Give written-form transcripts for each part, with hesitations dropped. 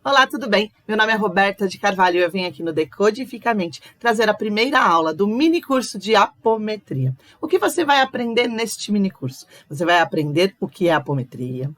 Olá, tudo bem? Meu nome é Roberta de Carvalho e eu venho aqui no Decodificamente trazer a primeira aula do mini curso de apometria. O que você vai aprender neste mini curso? Você vai aprender o que é apometria,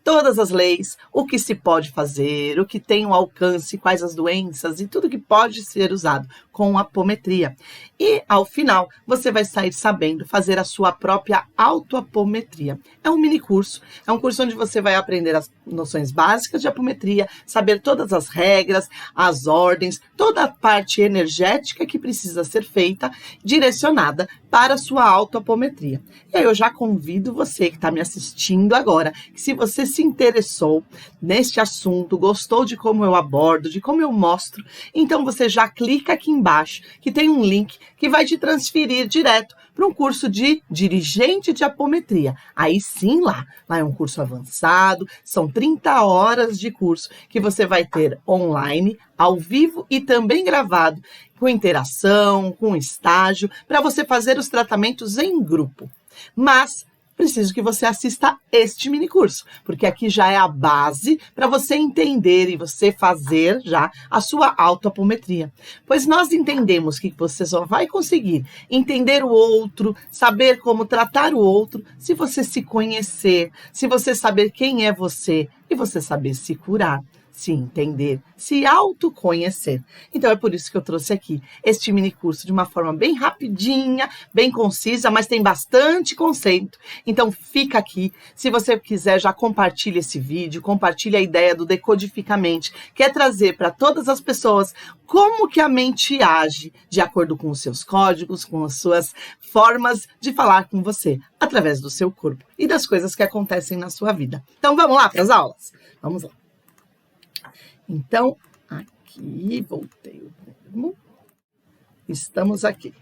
todas as leis, o que se pode fazer, o que tem um alcance, quais as doenças e tudo que pode ser usado com apometria. E, ao final, você vai sair sabendo fazer a sua própria autoapometria. É um mini curso, é um curso onde você vai aprender as noções básicas de apometria, saber todas as regras, as ordens, toda a parte energética que precisa ser feita, direcionada para a sua autoapometria. E aí eu já convido você que está me assistindo agora, que se você se interessou neste assunto, gostou de como eu abordo, de como eu mostro, então você já clica aqui embaixo, que tem um link que vai te transferir direto para um curso de dirigente de apometria. Aí sim, lá é um curso avançado, são 30 horas de curso que você vai ter online, ao vivo e também gravado, com interação, com estágio, para você fazer os tratamentos em grupo. Mas preciso que você assista este mini curso, porque aqui já é a base para você entender e você fazer já a sua autoapometria. Pois nós entendemos que você só vai conseguir entender o outro, saber como tratar o outro, se você se conhecer, se você saber quem é você e você saber se curar, se entender, se autoconhecer. Então é por isso que eu trouxe aqui este mini curso de uma forma bem rapidinha, bem concisa, mas tem bastante conceito. Então fica aqui. Se você quiser, já compartilhe esse vídeo, compartilhe a ideia do Decodificamente, que é trazer para todas as pessoas como que a mente age de acordo com os seus códigos, com as suas formas de falar com você, através do seu corpo e das coisas que acontecem na sua vida. Então vamos lá para as aulas? Vamos lá. Então, aqui, voltei o termo. Estamos aqui.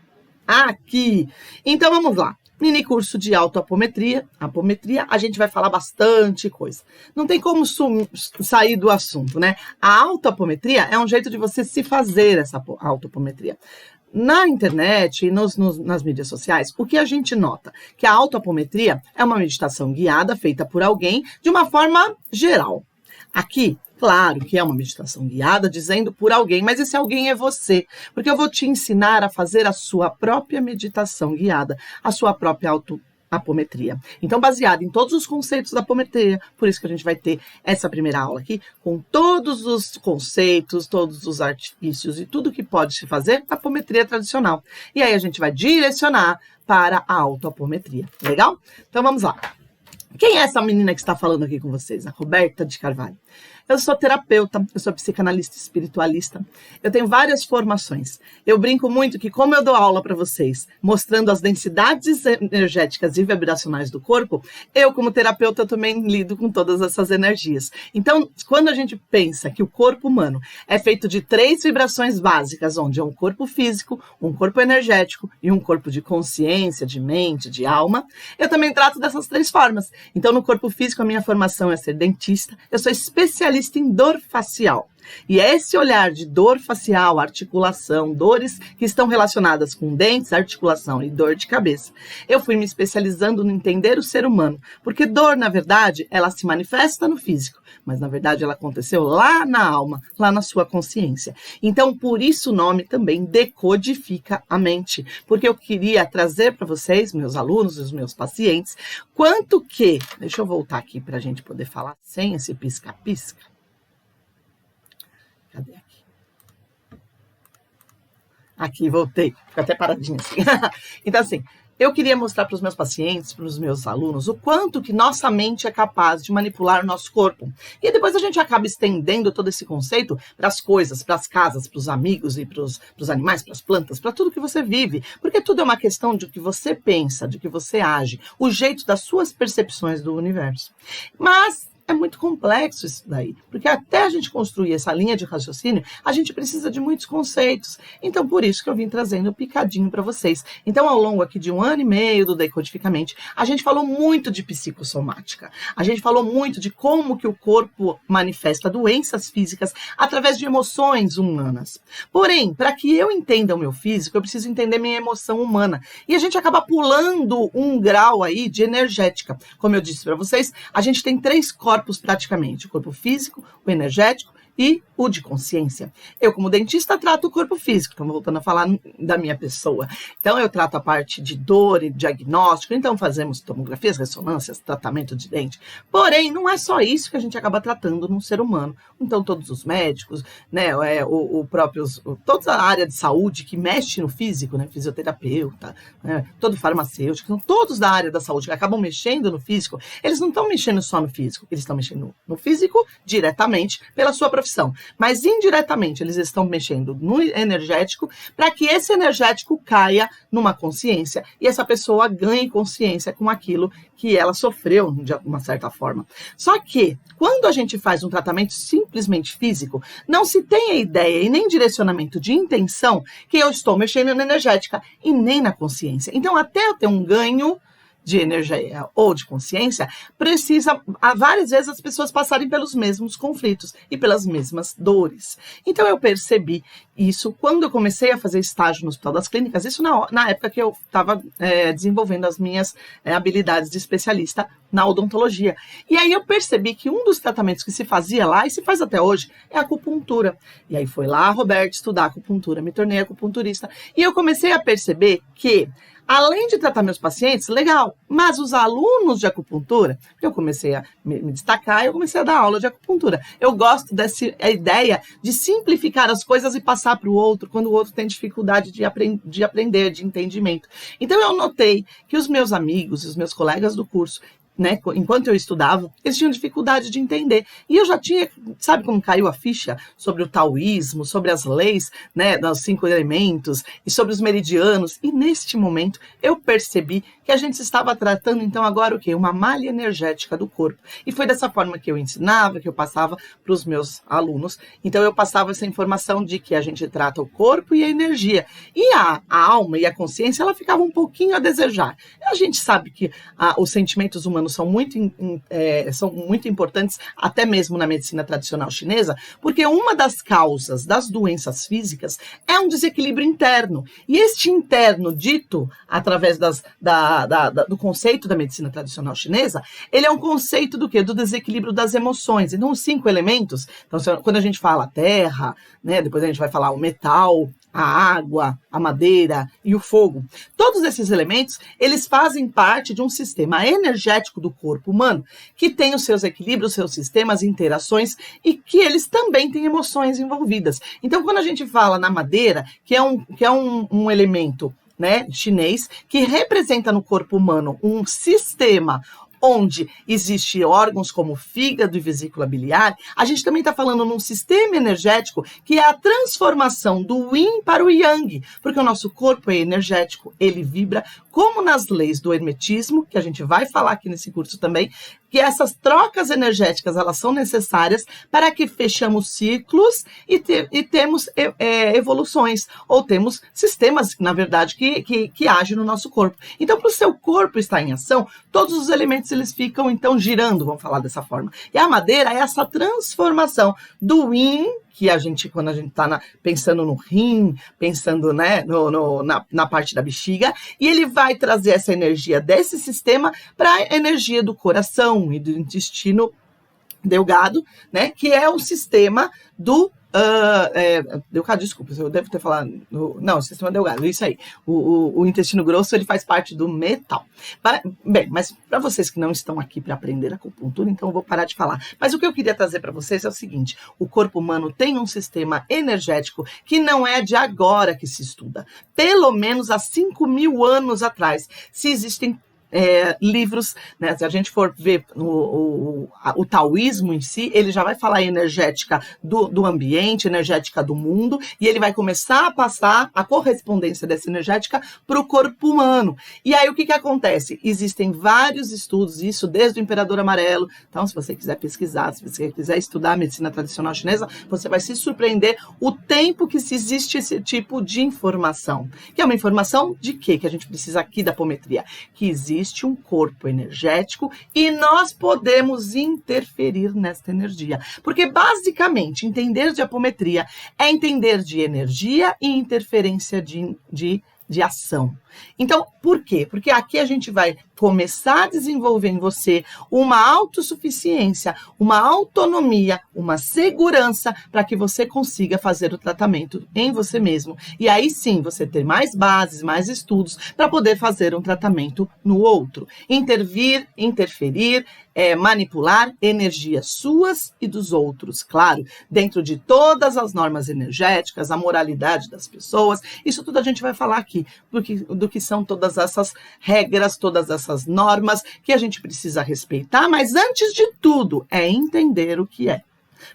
Aqui! Então, vamos lá. Mini curso de autoapometria. Apometria, a gente vai falar bastante coisa. Não tem como sair do assunto, né? A autoapometria é um jeito de você se fazer essa autoapometria. Na internet e nas mídias sociais, o que a gente nota? Que a autoapometria é uma meditação guiada, feita por alguém, de uma forma geral. Aqui, claro que é uma meditação guiada, dizendo por alguém, mas esse alguém é você, porque eu vou te ensinar a fazer a sua própria meditação guiada, a sua própria autoapometria. Então, baseado em todos os conceitos da apometria, por isso que a gente vai ter essa primeira aula aqui, com todos os conceitos, todos os artifícios e tudo que pode se fazer na apometria tradicional. E aí a gente vai direcionar para a autoapometria. Legal? Então, vamos lá. Quem é essa menina que está falando aqui com vocês? A Roberta de Carvalho. Eu sou terapeuta, eu sou psicanalista espiritualista, eu tenho várias formações. Eu brinco muito que, como eu dou aula para vocês, mostrando as densidades energéticas e vibracionais do corpo, eu, como terapeuta, também lido com todas essas energias. Então, quando a gente pensa que o corpo humano é feito de 3 vibrações básicas, onde é um corpo físico, um corpo energético e um corpo de consciência, de mente, de alma, eu também trato dessas 3 formas. Então, no corpo físico, a minha formação é ser dentista, eu sou especialista em dor facial. E é esse olhar de dor facial, articulação, dores que estão relacionadas com dentes, articulação e dor de cabeça. Eu fui me especializando no entender o ser humano, porque dor, na verdade, ela se manifesta no físico, mas na verdade ela aconteceu lá na alma, lá na sua consciência. Então, por isso o nome também Decodifica a Mente, porque eu queria trazer para vocês, meus alunos e os meus pacientes, quanto que... Deixa eu voltar aqui para a gente poder falar sem esse pisca-pisca. Cadê aqui? Aqui, voltei. Fico até paradinha assim. Então, assim, eu queria mostrar para os meus pacientes, para os meus alunos, o quanto que nossa mente é capaz de manipular o nosso corpo. E depois a gente acaba estendendo todo esse conceito para as coisas, para as casas, para os amigos e para os animais, para as plantas, para tudo que você vive. Porque tudo é uma questão de que você pensa, de que você age, o jeito das suas percepções do universo. Mas é muito complexo isso daí, porque até a gente construir essa linha de raciocínio, a gente precisa de muitos conceitos. Então, por isso que eu vim trazendo picadinho para vocês. Então, ao longo aqui de 1 ano e meio do Decodificamente, a gente falou muito de psicossomática. A gente falou muito de como que o corpo manifesta doenças físicas através de emoções humanas. Porém, para que eu entenda o meu físico, eu preciso entender minha emoção humana. E a gente acaba pulando um grau aí de energética. Como eu disse para vocês, a gente tem 3 corpos praticamente: o corpo físico, o energético e o de consciência. Eu, como dentista, trato o corpo físico, então voltando a falar da minha pessoa. Então, eu trato a parte de dor e diagnóstico, então fazemos tomografias, ressonâncias, tratamento de dente. Porém, não é só isso que a gente acaba tratando num ser humano. Então, todos os médicos, né, toda a área de saúde que mexe no físico, né, fisioterapeuta, né, todo farmacêutico, são todos da área da saúde que acabam mexendo no físico, eles não estão mexendo só no físico, eles estão mexendo no físico diretamente pela sua profissão, mas indiretamente eles estão mexendo no energético para que esse energético caia numa consciência e essa pessoa ganhe consciência com aquilo que ela sofreu de uma certa forma. Só que, quando a gente faz um tratamento simplesmente físico, não se tem a ideia e nem direcionamento de intenção que eu estou mexendo na energética e nem na consciência. Então, até eu ter um ganho de energia ou de consciência, precisa várias vezes as pessoas passarem pelos mesmos conflitos e pelas mesmas dores. Então eu percebi isso quando eu comecei a fazer estágio no Hospital das Clínicas, isso na época que eu estava desenvolvendo as minhas habilidades de especialista na odontologia. E aí eu percebi que um dos tratamentos que se fazia lá, e se faz até hoje, é a acupuntura. E aí foi lá, Roberto, estudar acupuntura, me tornei acupunturista. E eu comecei a perceber que, além de tratar meus pacientes, legal, mas os alunos de acupuntura, eu comecei a me destacar, eu comecei a dar aula de acupuntura. Eu gosto dessa ideia de simplificar as coisas e passar para o outro, quando o outro tem dificuldade de aprender, de entendimento. Então eu notei que os meus amigos, os meus colegas do curso, né, enquanto eu estudava, eles tinham dificuldade de entender. E eu já tinha, sabe como caiu a ficha sobre o taoísmo, sobre as leis, né, dos 5 elementos e sobre os meridianos. E neste momento eu percebi que a gente estava tratando então agora o quê? Uma malha energética do corpo. E foi dessa forma que eu ensinava, que eu passava para os meus alunos. Então eu passava essa informação de que a gente trata o corpo e a energia. E a alma e a consciência, ela ficava um pouquinho a desejar. A gente sabe que os sentimentos humanos são muito importantes, até mesmo na medicina tradicional chinesa, porque uma das causas das doenças físicas é um desequilíbrio interno. E este interno, dito através do conceito da medicina tradicional chinesa, ele é um conceito do quê? Do desequilíbrio das emoções. Então, os 5 elementos, então, quando a gente fala terra, né, depois a gente vai falar o metal, a água, a madeira e o fogo. Todos esses elementos, eles fazem parte de um sistema energético do corpo humano, que tem os seus equilíbrios, seus sistemas, interações e que eles também têm emoções envolvidas. Então, quando a gente fala na madeira, que é um elemento, né, chinês, que representa no corpo humano um sistema onde existem órgãos como fígado e vesícula biliar, a gente também está falando num sistema energético que é a transformação do yin para o yang, porque o nosso corpo é energético, ele vibra, como nas leis do hermetismo, que a gente vai falar aqui nesse curso também, que essas trocas energéticas, elas são necessárias para que fechamos ciclos e temos evoluções, ou temos sistemas, na verdade, que agem no nosso corpo. Então, para o seu corpo estar em ação, todos os elementos eles ficam, então, girando, vamos falar dessa forma. E a madeira é essa transformação do yin, que a gente, quando a gente está pensando no rim, pensando, né, na parte da bexiga, e ele vai trazer essa energia desse sistema para a energia do coração e do intestino delgado, né, que é o sistema do delgado, desculpa, eu devo ter falado, não, o sistema delgado, isso aí, o intestino grosso, ele faz parte do metal. Bem, mas para vocês que não estão aqui para aprender acupuntura, então eu vou parar de falar. Mas o que eu queria trazer para vocês é o seguinte, o corpo humano tem um sistema energético que não é de agora que se estuda. Pelo menos há 5.000 anos atrás, se existem livros, né, se a gente for ver o taoísmo em si, ele já vai falar energética do ambiente, energética do mundo, e ele vai começar a passar a correspondência dessa energética para o corpo humano. E aí o que acontece? Existem vários estudos, isso desde o Imperador Amarelo. Então, se você quiser pesquisar, se você quiser estudar a medicina tradicional chinesa, você vai se surpreender o tempo que se existe esse tipo de informação. Que é uma informação de quê? Que a gente precisa aqui da apometria. Que existe um corpo energético e nós podemos interferir nesta energia. Porque, basicamente, entender de apometria é entender de energia e interferência de ação. Então, por quê? Porque aqui a gente vai começar a desenvolver em você uma autossuficiência, uma autonomia, uma segurança para que você consiga fazer o tratamento em você mesmo. E aí sim, você ter mais bases, mais estudos para poder fazer um tratamento no outro. Intervir, interferir, manipular energias suas e dos outros, claro, dentro de todas as normas energéticas, a moralidade das pessoas, isso tudo a gente vai falar aqui, do que são todas essas regras, todas essas normas que a gente precisa respeitar, mas antes de tudo, é entender o que é.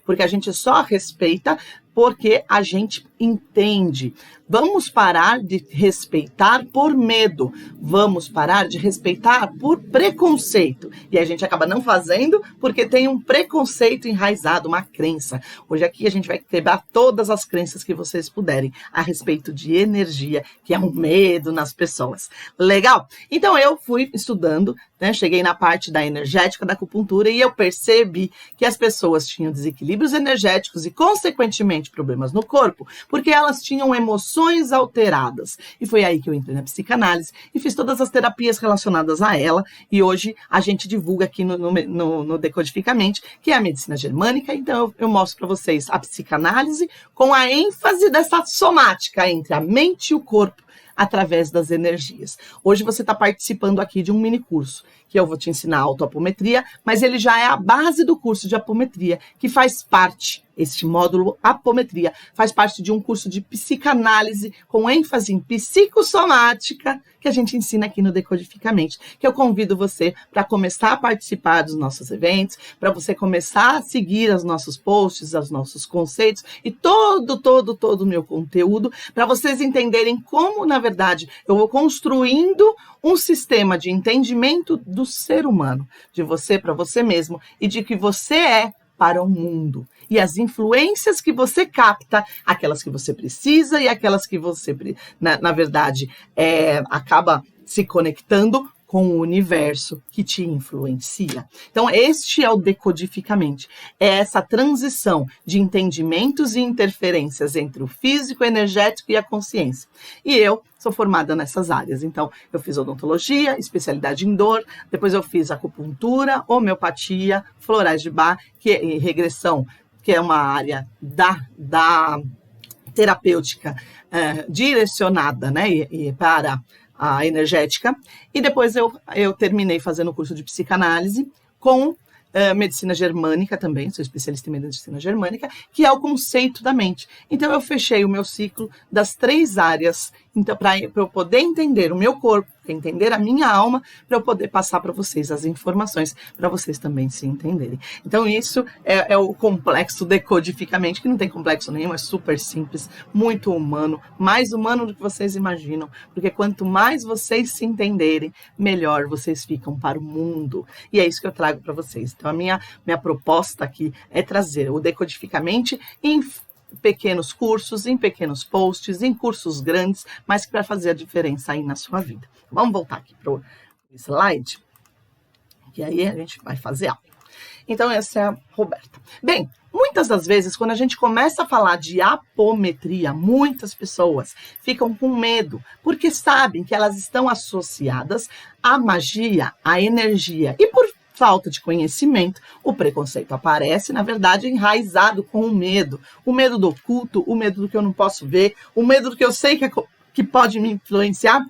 Porque a gente só respeita porque a gente entende. Vamos parar de respeitar por medo. Vamos parar de respeitar por preconceito. E a gente acaba não fazendo porque tem um preconceito enraizado, uma crença. Hoje aqui a gente vai quebrar todas as crenças que vocês puderem a respeito de energia, que é um medo nas pessoas. Legal? Então eu fui estudando, né? Cheguei na parte da energética da acupuntura e eu percebi que as pessoas tinham desequilíbrios energéticos e, consequentemente, problemas no corpo, porque elas tinham emoções alteradas. E foi aí que eu entrei na psicanálise e fiz todas as terapias relacionadas a ela. E hoje a gente divulga aqui no Decodificamente, que é a medicina germânica. Então eu mostro para vocês a psicanálise com a ênfase dessa somática entre a mente e o corpo, através das energias. Hoje você está participando aqui de um mini curso, que eu vou te ensinar autoapometria, mas ele já é a base do curso de apometria, que faz parte, este módulo apometria, faz parte de um curso de psicanálise com ênfase em psicossomática, que a gente ensina aqui no Decodificamente, que eu convido você para começar a participar dos nossos eventos, para você começar a seguir os nossos posts, os nossos conceitos e todo o meu conteúdo, para vocês entenderem como, na verdade, eu vou construindo um sistema de entendimento do ser humano, de você para você mesmo e de que você é para o mundo. E as influências que você capta, aquelas que você precisa e aquelas que você, na verdade, acaba se conectando com o universo que te influencia. Então, este é o Decodificamente. É essa transição de entendimentos e interferências entre o físico, o energético e a consciência. E eu sou formada nessas áreas. Então, eu fiz odontologia, especialidade em dor, depois eu fiz acupuntura, homeopatia, florais de Bach, e regressão, que é uma área da terapêutica direcionada, né, e para a energética, e depois eu terminei fazendo o curso de psicanálise com medicina germânica também, sou especialista em medicina germânica, que é o conceito da mente. Então eu fechei o meu ciclo das 3 áreas, então, para eu poder entender o meu corpo, entender a minha alma, para eu poder passar para vocês as informações, para vocês também se entenderem. Então isso é o complexo Decodificamente, que não tem complexo nenhum, é super simples, muito humano, mais humano do que vocês imaginam, porque quanto mais vocês se entenderem, melhor vocês ficam para o mundo. E é isso que eu trago para vocês. Então a minha proposta aqui é trazer o Decodificamente em pequenos cursos, em pequenos posts, em cursos grandes, mas que vai fazer a diferença aí na sua vida. Vamos voltar aqui para o slide, que aí a gente vai fazer aula. Então, essa é a Roberta. Bem, muitas das vezes, quando a gente começa a falar de apometria, muitas pessoas ficam com medo, porque sabem que elas estão associadas à magia, à energia. E por falta de conhecimento, o preconceito aparece, na verdade, enraizado com o medo do oculto, o medo do que eu não posso ver, o medo do que eu sei que pode me influenciar,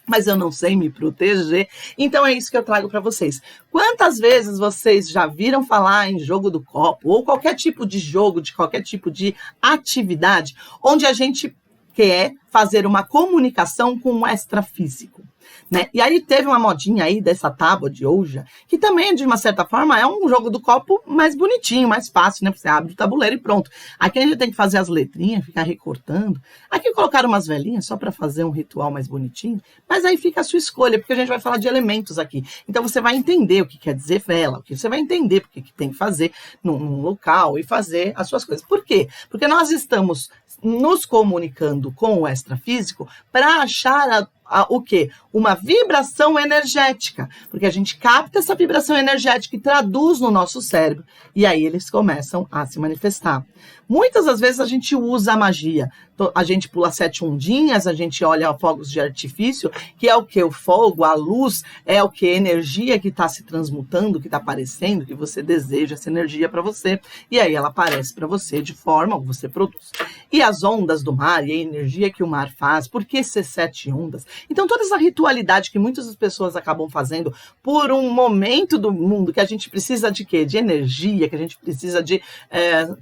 mas eu não sei me proteger. Então é isso que eu trago para vocês. Quantas vezes vocês já viram falar em jogo do copo, ou qualquer tipo de jogo, de qualquer tipo de atividade, onde a gente quer fazer uma comunicação com o extrafísico, né? E aí teve uma modinha aí dessa tábua de Ouija, que também, de uma certa forma, é um jogo do copo mais bonitinho, mais fácil, né? Você abre o tabuleiro e pronto. Aqui a gente tem que fazer as letrinhas, ficar recortando. Aqui colocaram umas velinhas só para fazer um ritual mais bonitinho, mas aí fica a sua escolha, porque a gente vai falar de elementos aqui. Então você vai entender o que quer dizer vela, você vai entender porque que tem que fazer num local e fazer as suas coisas. Por quê? Porque nós estamos nos comunicando com o extrafísico para achar o quê? Uma vibração energética, porque a gente capta essa vibração energética e traduz no nosso cérebro, e aí eles começam a se manifestar. Muitas das vezes a gente usa a magia, a gente pula 7 ondinhas, a gente olha fogos de artifício, que é o que? O fogo, a luz, é o que? Energia que está se transmutando, que está aparecendo, que você deseja essa energia para você, e aí ela aparece para você de forma que você produz. E as ondas do mar, e a energia que o mar faz, por que ser 7 ondas? Então toda essa ritualidade que muitas das pessoas acabam fazendo por um momento do mundo que a gente precisa de quê? De energia, que a gente precisa de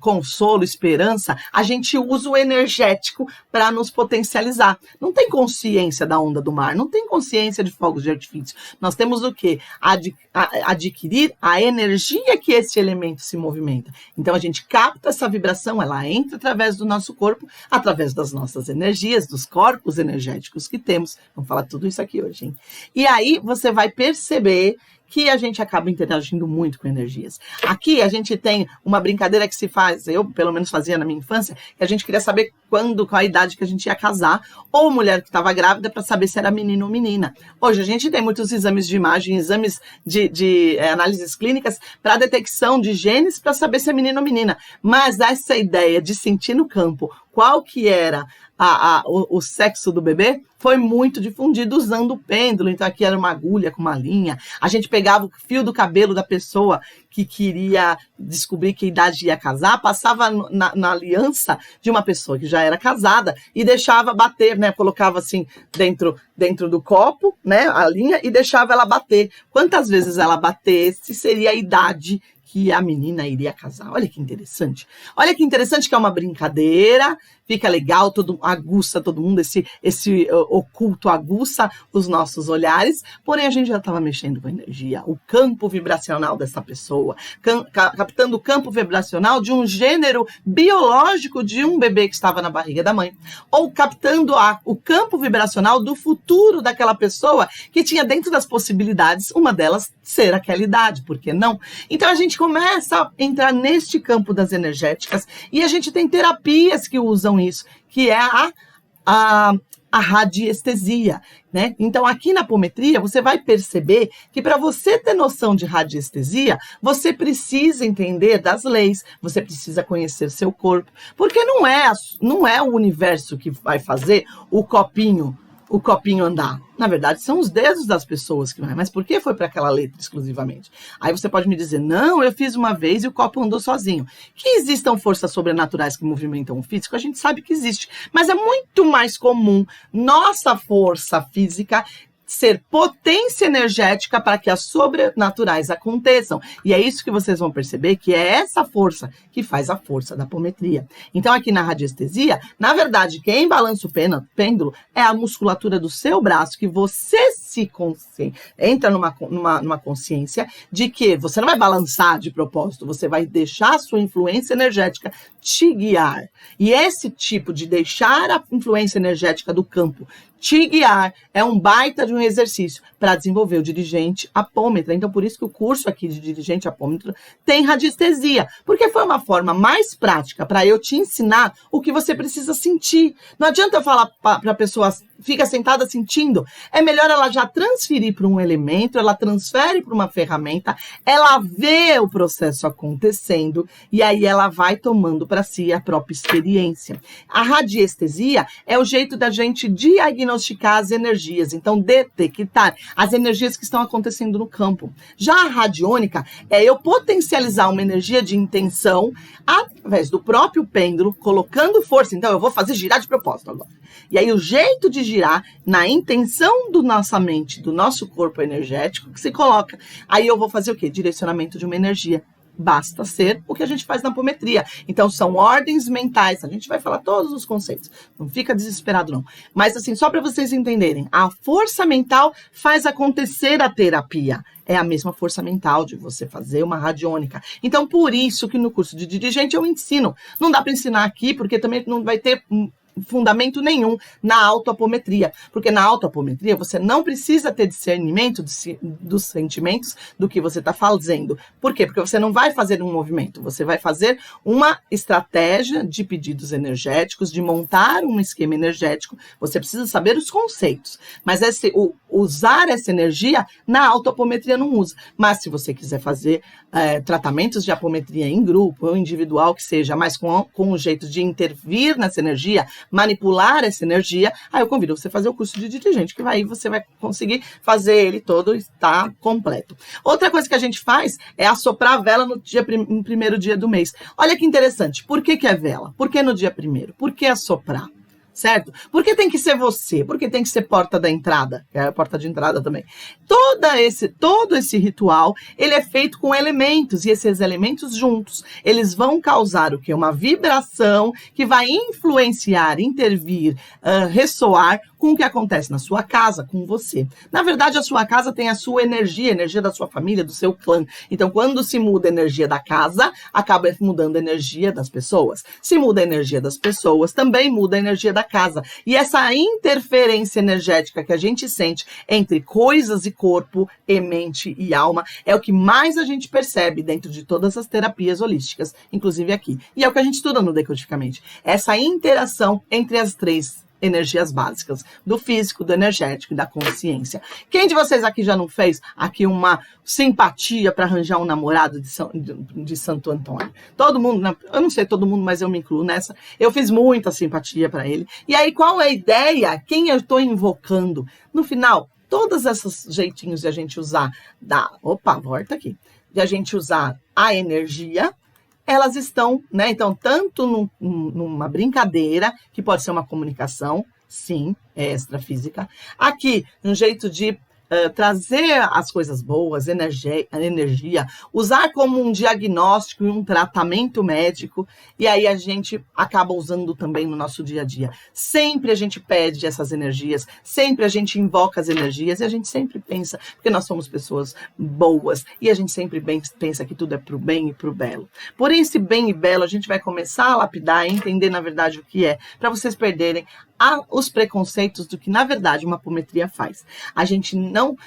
consolo, esperança, a gente usa o energético para nos potencializar. Não tem consciência da onda do mar, não tem consciência de fogos de artifício. Nós temos o quê? Adquirir a energia que esse elemento se movimenta. Então a gente capta essa vibração, ela entra através do nosso corpo, através das nossas energias, dos corpos energéticos que temos. Vamos falar tudo isso aqui hoje, hein? E aí você vai perceber que a gente acaba interagindo muito com energias. Aqui a gente tem uma brincadeira que se faz, eu pelo menos fazia na minha infância, que a gente queria saber qual a idade que a gente ia casar, ou mulher que estava grávida para saber se era menino ou menina. Hoje a gente tem muitos exames de imagem, exames de análises clínicas para detecção de genes para saber se é menino ou menina. Mas essa ideia de sentir no campo qual que era o sexo do bebê foi muito difundido usando o pêndulo. Então aqui era uma agulha com uma linha. A gente pegava o fio do cabelo da pessoa que queria descobrir que idade ia casar, passava na aliança de uma pessoa que já era casada e deixava bater, né? Colocava assim dentro do copo, né? A linha, e deixava ela bater. Quantas vezes ela batesse seria a idade que a menina iria casar. Olha que interessante. Olha que interessante que é uma brincadeira, fica legal, aguça todo mundo, esse oculto aguça os nossos olhares, porém a gente já estava mexendo com a energia, o campo vibracional dessa pessoa, captando o campo vibracional de um gênero biológico de um bebê que estava na barriga da mãe, ou captando o campo vibracional do futuro daquela pessoa que tinha dentro das possibilidades, uma delas ser aquela idade, por que não? Então a gente começa a entrar neste campo das energéticas e a gente tem terapias que usam isso, que é a radiestesia, né? Então aqui na apometria você vai perceber que para você ter noção de radiestesia, você precisa entender das leis, você precisa conhecer seu corpo, porque não é o universo que vai fazer o copinho andar. Na verdade, são os dedos das pessoas que vai. Mas por que foi para aquela letra exclusivamente? Aí você pode me dizer, não, eu fiz uma vez e o copo andou sozinho. Que existam forças sobrenaturais que movimentam o físico, a gente sabe que existe. Mas é muito mais comum nossa força física ser potência energética para que as sobrenaturais aconteçam. E é isso que vocês vão perceber, que é essa força que faz a força da apometria. Então, aqui na radiestesia, na verdade, quem balança o pêndulo é a musculatura do seu braço, que você entra numa consciência de que você não vai balançar de propósito, você vai deixar a sua influência energética te guiar. E esse tipo de deixar a influência energética do campo te guiar é um baita de um exercício para desenvolver o dirigente apômetra. Então, por isso que o curso aqui de dirigente apômetra tem radiestesia, porque foi uma forma mais prática para eu te ensinar o que você precisa sentir. Não adianta eu falar para a pessoa, fica sentada sentindo. É melhor ela já transferir para um elemento, ela transfere para uma ferramenta, ela vê o processo acontecendo e aí ela vai tomando para si a própria experiência. A radiestesia é o jeito da gente diagnosticar as energias, então detectar as energias que estão acontecendo no campo. Já a radiônica é eu potencializar uma energia de intenção através do próprio pêndulo, colocando força. Então eu vou fazer girar de propósito agora. E aí o jeito de girar na intenção da nossa mente, do nosso corpo energético que se coloca. Aí eu vou fazer o quê? Direcionamento de uma energia. Basta ser o que a gente faz na apometria. Então, são ordens mentais. A gente vai falar todos os conceitos. Não fica desesperado, não. Mas, assim, só para vocês entenderem, a força mental faz acontecer a terapia. É a mesma força mental de você fazer uma radiônica. Então, por isso que no curso de dirigente eu ensino. Não dá para ensinar aqui, porque também não vai ter fundamento nenhum na autoapometria, porque na autoapometria você não precisa ter discernimento dos sentimentos do que você está fazendo. Por quê? Porque você não vai fazer um movimento, você vai fazer uma estratégia de pedidos energéticos, de montar um esquema energético. Você precisa saber os conceitos, mas usar essa energia na autoapometria não usa. Mas se você quiser fazer tratamentos de apometria em grupo ou individual, que seja, mas com o jeito de intervir nessa energia, manipular essa energia, aí eu convido você a fazer o curso de dirigente, que aí você vai conseguir fazer ele todo, está completo. Outra coisa que a gente faz é assoprar a vela no primeiro dia do mês. Olha que interessante, por que é vela? Por que no dia primeiro? Por que assoprar? Certo? Por que tem que ser você? Por que tem que ser porta da entrada? Que é a porta de entrada também. Todo esse ritual, ele é feito com elementos, e esses elementos juntos, eles vão causar o quê? Uma vibração que vai influenciar, intervir, ressoar com o que acontece na sua casa, com você. Na verdade, a sua casa tem a sua energia, a energia da sua família, do seu clã. Então, quando se muda a energia da casa, acaba mudando a energia das pessoas. Se muda a energia das pessoas, também muda a energia da casa. E essa interferência energética que a gente sente entre coisas e corpo, e mente e alma, é o que mais a gente percebe dentro de todas as terapias holísticas, inclusive aqui. E é o que a gente estuda no Decodificamente. Essa interação entre as três energias básicas, do físico, do energético e da consciência. Quem de vocês aqui já não fez aqui uma simpatia para arranjar um namorado de Santo Antônio? Todo mundo, eu não sei todo mundo, mas eu me incluo nessa. Eu fiz muita simpatia para ele. E aí, qual é a ideia? Quem eu estou invocando? No final, todos esses jeitinhos de a gente usar volta aqui. De a gente usar a energia, elas estão, né? Então, tanto numa brincadeira, que pode ser uma comunicação, sim, é extrafísica. Aqui, um jeito de trazer as coisas boas, energia, usar como um diagnóstico e um tratamento médico, e aí a gente acaba usando também no nosso dia a dia. Sempre a gente pede essas energias, sempre a gente invoca as energias, e a gente sempre pensa, porque nós somos pessoas boas, e a gente sempre pensa que tudo é pro bem e pro belo. Por esse bem e belo, a gente vai começar a lapidar e entender, na verdade, o que é, para vocês perderem os preconceitos do que, na verdade, uma apometria faz. A gente não...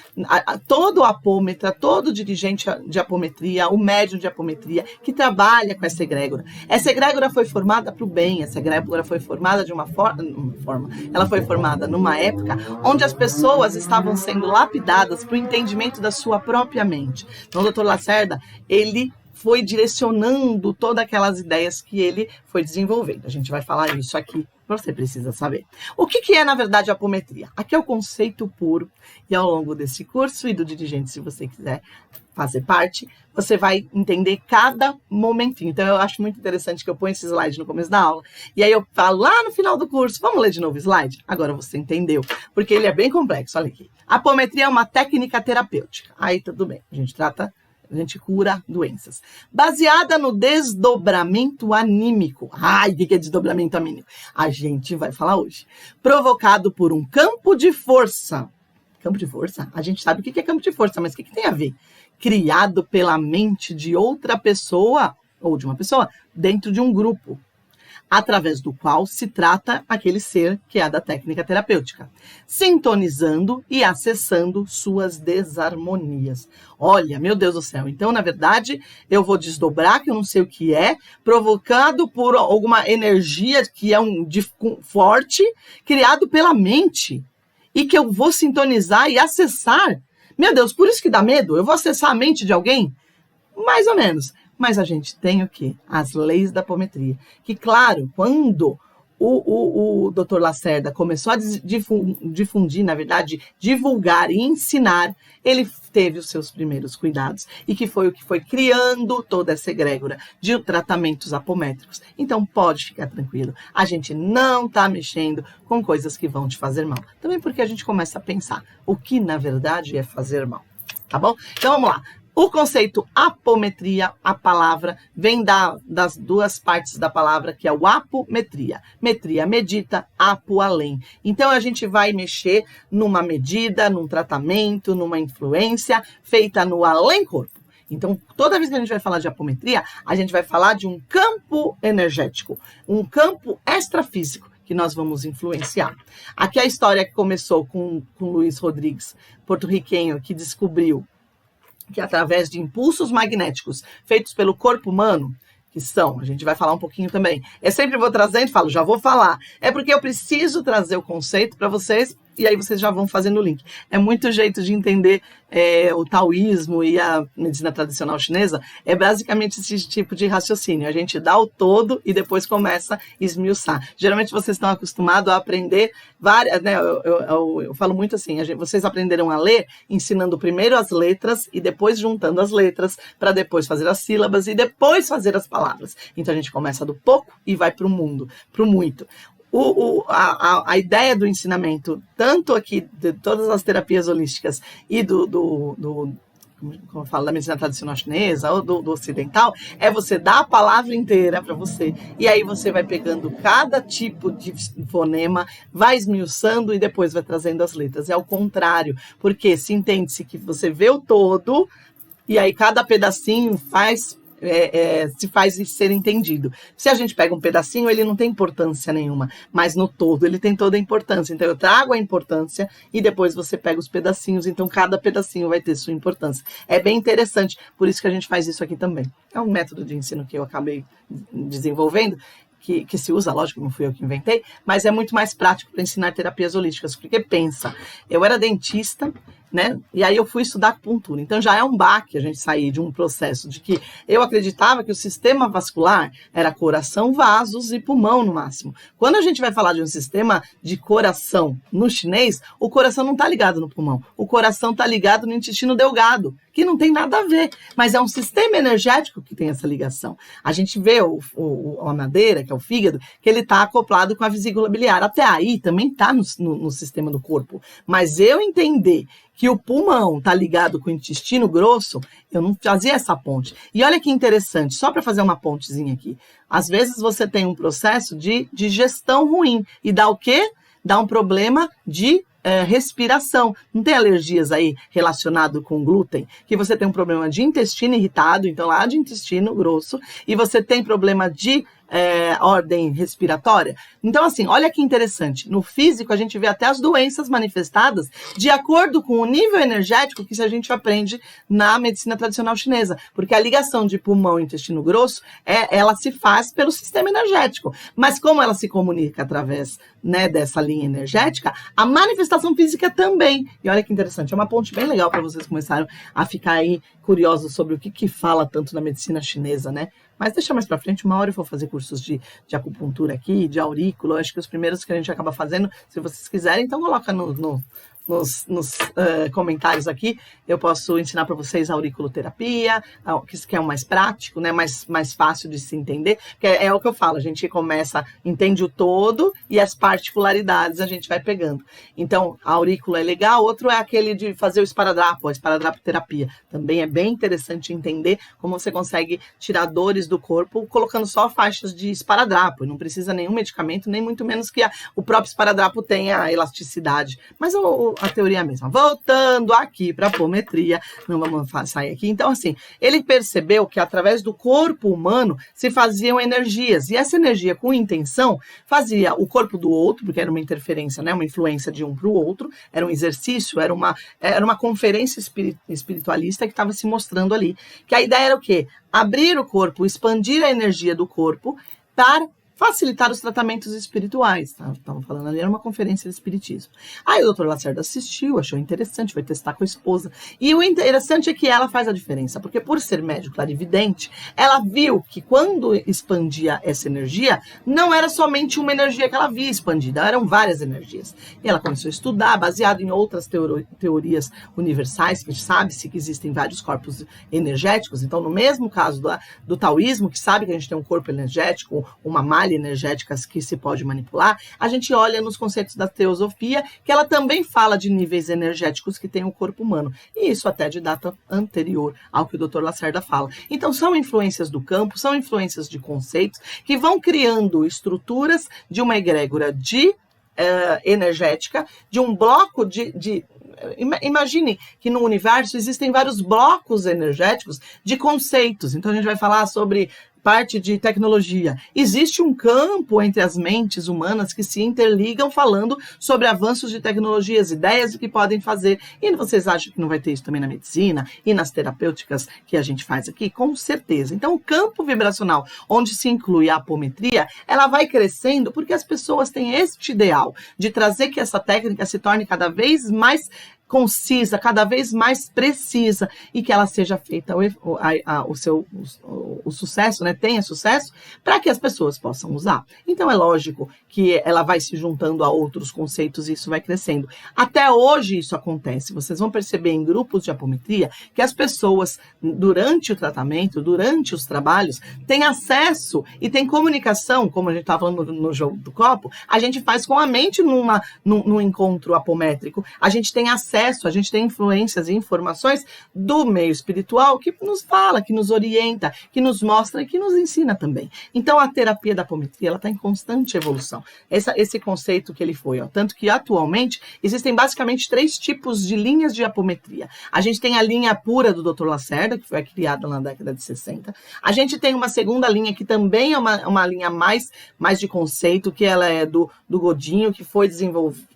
todo apômetra, todo dirigente de apometria, o médium de apometria, que trabalha com essa egrégora. Essa egrégora foi formada para o bem, essa egrégora foi formada de uma forma... Ela foi formada numa época onde as pessoas estavam sendo lapidadas para o entendimento da sua própria mente. Então, o Dr. Lacerda, ele foi direcionando todas aquelas ideias que ele foi desenvolvendo. A gente vai falar isso aqui, você precisa saber. O que é, na verdade, a apometria? Aqui é o conceito puro, e ao longo desse curso e do dirigente, se você quiser fazer parte, você vai entender cada momentinho. Então, eu acho muito interessante que eu ponho esse slide no começo da aula, e aí eu falo lá no final do curso, vamos ler de novo o slide? Agora você entendeu, porque ele é bem complexo, olha aqui. A apometria é uma técnica terapêutica. Aí tudo bem, a gente cura doenças. Baseada no desdobramento anímico. Ai, o que é desdobramento anímico? A gente vai falar hoje. Provocado por um campo de força. Campo de força? A gente sabe o que é campo de força, mas o que tem a ver? Criado pela mente de outra pessoa, ou de uma pessoa, dentro de um grupo, através do qual se trata aquele ser que é da técnica terapêutica, sintonizando e acessando suas desarmonias. Olha, meu Deus do céu, então, na verdade, eu vou desdobrar, que eu não sei o que é, provocado por alguma energia que é forte, criado pela mente, e que eu vou sintonizar e acessar. Meu Deus, por isso que dá medo? Eu vou acessar a mente de alguém? Mais ou menos. Mas a gente tem o quê? As leis da apometria. Que, claro, quando o Dr. Lacerda começou a difundir, na verdade, divulgar e ensinar, ele teve os seus primeiros cuidados. E que foi o que foi criando toda essa egrégora de tratamentos apométricos. Então, pode ficar tranquilo. A gente não está mexendo com coisas que vão te fazer mal. Também porque a gente começa a pensar o que, na verdade, é fazer mal. Tá bom? Então, vamos lá. O conceito apometria, a palavra, vem das duas partes da palavra, que é o apometria. Metria, medita, apo, além. Então, a gente vai mexer numa medida, num tratamento, numa influência feita no além-corpo. Então, toda vez que a gente vai falar de apometria, a gente vai falar de um campo energético, um campo extrafísico, que nós vamos influenciar. Aqui é a história que começou com Luiz Rodrigues, porto-riquenho, que descobriu que através de impulsos magnéticos feitos pelo corpo humano, que são, a gente vai falar um pouquinho também, eu sempre vou trazendo e falo, já vou falar, é porque eu preciso trazer o conceito para vocês, e aí vocês já vão fazendo o link. É muito jeito de entender o taoísmo e a medicina tradicional chinesa, é basicamente esse tipo de raciocínio. A gente dá o todo e depois começa a esmiuçar. Geralmente vocês estão acostumados a aprender várias, né? Eu falo muito assim, vocês aprenderam a ler ensinando primeiro as letras e depois juntando as letras para depois fazer as sílabas e depois fazer as palavras. Então a gente começa do pouco e vai para o mundo, para o muito. A ideia do ensinamento, tanto aqui de todas as terapias holísticas e como eu falo, da medicina tradicional chinesa ou do ocidental, é você dar a palavra inteira para você. E aí você vai pegando cada tipo de fonema, vai esmiuçando e depois vai trazendo as letras. É o contrário, porque se entende-se que você vê o todo e aí cada pedacinho se faz ser entendido. Se a gente pega um pedacinho, ele não tem importância nenhuma, mas no todo ele tem toda a importância. Então eu trago a importância e depois você pega os pedacinhos, então cada pedacinho vai ter sua importância. É bem interessante, por isso que a gente faz isso aqui também. É um método de ensino que eu acabei desenvolvendo, que se usa, lógico, não fui eu que inventei, mas é muito mais prático para ensinar terapias holísticas, porque pensa, eu era dentista, né? E aí eu fui estudar acupuntura. Então já é um baque a gente sair de um processo de que eu acreditava que o sistema vascular era coração, vasos e pulmão no máximo. Quando a gente vai falar de um sistema de coração no chinês, o coração não está ligado no pulmão. O coração está ligado no intestino delgado, que não tem nada a ver. Mas é um sistema energético que tem essa ligação. A gente vê a madeira, que é o fígado, que ele está acoplado com a vesícula biliar. Até aí também está no sistema do corpo. Mas eu entender que o pulmão está ligado com o intestino grosso, eu não fazia essa ponte. E olha que interessante, só para fazer uma pontezinha aqui. Às vezes você tem um processo de digestão ruim. E dá o quê? Dá um problema de respiração. Não tem alergias aí relacionado com glúten? Que você tem um problema de intestino irritado, então lá de intestino grosso, e você tem problema de ordem respiratória. Então, assim, olha que interessante. No físico, a gente vê até as doenças manifestadas de acordo com o nível energético que a gente aprende na medicina tradicional chinesa. Porque a ligação de pulmão e intestino grosso, ela se faz pelo sistema energético. Mas como ela se comunica através, né, dessa linha energética, a manifestação física também. E olha que interessante. É uma ponte bem legal para vocês começarem a ficar aí curiosos sobre o que fala tanto na medicina chinesa, né? Mas deixa mais pra frente, uma hora eu vou fazer cursos de acupuntura aqui, de aurículo, acho que os primeiros que a gente acaba fazendo, se vocês quiserem, então coloca nos comentários aqui, eu posso ensinar para vocês a auriculoterapia, que é o mais prático, né, mais fácil de se entender, que é o que eu falo, a gente entende o todo e as particularidades a gente vai pegando. Então, a aurícula é legal, outro é aquele de fazer o esparadrapo, a esparadrapoterapia. Também é bem interessante entender como você consegue tirar dores do corpo colocando só faixas de esparadrapo, e não precisa nenhum medicamento, nem muito menos que o próprio esparadrapo tenha a elasticidade. Mas a teoria é a mesma. Voltando aqui para a apometria, não vamos sair aqui. Então, assim, ele percebeu que através do corpo humano se faziam energias, e essa energia com intenção fazia o corpo do outro, porque era uma interferência, né, uma influência de um para o outro, era um exercício, era uma conferência espiritualista que estava se mostrando ali. Que a ideia era o quê? Abrir o corpo, expandir a energia do corpo para facilitar os tratamentos espirituais. Estavam falando ali, era uma conferência de espiritismo. Aí o Dr. Lacerda assistiu, achou interessante, foi testar com a esposa. E o interessante é que ela faz a diferença, porque por ser médico clarividente, ela viu que quando expandia essa energia, não era somente uma energia que ela via expandida, eram várias energias. E ela começou a estudar, baseado em outras teorias universais, que sabe-se que existem vários corpos energéticos. Então, no mesmo caso do taoísmo, que sabe que a gente tem um corpo energético, uma malha energéticas que se pode manipular, a gente olha nos conceitos da teosofia, que ela também fala de níveis energéticos que tem o corpo humano, e isso até de data anterior ao que o Dr. Lacerda fala. Então são influências do campo, são influências de conceitos que vão criando estruturas de uma egrégora energética, de um bloco imagine que no universo existem vários blocos energéticos de conceitos. Então a gente vai falar sobre parte de tecnologia. Existe um campo entre as mentes humanas que se interligam falando sobre avanços de tecnologias, ideias do que podem fazer. E vocês acham que não vai ter isso também na medicina e nas terapêuticas que a gente faz aqui? Com certeza. Então, o campo vibracional, onde se inclui a apometria, ela vai crescendo porque as pessoas têm este ideal de trazer que essa técnica se torne cada vez mais concisa, cada vez mais precisa e que ela seja feita o sucesso, né, tenha sucesso para que as pessoas possam usar. Então é lógico que ela vai se juntando a outros conceitos e isso vai crescendo. Até hoje isso acontece. Vocês vão perceber em grupos de apometria que as pessoas durante o tratamento, durante os trabalhos, têm acesso e têm comunicação, como a gente estava falando no jogo do copo, a gente faz com a mente num encontro apométrico. A gente tem acesso, a gente tem influências e informações do meio espiritual que nos fala, que nos orienta, que nos mostra e que nos ensina também. Então, a terapia da apometria está em constante evolução. Esse conceito que ele foi, ó, tanto que atualmente existem basicamente 3 tipos de linhas de apometria. A gente tem a linha pura do Dr. Lacerda, que foi criada na década de 60. A gente tem uma segunda linha que também é uma linha mais de conceito, que ela é do Godinho, que foi desenvolvido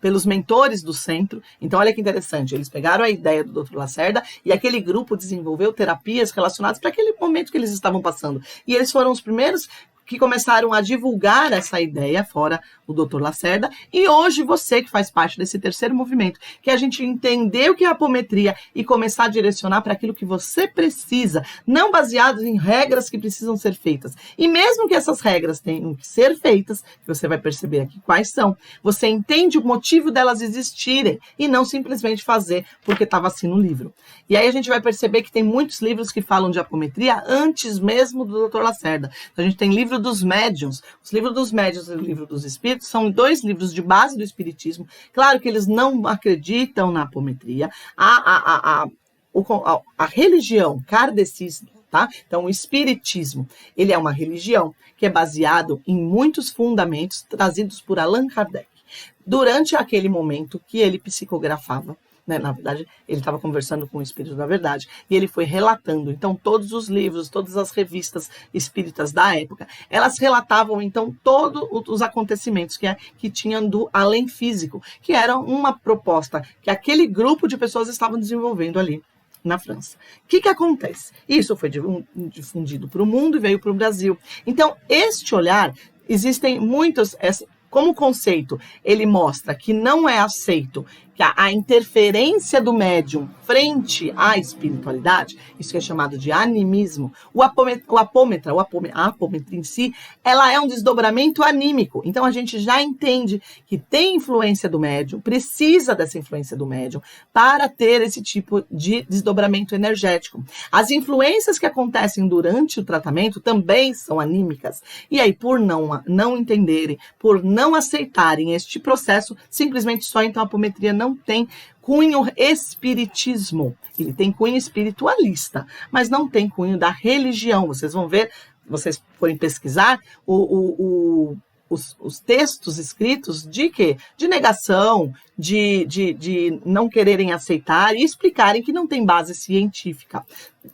pelos mentores do centro. Então, olha que interessante, eles pegaram a ideia do Dr. Lacerda e aquele grupo desenvolveu terapias relacionadas para aquele momento que eles estavam passando. E eles foram os primeiros que começaram a divulgar essa ideia, fora o Dr. Lacerda, e hoje você que faz parte desse terceiro movimento, que é a gente entender o que é a apometria e começar a direcionar para aquilo que você precisa, não baseado em regras que precisam ser feitas. E mesmo que essas regras tenham que ser feitas, que você vai perceber aqui quais são, você entende o motivo delas existirem e não simplesmente fazer porque estava assim no livro. E aí a gente vai perceber que tem muitos livros que falam de apometria antes mesmo do Dr. Lacerda. Então, a gente tem livro dos médiuns. Os livros dos médiuns e o livro dos espíritos são 2 livros de base do espiritismo. Claro que eles não acreditam na apometria. A religião kardecista, tá? Então, o espiritismo, ele é uma religião que é baseado em muitos fundamentos trazidos por Allan Kardec. Durante aquele momento que ele psicografava, né? Na verdade, ele estava conversando com o Espírito da Verdade e ele foi relatando. Então, todos os livros, todas as revistas espíritas da época, elas relatavam, então, todos os acontecimentos que tinham do além físico, que era uma proposta que aquele grupo de pessoas estavam desenvolvendo ali na França. O que acontece? Isso foi difundido para o mundo e veio para o Brasil. Então, este olhar, existem muitos... Como conceito, ele mostra que não é aceito que a interferência do médium frente à espiritualidade, isso que é chamado de animismo, a apometria em si, ela é um desdobramento anímico. Então a gente já entende que tem influência do médium, precisa dessa influência do médium para ter esse tipo de desdobramento energético. As influências que acontecem durante o tratamento também são anímicas. E aí, por não entenderem, por não aceitarem este processo, simplesmente só então a apometria não tem cunho espiritismo. Ele tem cunho espiritualista, mas não tem cunho da religião. Vocês vão ver, vocês forem pesquisar os textos escritos de quê? De negação, de não quererem aceitar e explicarem que não tem base científica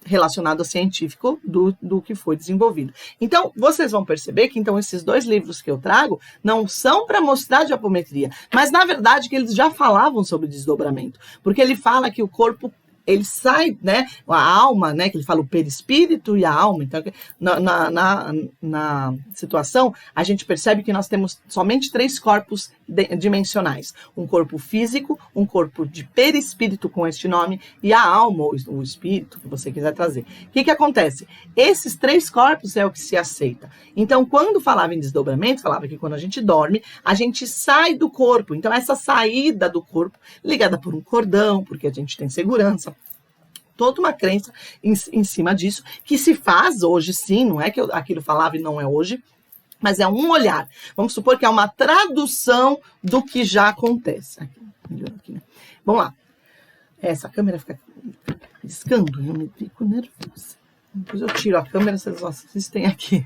relacionado ao científico do que foi desenvolvido. Então, vocês vão perceber que então esses 2 livros que eu trago não são para mostrar de apometria, mas na verdade que eles já falavam sobre desdobramento, porque ele fala que o corpo ele sai, né, a alma, né, que ele fala o perispírito e a alma. Então, na situação, a gente percebe que nós temos somente 3 corpos dimensionais. Um corpo físico, um corpo de perispírito com este nome e a alma, o espírito, que você quiser trazer. O que acontece? Esses 3 corpos é o que se aceita. Então, quando falava em desdobramento, falava que quando a gente dorme, a gente sai do corpo. Então, essa saída do corpo, ligada por um cordão, porque a gente tem segurança, toda uma crença em cima disso, que se faz hoje sim, não é que aquilo falava e não é hoje, mas é um olhar. Vamos supor que é uma tradução do que já acontece. Aqui, né? Vamos lá. Essa câmera fica piscando, eu me fico nervosa. Depois eu tiro a câmera, vocês assistem aqui.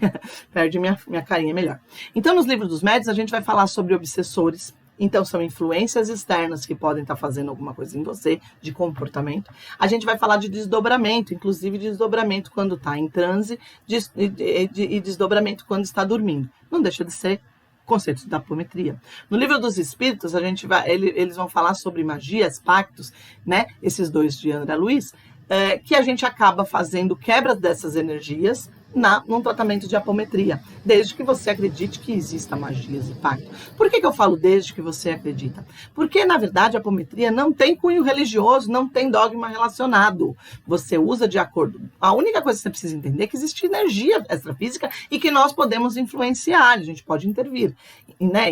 Perde minha carinha melhor. Então, nos livros dos médiuns, a gente vai falar sobre obsessores, Então, são influências externas que podem estar fazendo alguma coisa em você, de comportamento. A gente vai falar de desdobramento, inclusive desdobramento quando está em transe e desdobramento quando está dormindo. Não deixa de ser conceitos da apometria. No livro dos espíritos, eles vão falar sobre magias, pactos, né? Esses dois de André Luiz, que a gente acaba fazendo quebras dessas energias num tratamento de apometria, desde que você acredite que exista magias e pacto. Por que eu falo desde que você acredita? Porque, na verdade, a apometria não tem cunho religioso, não tem dogma relacionado. Você usa de acordo. A única coisa que você precisa entender é que existe energia extrafísica e que nós podemos influenciar, a gente pode intervir, né?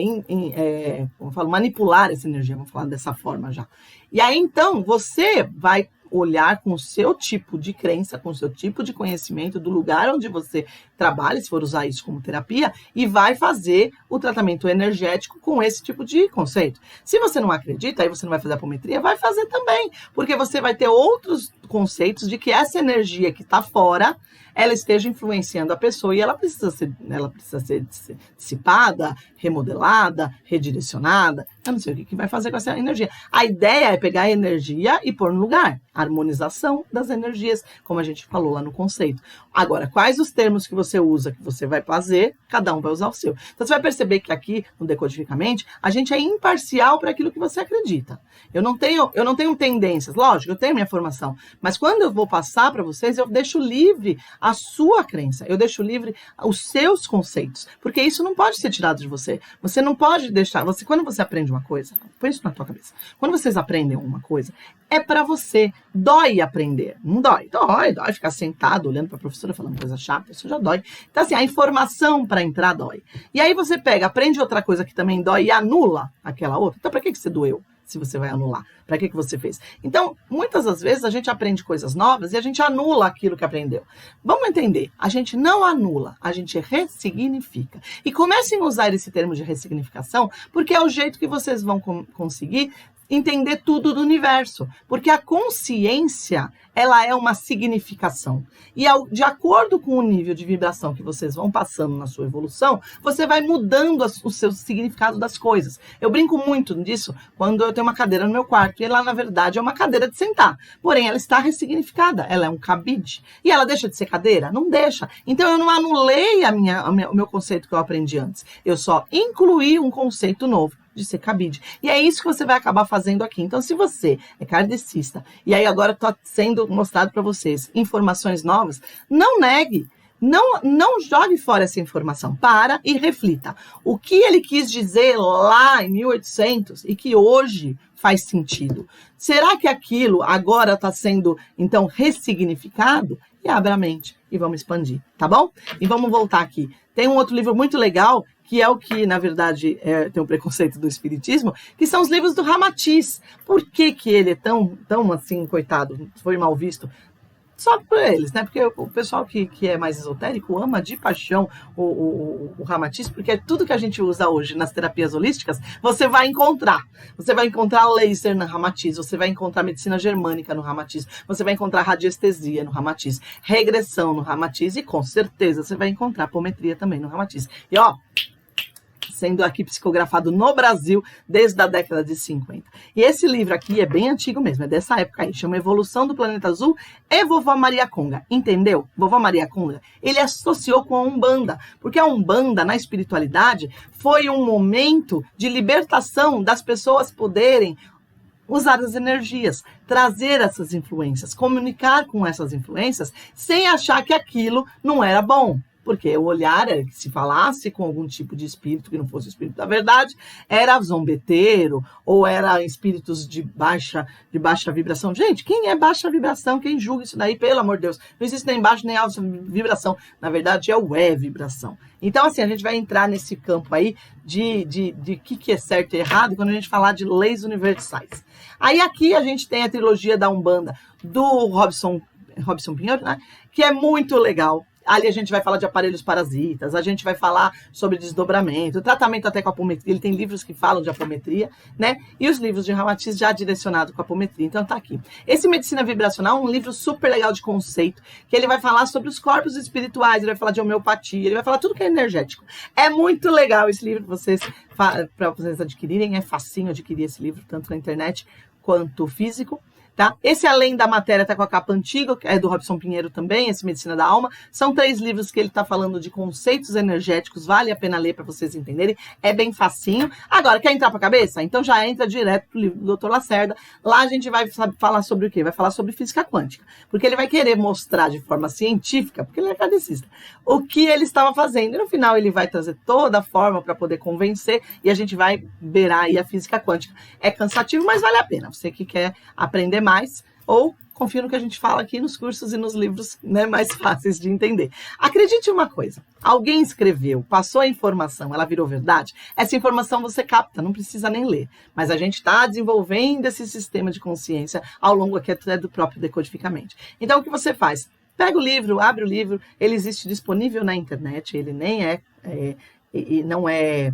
Como eu falo, manipular essa energia, vamos falar dessa forma já. E aí, então, você vai olhar com o seu tipo de crença, com o seu tipo de conhecimento do lugar onde você trabalha, se for usar isso como terapia, e vai fazer o tratamento energético com esse tipo de conceito. Se você não acredita, aí você não vai fazer apometria, vai fazer também, porque você vai ter outros conceitos de que essa energia que está fora, ela esteja influenciando a pessoa e ela precisa ser dissipada, remodelada, redirecionada. Eu não sei o que vai fazer com essa energia. A ideia é pegar a energia e pôr no lugar. Harmonização das energias, como a gente falou lá no conceito. Agora, quais os termos que você usa, que você vai fazer, cada um vai usar o seu. Então, você vai perceber que aqui, no Decodificamente, a gente é imparcial para aquilo que você acredita. Eu não tenho tendências, lógico, eu tenho minha formação, mas quando eu vou passar para vocês, eu deixo livre a sua crença, eu deixo livre os seus conceitos, porque isso não pode ser tirado de você. Você não pode deixar, quando você aprende uma coisa, põe isso na tua cabeça, quando vocês aprendem uma coisa, é para você. Dói aprender. Não dói. Dói ficar sentado olhando para a professora falando coisa chata, isso já dói. Então, assim, a informação para entrar dói. E aí você pega, aprende outra coisa que também dói e anula aquela outra. Então, para que você doeu? Se você vai anular. Para que você fez? Então, muitas das vezes a gente aprende coisas novas e a gente anula aquilo que aprendeu. Vamos entender. A gente não anula, a gente ressignifica. E comecem a usar esse termo de ressignificação, porque é o jeito que vocês vão conseguir entender tudo do universo, porque a consciência, ela é uma significação, e de acordo com o nível de vibração que vocês vão passando na sua evolução, você vai mudando o seu significado das coisas. Eu brinco muito disso quando eu tenho uma cadeira no meu quarto, e ela na verdade é uma cadeira de sentar, porém ela está ressignificada, ela é um cabide, e ela deixa de ser cadeira? Não deixa. Então eu não anulei o meu conceito que eu aprendi antes, eu só incluí um conceito novo de ser cabide. E é isso que você vai acabar fazendo aqui. Então, se você é kardecista, e aí agora está sendo mostrado para vocês informações novas, não negue, não jogue fora essa informação. Para e reflita. O que ele quis dizer lá em 1800 e que hoje faz sentido? Será que aquilo agora está sendo, então, ressignificado? E abra a mente e vamos expandir, tá bom? E vamos voltar aqui. Tem um outro livro muito legal, que é o que, na verdade, tem um preconceito do espiritismo, que são os livros do Ramatiz. Por que ele é tão assim, coitado, foi mal visto? Só por eles, né? Porque o pessoal que é mais esotérico ama de paixão o Ramatiz, porque é tudo que a gente usa hoje nas terapias holísticas, você vai encontrar. Você vai encontrar laser no Ramatiz, você vai encontrar medicina germânica no Ramatiz, você vai encontrar radiestesia no Ramatiz, regressão no Ramatiz e com certeza você vai encontrar apometria também no Ramatiz. E ó, sendo aqui psicografado no Brasil desde a década de 50. E esse livro aqui é bem antigo mesmo, é dessa época aí, chama Evolução do Planeta Azul e Vovó Maria Conga, entendeu? Vovó Maria Conga, ele associou com a Umbanda, porque a Umbanda, na espiritualidade, foi um momento de libertação das pessoas poderem usar as energias, trazer essas influências, comunicar com essas influências, sem achar que aquilo não era bom. Porque o olhar era que se falasse com algum tipo de espírito que não fosse o espírito da verdade, era zombeteiro, ou era espíritos de baixa vibração. Gente, quem é baixa vibração? Quem julga isso daí? Pelo amor de Deus. Não existe nem baixa nem alta vibração. Na verdade, é o vibração. Então, assim, a gente vai entrar nesse campo aí de que é certo e errado quando a gente falar de leis universais. Aí aqui a gente tem a trilogia da Umbanda do Robson Pinheiro, né? Que é muito legal. Ali a gente vai falar de aparelhos parasitas, a gente vai falar sobre desdobramento, tratamento até com apometria. Ele tem livros que falam de apometria, né? E os livros de Ramatiz já direcionado com apometria. Então tá aqui. Esse Medicina Vibracional é um livro super legal de conceito, que ele vai falar sobre os corpos espirituais, ele vai falar de homeopatia, ele vai falar tudo que é energético. É muito legal esse livro para vocês adquirirem, é facinho adquirir esse livro, tanto na internet quanto físico. Tá? Esse Além da Matéria tá com a capa antiga, que é do Robson Pinheiro também, esse Medicina da Alma. São 3 livros que ele tá falando de conceitos energéticos, vale a pena ler para vocês entenderem, é bem facinho. Agora, quer entrar pra cabeça? Então já entra direto pro livro do Dr. Lacerda. Lá a gente vai falar sobre o quê? Vai falar sobre física quântica, porque ele vai querer mostrar de forma científica, porque ele é kardecista, o que ele estava fazendo. E no final ele vai trazer toda a forma para poder convencer e a gente vai beirar aí a física quântica. É cansativo, mas vale a pena. Você que quer aprender mais, ou confia no que a gente fala aqui nos cursos e nos livros, né, mais fáceis de entender. Acredite uma coisa, alguém escreveu, passou a informação, ela virou verdade, essa informação você capta, não precisa nem ler, mas a gente está desenvolvendo esse sistema de consciência ao longo aqui até do próprio Decodificamente. Então o que você faz? Pega o livro, abre o livro, ele existe disponível na internet, ele nem e não é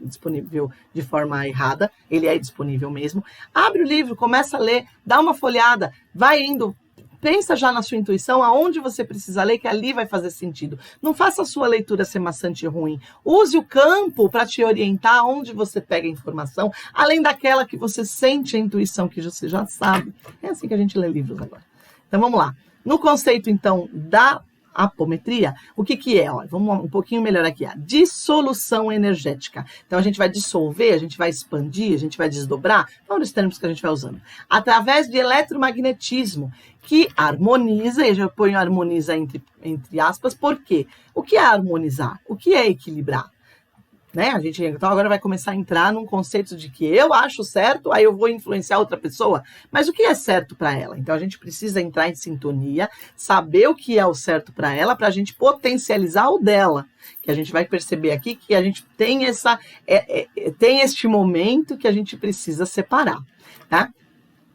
disponível de forma errada, ele é disponível mesmo. Abre o livro, começa a ler, dá uma folhada, vai indo, pensa já na sua intuição, aonde você precisa ler, que ali vai fazer sentido. Não faça a sua leitura ser maçante e ruim. Use o campo para te orientar onde você pega a informação, além daquela que você sente a intuição, que você já sabe. É assim que a gente lê livros agora. Então vamos lá. No conceito, então, da apometria, o que é? Olha, vamos um pouquinho melhor aqui. A dissolução energética. Então, a gente vai dissolver, a gente vai expandir, a gente vai desdobrar. Vamos os termos que a gente vai usando. Através de eletromagnetismo, que harmoniza, e eu ponho harmoniza entre aspas, por quê? O que é harmonizar? O que é equilibrar? Né? A gente então agora vai começar a entrar num conceito de que eu acho certo, aí eu vou influenciar outra pessoa, mas o que é certo para ela? Então a gente precisa entrar em sintonia, saber o que é o certo para ela, para a gente potencializar o dela, que a gente vai perceber aqui que a gente tem tem este momento que a gente precisa separar, tá?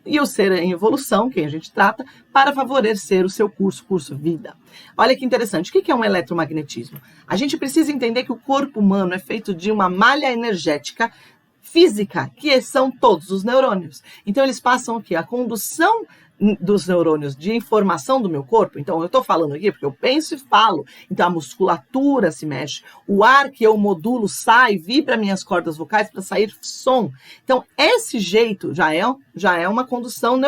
E o ser em evolução, que a gente trata, para favorecer o seu curso vida. Olha que interessante, o que é um eletromagnetismo? A gente precisa entender que o corpo humano é feito de uma malha energética física, que são todos os neurônios. Então eles passam o quê? A condução dos neurônios de informação do meu corpo. Então eu estou falando aqui porque eu penso e falo, então a musculatura se mexe, o ar que eu modulo sai, vibra minhas cordas vocais para sair som. Então esse jeito já é uma condução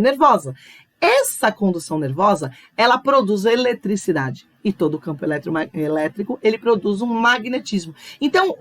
nervosa. Essa condução nervosa, ela produz eletricidade. E todo o campo elétrico, ele produz um magnetismo. Então,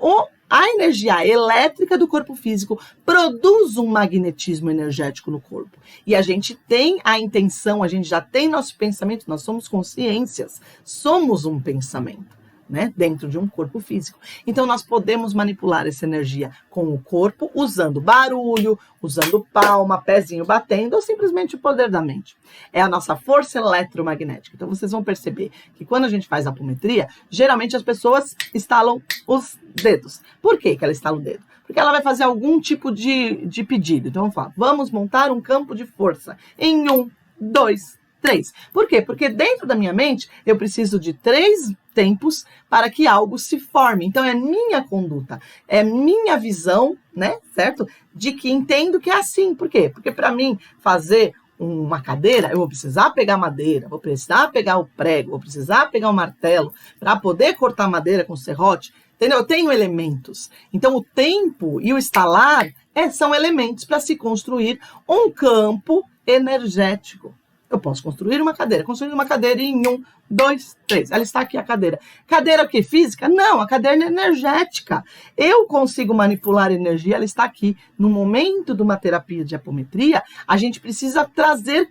a energia elétrica do corpo físico produz um magnetismo energético no corpo. E a gente tem a intenção, a gente já tem nosso pensamento, nós somos consciências, somos um pensamento, né, dentro de um corpo físico. Então, nós podemos manipular essa energia com o corpo, usando barulho, usando palma, pezinho batendo, ou simplesmente o poder da mente. É a nossa força eletromagnética. Então, vocês vão perceber que quando a gente faz apometria, geralmente as pessoas estalam os dedos. Por que ela estala o dedo? Porque ela vai fazer algum tipo de pedido. Então, vamos falar, vamos montar um campo de força em 1, 2, 3. Por quê? Porque dentro da minha mente, eu preciso de 3 tempos para que algo se forme. Então, é minha conduta, é minha visão, né, certo? De que entendo que é assim. Por quê? Porque para mim, fazer uma cadeira, eu vou precisar pegar madeira, vou precisar pegar o prego, vou precisar pegar o martelo para poder cortar madeira com serrote. Entendeu? Eu tenho elementos. Então, o tempo e o estalar são elementos para se construir um campo energético. Eu posso construir uma cadeira em 1, 2, 3. Ela está aqui a cadeira. Cadeira o quê? Física? Não, a cadeira é energética. Eu consigo manipular energia, ela está aqui. No momento de uma terapia de apometria, a gente precisa trazer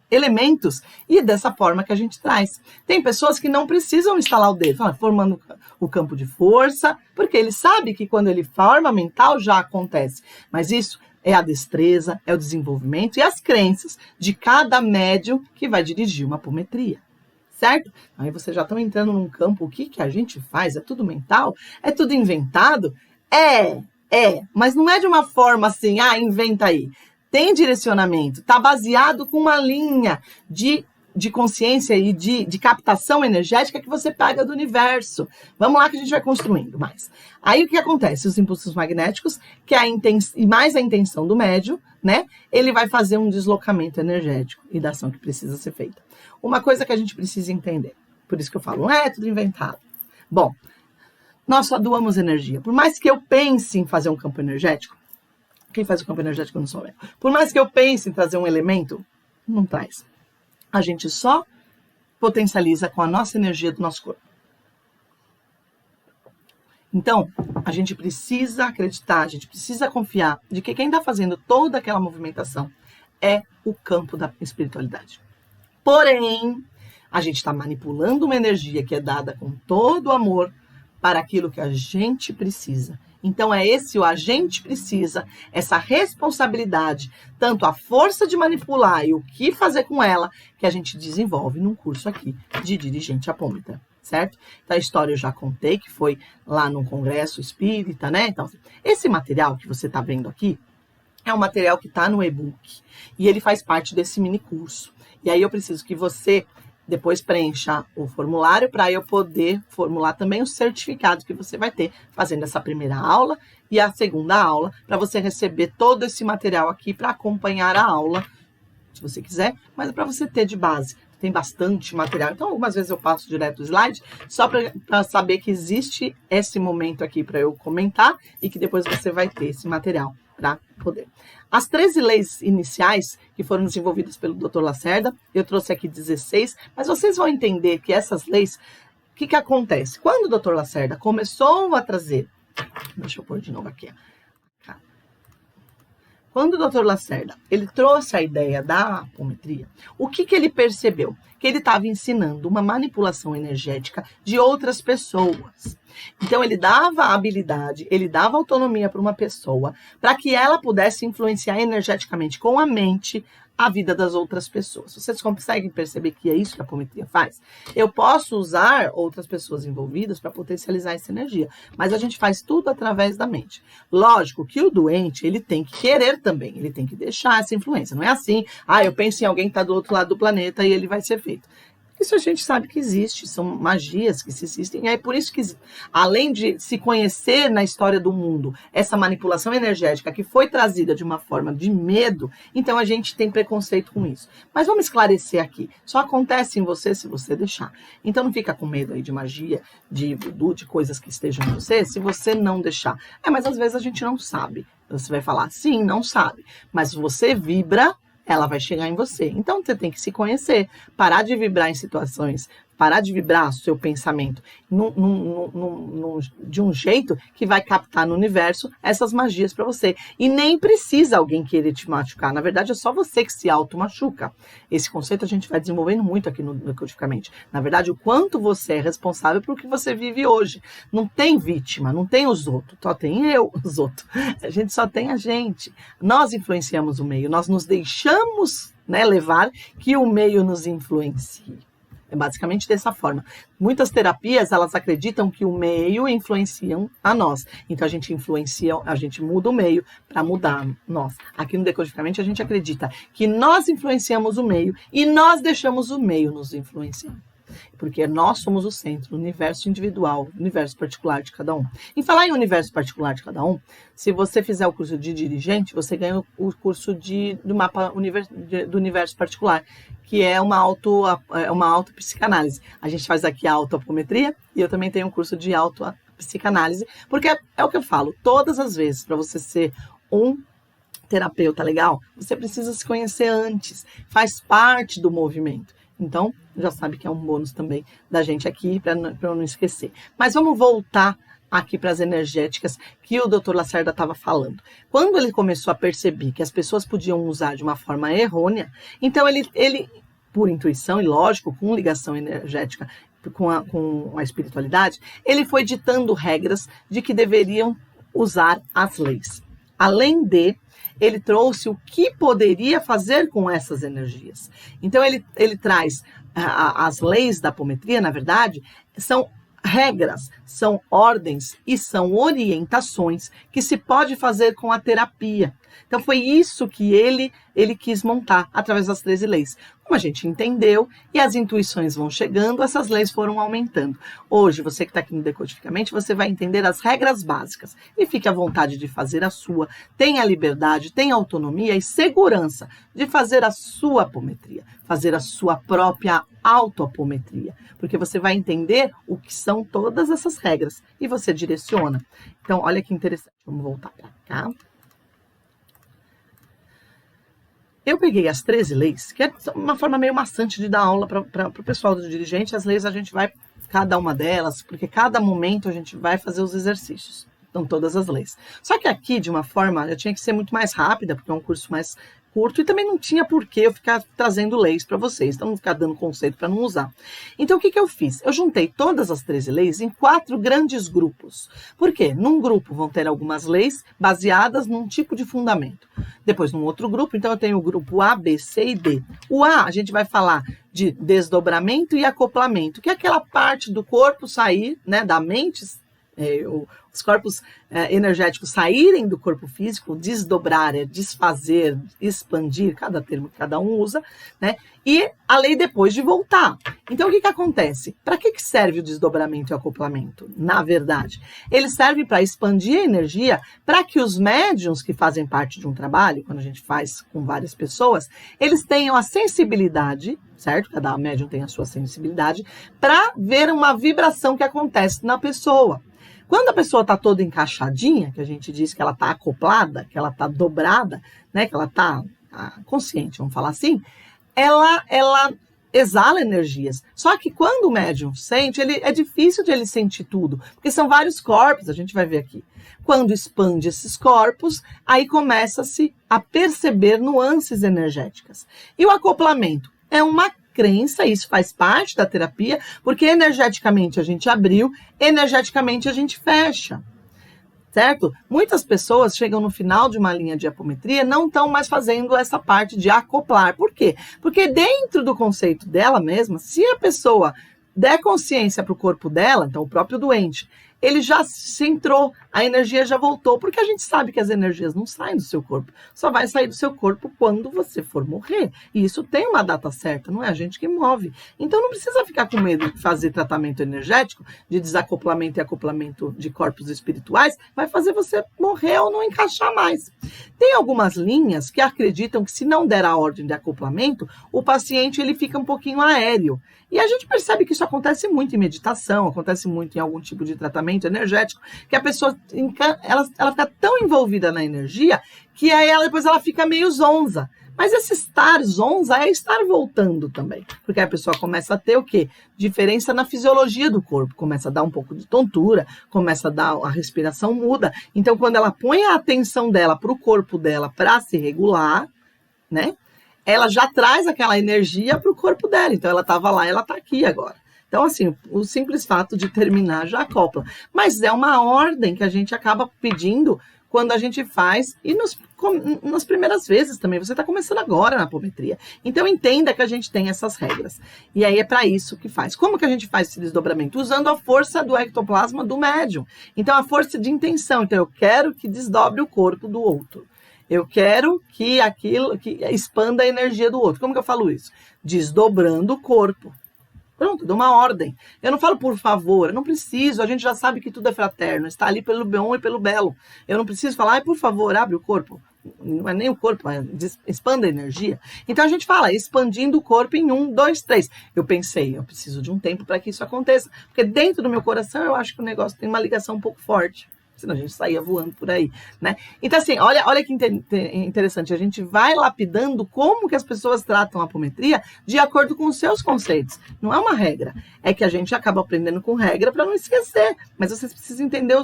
elementos e é dessa forma que a gente traz. Tem pessoas que não precisam instalar o dedo, formando o campo de força, porque ele sabe que quando ele forma mental já acontece. Mas isso é a destreza, é o desenvolvimento e as crenças de cada médium que vai dirigir uma apometria, certo? Aí vocês já estão entrando num campo, o que a gente faz? É tudo mental? É tudo inventado? Mas não é de uma forma assim, inventa aí. Tem direcionamento, está baseado com uma linha de de consciência e de captação energética que você pega do universo. Vamos lá que a gente vai construindo mais. Aí o que acontece? Os impulsos magnéticos, que é e mais a intenção do médium, né? Ele vai fazer um deslocamento energético e da ação que precisa ser feita. Uma coisa que a gente precisa entender, por isso que eu falo, não é tudo inventado. Bom, nós só doamos energia. Por mais que eu pense em fazer um campo energético, quem faz o campo energético não sou eu. Por mais que eu pense em trazer um elemento, não traz. A gente só potencializa com a nossa energia do nosso corpo. Então, a gente precisa acreditar, a gente precisa confiar de que quem está fazendo toda aquela movimentação é o campo da espiritualidade. Porém, a gente está manipulando uma energia que é dada com todo o amor para aquilo que a gente precisa. Então, é esse o a gente precisa, essa responsabilidade, tanto a força de manipular e o que fazer com ela, que a gente desenvolve num curso aqui de dirigente apômetra, certo? Então, a história eu já contei, que foi lá num congresso espírita, né? Então, esse material que você está vendo aqui é um material que está no e-book e ele faz parte desse mini curso. E aí eu preciso que você depois preencha o formulário para eu poder formular também o certificado que você vai ter fazendo essa primeira aula e a segunda aula, para você receber todo esse material aqui para acompanhar a aula, se você quiser, mas é para você ter de base. Tem bastante material, então algumas vezes eu passo direto o slide, só para saber que existe esse momento aqui para eu comentar e que depois você vai ter esse material para poder. As 13 leis iniciais que foram desenvolvidas pelo Dr. Lacerda, eu trouxe aqui 16, mas vocês vão entender que essas leis, o que acontece? Quando o Dr. Lacerda começou a trazer, deixa eu pôr de novo aqui, quando o Dr. Lacerda, ele trouxe a ideia da apometria, o que ele percebeu? Que ele estava ensinando uma manipulação energética de outras pessoas. Então, ele dava habilidade, ele dava autonomia para uma pessoa, para que ela pudesse influenciar energeticamente com a mente a vida das outras pessoas. Vocês conseguem perceber que é isso que a apometria faz? Eu posso usar outras pessoas envolvidas para potencializar essa energia, mas a gente faz tudo através da mente. Lógico que o doente, ele tem que querer também, ele tem que deixar essa influência. Não é assim, eu penso em alguém que está do outro lado do planeta e ele vai ser feito. Isso a gente sabe que existe, são magias que existem, e é por isso que, além de se conhecer na história do mundo, essa manipulação energética que foi trazida de uma forma de medo, então a gente tem preconceito com isso. Mas vamos esclarecer aqui, só acontece em você se você deixar. Então não fica com medo aí de magia, de voodoo, de coisas que estejam em você, se você não deixar. Mas às vezes a gente não sabe. Você vai falar, sim, não sabe, mas você vibra, ela vai chegar em você. Então, você tem que se conhecer, parar de vibrar em situações, parar de vibrar o seu pensamento de um jeito que vai captar no universo essas magias para você. E nem precisa alguém querer te machucar. Na verdade, é só você que se auto-machuca. Esse conceito a gente vai desenvolvendo muito aqui no Decodificamente. Na verdade, o quanto você é responsável por o que você vive hoje. Não tem vítima, não tem os outros, só tem eu, os outros. A gente só tem a gente. Nós influenciamos o meio, nós nos deixamos, levar que o meio nos influencie. É basicamente dessa forma. Muitas terapias, elas acreditam que o meio influenciam a nós. Então, a gente muda o meio para mudar nós. Aqui no Decodificamente, a gente acredita que nós influenciamos o meio e nós deixamos o meio nos influenciar. Porque nós somos o centro, o universo individual, o universo particular de cada um. Em falar em universo particular de cada um, se você fizer o curso de dirigente, você ganha o curso do mapa do universo particular, que é uma autopsicanálise. A gente faz aqui a autoapometria e eu também tenho um curso de autopsicanálise, porque é o que eu falo, todas as vezes, para você ser um terapeuta legal, você precisa se conhecer antes, faz parte do movimento. Então, já sabe que é um bônus também da gente aqui, para eu não esquecer. Mas vamos voltar aqui para as energéticas que o Dr. Lacerda estava falando. Quando ele começou a perceber que as pessoas podiam usar de uma forma errônea, então ele por intuição e lógico, com ligação energética com a espiritualidade, ele foi ditando regras de que deveriam usar as leis. Além de, ele trouxe o que poderia fazer com essas energias. Então, ele traz as leis da apometria, na verdade, são regras, são ordens e são orientações que se pode fazer com a terapia. Então foi isso que ele quis montar através das 13 leis. Como a gente entendeu e as intuições vão chegando, essas leis foram aumentando. Hoje, você que está aqui no Decodificamente, você vai entender as regras básicas e fique à vontade de fazer a sua. Tenha liberdade, tenha autonomia e segurança de fazer a sua apometria, fazer a sua própria autoapometria, porque você vai entender o que são todas essas regras e você direciona. Então, olha que interessante. Vamos voltar para cá. Eu peguei as 13 leis, que é uma forma meio maçante de dar aula para o pessoal do dirigente. As leis a gente vai, cada uma delas, porque cada momento a gente vai fazer os exercícios. Então, todas as leis. Só que aqui, de uma forma, eu tinha que ser muito mais rápida, porque é um curso mais curto, e também não tinha por que eu ficar trazendo leis para vocês, então não ficar dando conceito para não usar. Então, o que eu fiz? Eu juntei todas as 13 leis em 4 grandes grupos. Por quê? Num grupo vão ter algumas leis baseadas num tipo de fundamento. Depois, num outro grupo, então eu tenho o grupo A, B, C e D. O A, a gente vai falar de desdobramento e acoplamento, que é aquela parte do corpo sair, né, da mente, os corpos energéticos saírem do corpo físico, desdobrar, desfazer, expandir, cada termo que cada um usa, né? E a lei depois de voltar. Então, o que acontece? Para que serve o desdobramento e o acoplamento? Na verdade, ele serve para expandir a energia para que os médiuns que fazem parte de um trabalho, quando a gente faz com várias pessoas, eles tenham a sensibilidade, certo? Cada médium tem a sua sensibilidade, para ver uma vibração que acontece na pessoa. Quando a pessoa está toda encaixadinha, que a gente diz que ela está acoplada, que ela está dobrada, né, que ela está consciente, vamos falar assim, ela exala energias. Só que quando o médium sente, é difícil de ele sentir tudo, porque são vários corpos, a gente vai ver aqui. Quando expande esses corpos, aí começa-se a perceber nuances energéticas. E o acoplamento é uma crença, isso faz parte da terapia, porque energeticamente a gente abriu, energeticamente a gente fecha, certo? Muitas pessoas chegam no final de uma linha de apometria, não estão mais fazendo essa parte de acoplar. Por quê? Porque dentro do conceito dela mesma, se a pessoa der consciência para o corpo dela, então o próprio doente, ele já se entrou, a energia já voltou, porque a gente sabe que as energias não saem do seu corpo, só vai sair do seu corpo quando você for morrer, e isso tem uma data certa, não é a gente que move. Então não precisa ficar com medo de fazer tratamento energético, de desacoplamento e acoplamento de corpos espirituais, vai fazer você morrer ou não encaixar mais. Tem algumas linhas que acreditam que se não der a ordem de acoplamento, o paciente ele fica um pouquinho aéreo, e a gente percebe que isso acontece muito em meditação, acontece muito em algum tipo de tratamento energético, que a pessoa ela fica tão envolvida na energia que aí depois ela fica meio zonza. Mas esse estar zonza é estar voltando também. Porque a pessoa começa a ter o quê? Diferença na fisiologia do corpo. Começa a dar um pouco de tontura, começa a dar, a respiração muda. Então, quando ela põe a atenção dela para o corpo dela para se regular, né? Ela já traz aquela energia para o corpo dela. Então, ela estava lá, ela está aqui agora. Então, assim, o simples fato de terminar já acopla. Mas é uma ordem que a gente acaba pedindo quando a gente faz, e nas primeiras vezes também. Você está começando agora na apometria. Então, entenda que a gente tem essas regras. E aí é para isso que faz. Como que a gente faz esse desdobramento? Usando a força do ectoplasma do médium. Então, a força de intenção. Então, eu quero que desdobre o corpo do outro. Eu quero que expanda a energia do outro. Como que eu falo isso? Desdobrando o corpo. Pronto, dou uma ordem. Eu não falo por favor, eu não preciso, a gente já sabe que tudo é fraterno, está ali pelo bom e pelo belo. Eu não preciso falar, por favor, abre o corpo. Não é nem o corpo, expanda a energia. Então a gente fala, expandindo o corpo em 1, 2, 3. Eu pensei, eu preciso de um tempo para que isso aconteça. Porque dentro do meu coração eu acho que o negócio tem uma ligação um pouco forte. Senão a gente saía voando por aí, né? Então, assim, olha que interessante. A gente vai lapidando como que as pessoas tratam a apometria de acordo com os seus conceitos. Não é uma regra. É que a gente acaba aprendendo com regra para não esquecer. Mas vocês precisam entender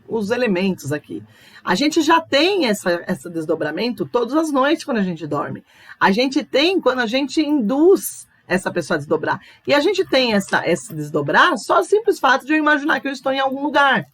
os elementos aqui. A gente já tem esse desdobramento todas as noites quando a gente dorme. A gente tem quando a gente induz essa pessoa a desdobrar. E a gente tem esse desdobrar só o simples fato de eu imaginar que eu estou em algum lugar.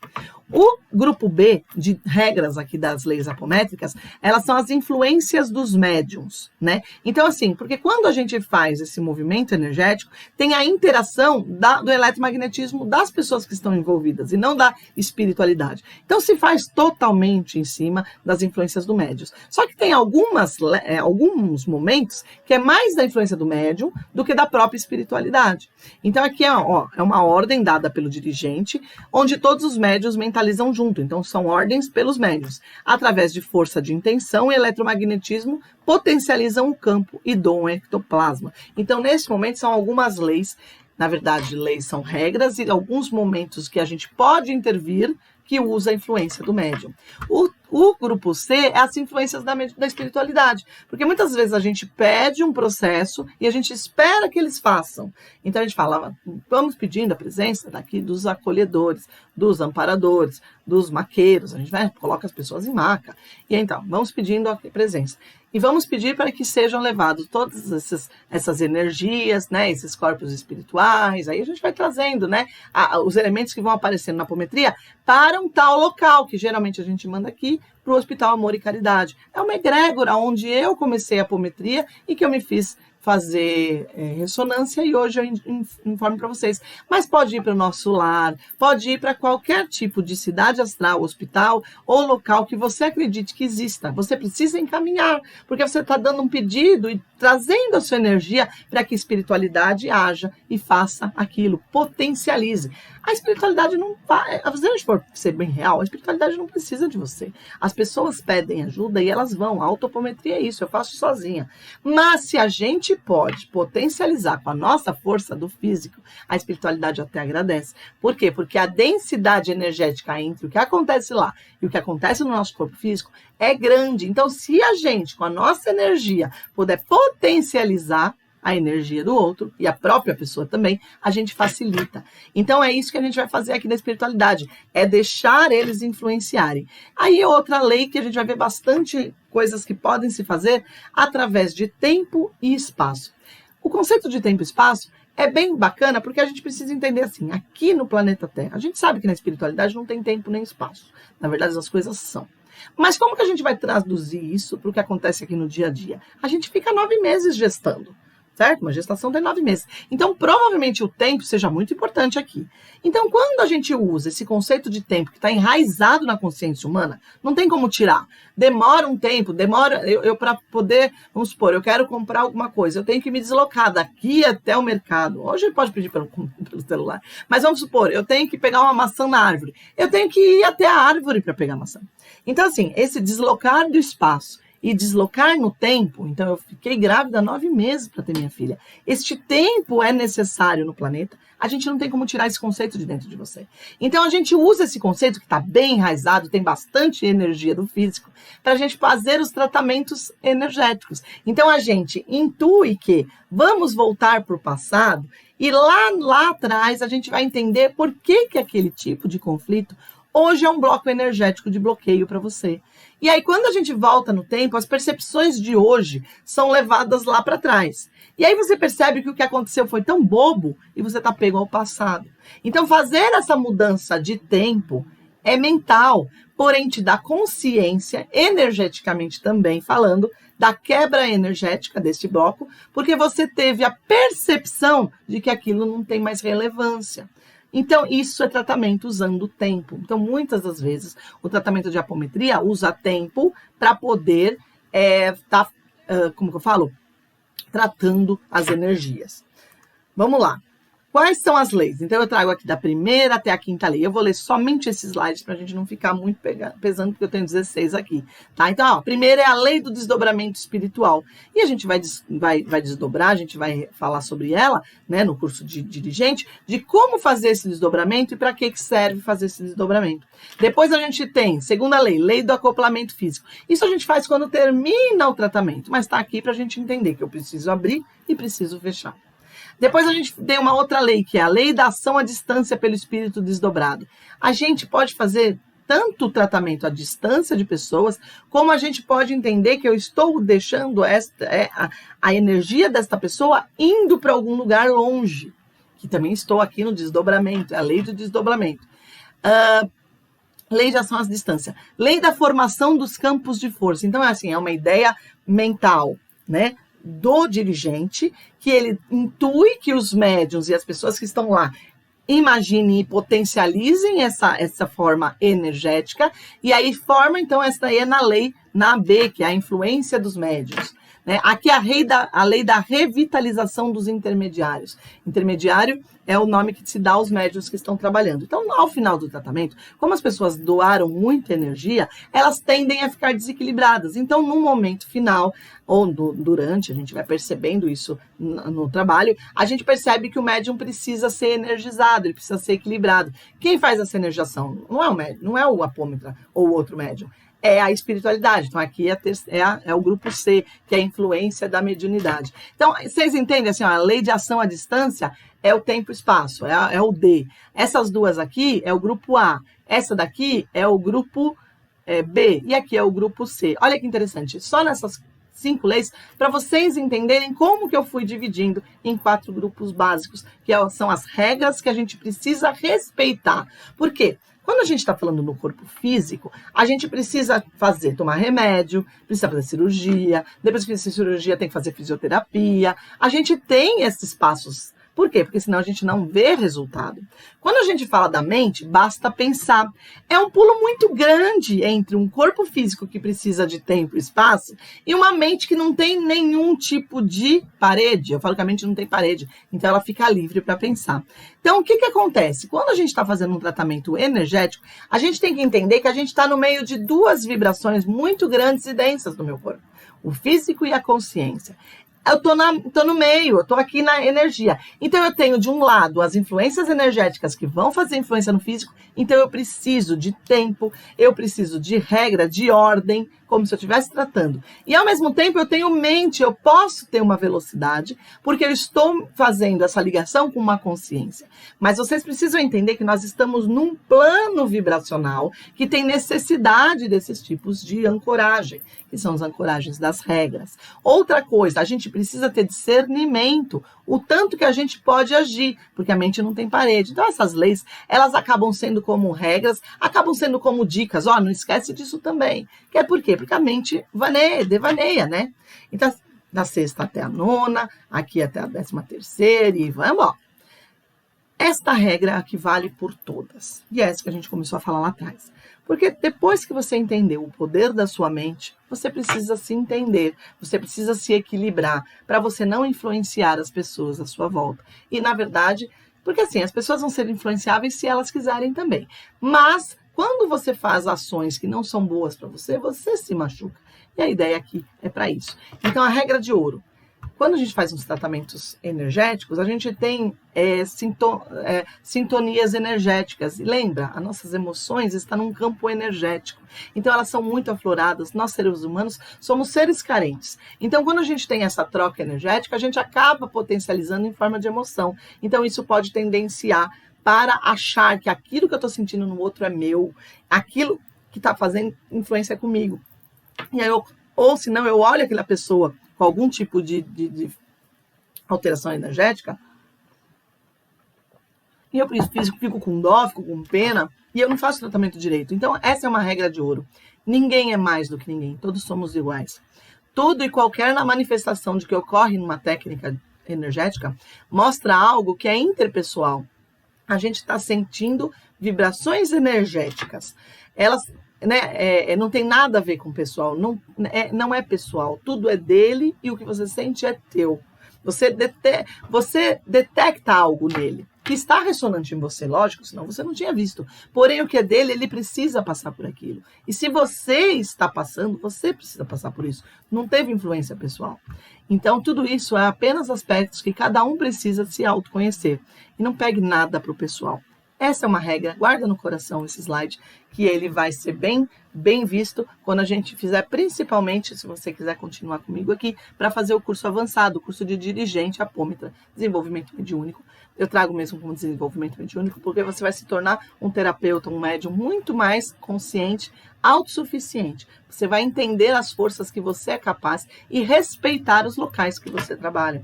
O grupo B, de regras aqui das leis apométricas, elas são as influências dos médiums, né? Então, assim, porque quando a gente faz esse movimento energético, tem a interação do eletromagnetismo das pessoas que estão envolvidas, e não da espiritualidade. Então, se faz totalmente em cima das influências do médium. Só que tem alguns momentos que é mais da influência do médium do que da própria espiritualidade. Então, aqui é uma ordem dada pelo dirigente, onde todos os médiuns mentalizam junto. Então, são ordens pelos médiuns. Através de força de intenção e eletromagnetismo, potencializam o campo e doam o ectoplasma. Então, nesse momento, são algumas leis. Na verdade, leis são regras e alguns momentos que a gente pode intervir que usa a influência do médium. O grupo C é as influências da espiritualidade, porque muitas vezes a gente pede um processo e a gente espera que eles façam. Então a gente fala, vamos pedindo a presença daqui dos acolhedores, dos amparadores, dos maqueiros, a gente coloca as pessoas em maca, e então vamos pedindo a presença. E vamos pedir para que sejam levados todas essas energias, né, esses corpos espirituais, aí a gente vai trazendo, né, os elementos que vão aparecendo na apometria para um tal local, que geralmente a gente manda aqui para o Hospital Amor e Caridade. É uma egrégora onde eu comecei a apometria e que eu me fiz fazer ressonância e hoje eu informo para vocês. Mas pode ir para o nosso lar, pode ir para qualquer tipo de cidade astral, hospital ou local que você acredite que exista. Você precisa encaminhar, porque você está dando um pedido e trazendo a sua energia para que a espiritualidade haja e faça aquilo, potencialize. A espiritualidade não vai, se a gente for ser bem real, a espiritualidade não precisa de você. As pessoas pedem ajuda e elas vão. A autopometria é isso, eu faço sozinha. Mas se a gente pode potencializar com a nossa força do físico, a espiritualidade até agradece. Por quê? Porque a densidade energética entre o que acontece lá e o que acontece no nosso corpo físico é grande. Então, se a gente, com a nossa energia, puder potencializar a energia do outro e a própria pessoa também, a gente facilita. Então é isso que a gente vai fazer aqui na espiritualidade, é deixar eles influenciarem. Aí outra lei que a gente vai ver bastante coisas que podem se fazer através de tempo e espaço. O conceito de tempo e espaço é bem bacana porque a gente precisa entender assim, aqui no planeta Terra, a gente sabe que na espiritualidade não tem tempo nem espaço. Na verdade, as coisas são. Mas como que a gente vai traduzir isso para o que acontece aqui no dia a dia? A gente fica 9 meses gestando. Certo? Uma gestação tem 9 meses. Então, provavelmente o tempo seja muito importante aqui. Então, quando a gente usa esse conceito de tempo que está enraizado na consciência humana, não tem como tirar. Demora um tempo, eu para poder, vamos supor, eu quero comprar alguma coisa, eu tenho que me deslocar daqui até o mercado. Hoje pode pedir pelo celular. Mas vamos supor, eu tenho que pegar uma maçã na árvore. Eu tenho que ir até a árvore para pegar a maçã. Então, assim, esse deslocar do espaço e deslocar no tempo, então eu fiquei grávida 9 meses para ter minha filha. Este tempo é necessário no planeta, a gente não tem como tirar esse conceito de dentro de você. Então a gente usa esse conceito que está bem enraizado, tem bastante energia do físico, para a gente fazer os tratamentos energéticos. Então a gente intui que vamos voltar para o passado e lá atrás a gente vai entender por que aquele tipo de conflito hoje é um bloco energético de bloqueio para você. E aí, quando a gente volta no tempo, as percepções de hoje são levadas lá para trás. E aí você percebe que o que aconteceu foi tão bobo e você está pego ao passado. Então, fazer essa mudança de tempo é mental, porém te dá consciência, energeticamente também falando, da quebra energética deste bloco, porque você teve a percepção de que aquilo não tem mais relevância. Então, isso é tratamento usando o tempo. Então, muitas das vezes, o tratamento de apometria usa tempo para poder como que eu falo? Tratando as energias. Vamos lá. Quais são as leis? Então, eu trago aqui da primeira até a quinta lei. Eu vou ler somente esses slides para a gente não ficar muito pesando, porque eu tenho 16 aqui. Tá? Então, a primeira é a lei do desdobramento espiritual. E a gente vai desdobrar, a gente vai falar sobre ela, né, no curso de dirigente, de como fazer esse desdobramento e para que serve fazer esse desdobramento. Depois a gente tem, segunda lei, lei do acoplamento físico. Isso a gente faz quando termina o tratamento, mas está aqui para a gente entender que eu preciso abrir e preciso fechar. Depois a gente tem uma outra lei, que é a lei da ação à distância pelo espírito desdobrado. A gente pode fazer tanto o tratamento à distância de pessoas, como a gente pode entender que eu estou deixando a energia desta pessoa indo para algum lugar longe, que também estou aqui no desdobramento, é a lei do desdobramento. Lei de ação à distância. Lei da formação dos campos de força. Então, é assim, é uma ideia mental, né, do dirigente, que ele intui que os médiuns e as pessoas que estão lá imaginem e potencializem essa forma energética, e aí forma, então, essa aí é na B, que é a influência dos médiuns. Né? Aqui a lei da revitalização dos intermediários. Intermediário é o nome que se dá aos médiuns que estão trabalhando. Então, ao final do tratamento, como as pessoas doaram muita energia, elas tendem a ficar desequilibradas. Então, no momento final, ou durante, a gente vai percebendo isso no trabalho, a gente percebe que o médium precisa ser energizado, ele precisa ser equilibrado. Quem faz essa energização? Não é o médium, não é o apômetra ou o outro médium. É a espiritualidade. Então, aqui é o grupo C, que é a influência da mediunidade. Então, vocês entendem assim, ó, a lei de ação à distância é o tempo e espaço, é o D. Essas duas aqui é o grupo A. Essa daqui é o grupo B. E aqui é o grupo C. Olha que interessante. Só nessas 5 leis, para vocês entenderem como que eu fui dividindo em 4 grupos básicos, que são as regras que a gente precisa respeitar. Por quê? Quando a gente está falando no corpo físico, a gente precisa tomar remédio, precisa fazer cirurgia, depois que fazer cirurgia tem que fazer fisioterapia. A gente tem esses passos. Por quê? Porque senão a gente não vê resultado. Quando a gente fala da mente, basta pensar. É um pulo muito grande entre um corpo físico que precisa de tempo e espaço e uma mente que não tem nenhum tipo de parede. Eu falo que a mente não tem parede, então ela fica livre para pensar. Então, o que acontece? Quando a gente está fazendo um tratamento energético, a gente tem que entender que a gente está no meio de 2 vibrações muito grandes e densas do meu corpo. O físico e a consciência. Eu tô no meio, eu tô aqui na energia. Então, eu tenho, de um lado, as influências energéticas que vão fazer influência no físico. Então, eu preciso de tempo, eu preciso de regra, de ordem, como se eu estivesse tratando. E, ao mesmo tempo, eu tenho mente, eu posso ter uma velocidade, porque eu estou fazendo essa ligação com uma consciência. Mas vocês precisam entender que nós estamos num plano vibracional que tem necessidade desses tipos de ancoragem, que são as ancoragens das regras. Outra coisa, a gente precisa ter discernimento, o tanto que a gente pode agir, porque a mente não tem parede. Então, essas leis, elas acabam sendo como regras, acabam sendo como dicas. Não esquece disso também. Que é por quê? Porque a mente devaneia, né? Então, da 6ª até a 9ª, aqui até a 13ª, e vamos, ó. Esta regra é a que vale por todas. E é essa que a gente começou a falar lá atrás. Porque depois que você entendeu o poder da sua mente, você precisa se entender, você precisa se equilibrar para você não influenciar as pessoas à sua volta. E, na verdade, porque assim, as pessoas vão ser influenciáveis se elas quiserem também. Mas, quando você faz ações que não são boas para você, você se machuca. E a ideia aqui é para isso. Então, a regra de ouro. Quando a gente faz uns tratamentos energéticos, a gente tem sintonias energéticas. E lembra, as nossas emoções estão num campo energético. Então, elas são muito afloradas. Nós, seres humanos, somos seres carentes. Então, quando a gente tem essa troca energética, a gente acaba potencializando em forma de emoção. Então, isso pode tendenciar para achar que aquilo que eu estou sentindo no outro é meu, aquilo que está fazendo influência comigo. E aí ou se não, eu olho aquela pessoa com algum tipo de alteração energética, e eu fico com dó, fico com pena, e eu não faço tratamento direito. Então, essa é uma regra de ouro. Ninguém é mais do que ninguém, todos somos iguais. Tudo e qualquer manifestação de que ocorre numa técnica energética mostra algo que é interpessoal. A gente está sentindo vibrações energéticas. Elas não tem nada a ver com o pessoal, não é pessoal, tudo é dele e o que você sente é teu. Você detecta algo nele que está ressonante em você, lógico, senão você não tinha visto. Porém, o que é dele, ele precisa passar por aquilo. E se você está passando, você precisa passar por isso. Não teve influência pessoal. Então, tudo isso é apenas aspectos que cada um precisa se autoconhecer. E não pegue nada para o pessoal. Essa é uma regra, guarda no coração esse slide, que ele vai ser bem visto quando a gente fizer, principalmente, se você quiser continuar comigo aqui, para fazer o curso avançado, o curso de dirigente apômetra, desenvolvimento mediúnico. Eu trago mesmo como desenvolvimento mediúnico, porque você vai se tornar um terapeuta, um médium muito mais consciente, autossuficiente. Você vai entender as forças que você é capaz e respeitar os locais que você trabalha.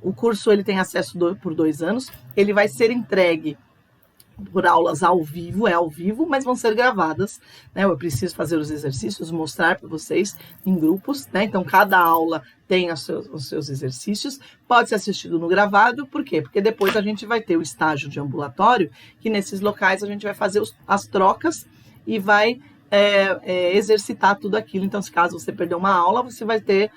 O curso ele tem acesso por 2 anos, ele vai ser entregue por aulas ao vivo, é ao vivo, mas vão ser gravadas, né? Eu preciso fazer os exercícios, mostrar para vocês em grupos, né? Então, cada aula tem os seus exercícios, pode ser assistido no gravado, por quê? Porque depois a gente vai ter o estágio de ambulatório, que nesses locais a gente vai fazer as trocas e vai exercitar tudo aquilo. Então, se caso você perder uma aula, você vai ter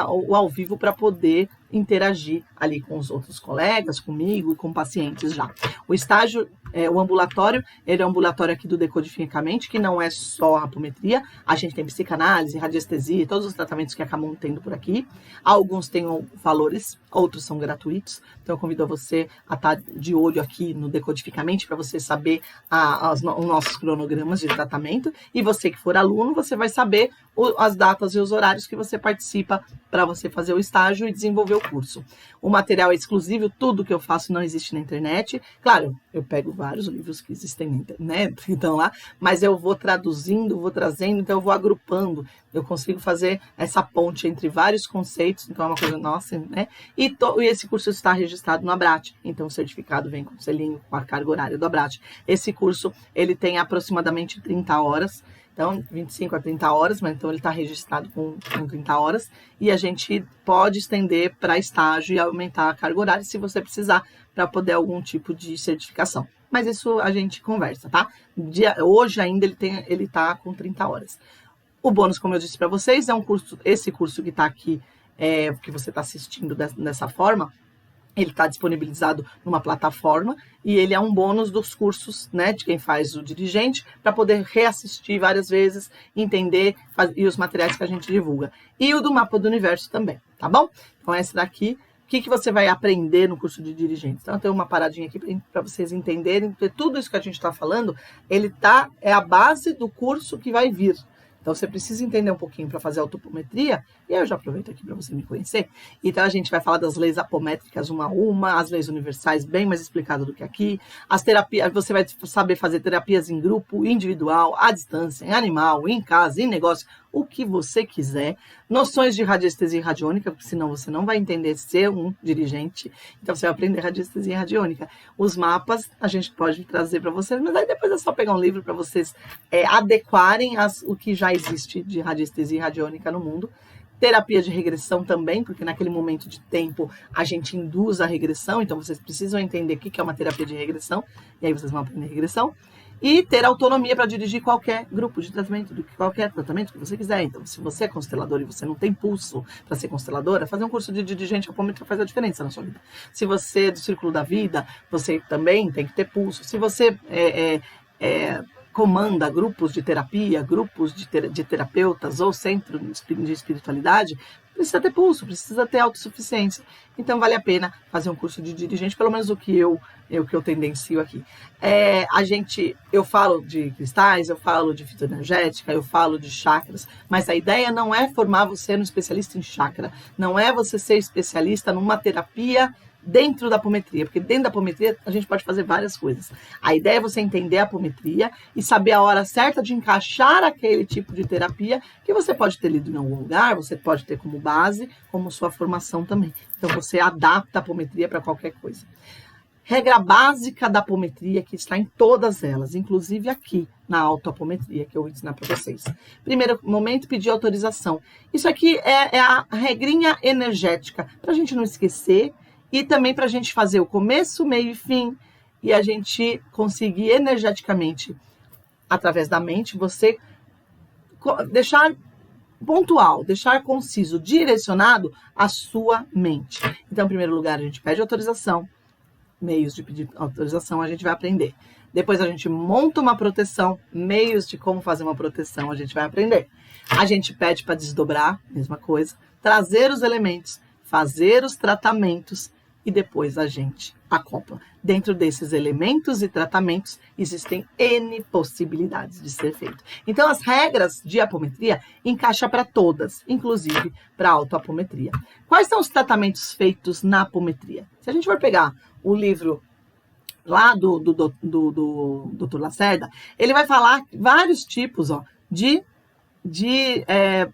o ao vivo para poder interagir ali com os outros colegas, comigo e com pacientes já. O estágio, o ambulatório, ele é um ambulatório aqui do Decodificamente, que não é só apometria, a gente tem psicanálise, radiestesia, todos os tratamentos que acabam tendo por aqui. Alguns têm valores, outros são gratuitos, então eu convido você a estar de olho aqui no Decodificamente para você saber os nossos cronogramas de tratamento, e você que for aluno, você vai saber as datas e os horários que você participa para você fazer o estágio e desenvolver o curso. O material é exclusivo, tudo que eu faço não existe na internet. Claro, eu pego vários livros que existem na internet, então lá, mas eu vou traduzindo, vou trazendo, então eu vou agrupando. Eu consigo fazer essa ponte entre vários conceitos, então é uma coisa nossa, né? E esse curso está registrado no Abrat, então o certificado vem com o selinho, com a carga horária do Abrat. Esse curso, ele tem aproximadamente 30 horas, então 25 a 30 horas, mas então ele está registrado com 30 horas, e a gente pode estender para estágio e aumentar a carga horária se você precisar, para poder algum tipo de certificação. Mas isso a gente conversa, tá? Hoje ainda ele está com 30 horas. O bônus, como eu disse para vocês, é um curso, esse curso que está aqui, que você está assistindo dessa forma, ele está disponibilizado numa plataforma e ele é um bônus dos cursos, né, de quem faz o dirigente, para poder reassistir várias vezes, entender e os materiais que a gente divulga. E o do Mapa do Universo também, tá bom? Então, esse daqui, o que você vai aprender no curso de dirigente? Então, eu tenho uma paradinha aqui para vocês entenderem, porque tudo isso que a gente está falando, é a base do curso que vai vir. Então, você precisa entender um pouquinho para fazer autopometria, e aí eu já aproveito aqui para você me conhecer. Então, a gente vai falar das leis apométricas uma a uma, as leis universais bem mais explicadas do que aqui, as terapias, você vai saber fazer terapias em grupo, individual, à distância, em animal, em casa, em negócio, o que você quiser. Noções de radiestesia e radiônica, porque senão você não vai entender ser um dirigente. Então, você vai aprender radiestesia e radiônica. Os mapas a gente pode trazer para vocês, mas aí depois é só pegar um livro para vocês adequarem o que já existe de radiestesia e radiônica no mundo. Terapia de regressão também, porque naquele momento de tempo a gente induz a regressão, então vocês precisam entender o que é uma terapia de regressão, e aí vocês vão aprender regressão. E ter autonomia para dirigir qualquer grupo de tratamento, qualquer tratamento que você quiser. Então, se você é constelador e você não tem pulso para ser consteladora, fazer um curso de dirigente apômetra faz a diferença na sua vida. Se você é do círculo da vida, você também tem que ter pulso. Se você comanda grupos de terapia, grupos de terapeutas ou centro de espiritualidade, precisa ter pulso, precisa ter autossuficiência. Então, vale a pena fazer um curso de dirigente, pelo menos o que eu tendencio aqui. Eu falo de cristais, eu falo de fitoenergética, eu falo de chakras, mas a ideia não é formar você um especialista em chakra, não é você ser especialista numa terapia dentro da apometria, porque dentro da apometria a gente pode fazer várias coisas. A ideia é você entender a apometria e saber a hora certa de encaixar aquele tipo de terapia que você pode ter lido em algum lugar, você pode ter como base, como sua formação também. Então você adapta a apometria para qualquer coisa. Regra básica da apometria que está em todas elas, inclusive aqui na autoapometria que eu vou ensinar para vocês. Primeiro momento, pedir autorização. Isso aqui é a regrinha energética, para a gente não esquecer. E também para a gente fazer o começo, meio e fim, e a gente conseguir energeticamente, através da mente, você deixar pontual, deixar conciso, direcionado a sua mente. Então, em primeiro lugar, a gente pede autorização, meios de pedir autorização a gente vai aprender. Depois a gente monta uma proteção, meios de como fazer uma proteção a gente vai aprender. A gente pede para desdobrar, mesma coisa, trazer os elementos, fazer os tratamentos, e depois a gente acopla. Dentro desses elementos e tratamentos, existem N possibilidades de ser feito. Então, as regras de apometria encaixam para todas, inclusive para a autoapometria. Quais são os tratamentos feitos na apometria? Se a gente for pegar o livro lá do Dr. Lacerda, ele vai falar vários tipos de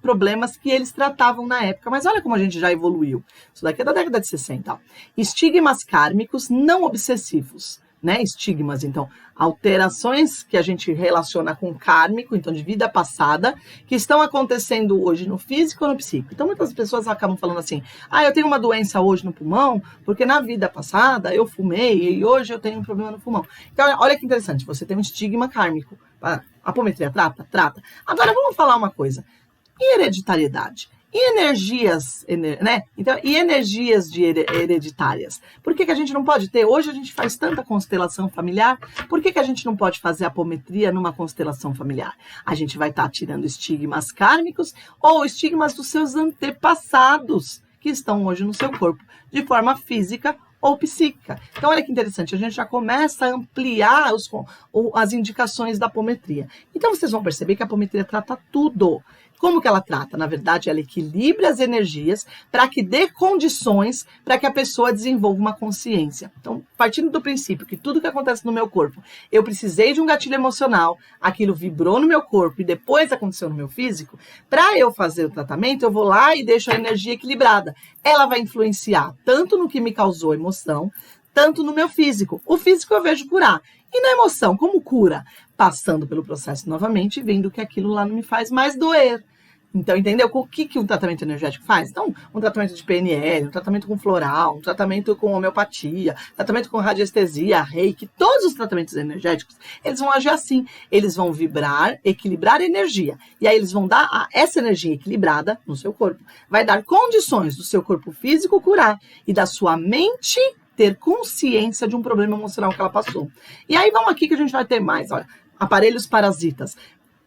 problemas que eles tratavam na época. Mas olha como a gente já evoluiu. Isso daqui é da década de 60. Ó. Estigmas kármicos não obsessivos. né? Estigmas, então, alterações que a gente relaciona com kármico, então de vida passada, que estão acontecendo hoje no físico ou no psíquico. Então, muitas pessoas acabam falando assim, eu tenho uma doença hoje no pulmão, porque na vida passada eu fumei e hoje eu tenho um problema no pulmão. Então, olha que interessante, você tem um estigma kármico. A apometria trata? Trata. Agora, vamos falar uma coisa. E hereditariedade? E energias, né? Então, e energias hereditárias? Por que a gente não pode ter? Hoje a gente faz tanta constelação familiar, por que a gente não pode fazer apometria numa constelação familiar? A gente vai estar tirando estigmas kármicos ou estigmas dos seus antepassados que estão hoje no seu corpo, de forma física ou psíquica. Então, olha que interessante, a gente já começa a ampliar as indicações da apometria. Então, vocês vão perceber que a apometria trata tudo. Como que ela trata? Na verdade, ela equilibra as energias para que dê condições para que a pessoa desenvolva uma consciência. Então, partindo do princípio que tudo que acontece no meu corpo, eu precisei de um gatilho emocional, aquilo vibrou no meu corpo e depois aconteceu no meu físico, para eu fazer o tratamento, eu vou lá e deixo a energia equilibrada. Ela vai influenciar tanto no que me causou emoção, tanto no meu físico. O físico eu vejo curar. E na emoção, como cura? Passando pelo processo novamente e vendo que aquilo lá não me faz mais doer. Então, entendeu? O que um tratamento energético faz? Então, um tratamento de PNL, um tratamento com floral, um tratamento com homeopatia, tratamento com radiestesia, reiki, todos os tratamentos energéticos, eles vão agir assim. Eles vão vibrar, equilibrar a energia. E aí eles vão dar essa energia equilibrada no seu corpo. Vai dar condições do seu corpo físico curar e da sua mente ter consciência de um problema emocional que ela passou. E aí vamos aqui que a gente vai ter mais, olha, aparelhos parasitas.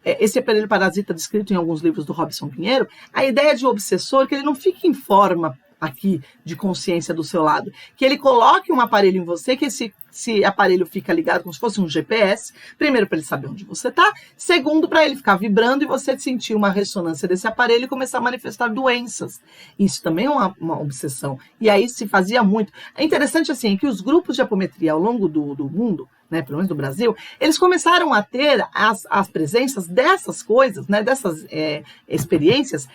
Esse aparelho parasita descrito em alguns livros do Robson Pinheiro, a ideia de obsessor é que ele não fique em forma aqui de consciência do seu lado, que ele coloque um aparelho em você, que esse aparelho fica ligado como se fosse um GPS, primeiro para ele saber onde você está, segundo para ele ficar vibrando e você sentir uma ressonância desse aparelho e começar a manifestar doenças. Isso também é uma obsessão, e aí se fazia muito. É interessante assim, que os grupos de apometria ao longo do mundo, né, pelo menos do Brasil, eles começaram a ter as presenças dessas coisas, né, dessas experiências,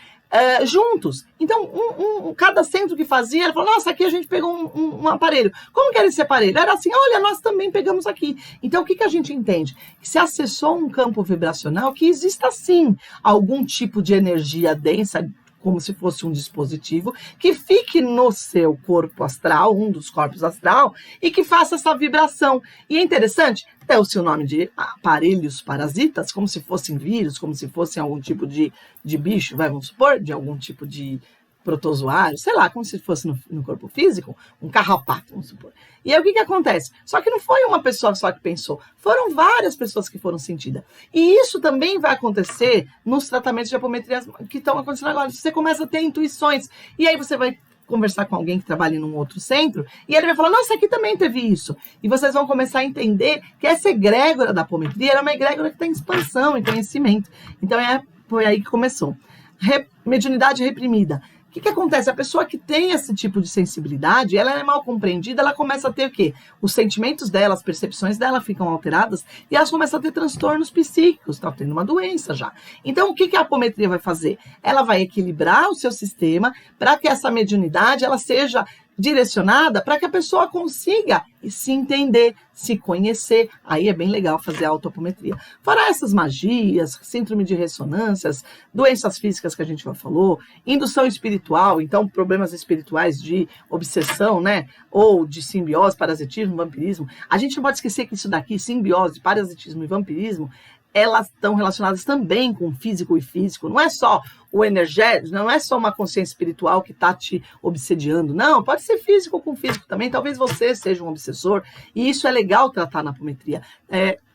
juntos. Então, cada centro que fazia, ele falou, nossa, aqui a gente pegou um aparelho. Como que era esse aparelho? Era assim, olha, nós também pegamos aqui. Então, o que a gente entende? Que se acessou um campo vibracional que exista, sim, algum tipo de energia densa, como se fosse um dispositivo, que fique no seu corpo astral, um dos corpos astral, e que faça essa vibração. E é interessante, deu-se o nome de aparelhos parasitas, como se fossem vírus, como se fossem algum tipo de bicho, vamos supor, de algum tipo de protozoário, sei lá, como se fosse no corpo físico, um carrapato, vamos supor. E aí o que acontece? Só que não foi uma pessoa só que pensou, foram várias pessoas que foram sentidas. E isso também vai acontecer nos tratamentos de apometria que estão acontecendo agora. Você começa a ter intuições, e aí você vai conversar com alguém que trabalha num outro centro, e ele vai falar, nossa, aqui também teve isso. E vocês vão começar a entender que essa egrégora da apometria era uma egrégora que está em expansão, em conhecimento. Então foi aí que começou. Mediunidade reprimida. O que acontece? A pessoa que tem esse tipo de sensibilidade, ela é mal compreendida, ela começa a ter o quê? Os sentimentos dela, as percepções dela ficam alteradas e elas começam a ter transtornos psíquicos, está tendo uma doença já. Então, o que a apometria vai fazer? Ela vai equilibrar o seu sistema para que essa mediunidade ela seja direcionada para que a pessoa consiga se entender, se conhecer. Aí é bem legal fazer a autoapometria. Fora essas magias, síndrome de ressonâncias, doenças físicas que a gente já falou, indução espiritual, então problemas espirituais de obsessão, né? Ou de simbiose, parasitismo, vampirismo. A gente não pode esquecer que isso daqui, simbiose, parasitismo e vampirismo, elas estão relacionadas também com físico e físico. Não é só o energético, não é só uma consciência espiritual que está te obsediando. Não, pode ser físico com físico também. Talvez você seja um obsessor. E isso é legal tratar na apometria.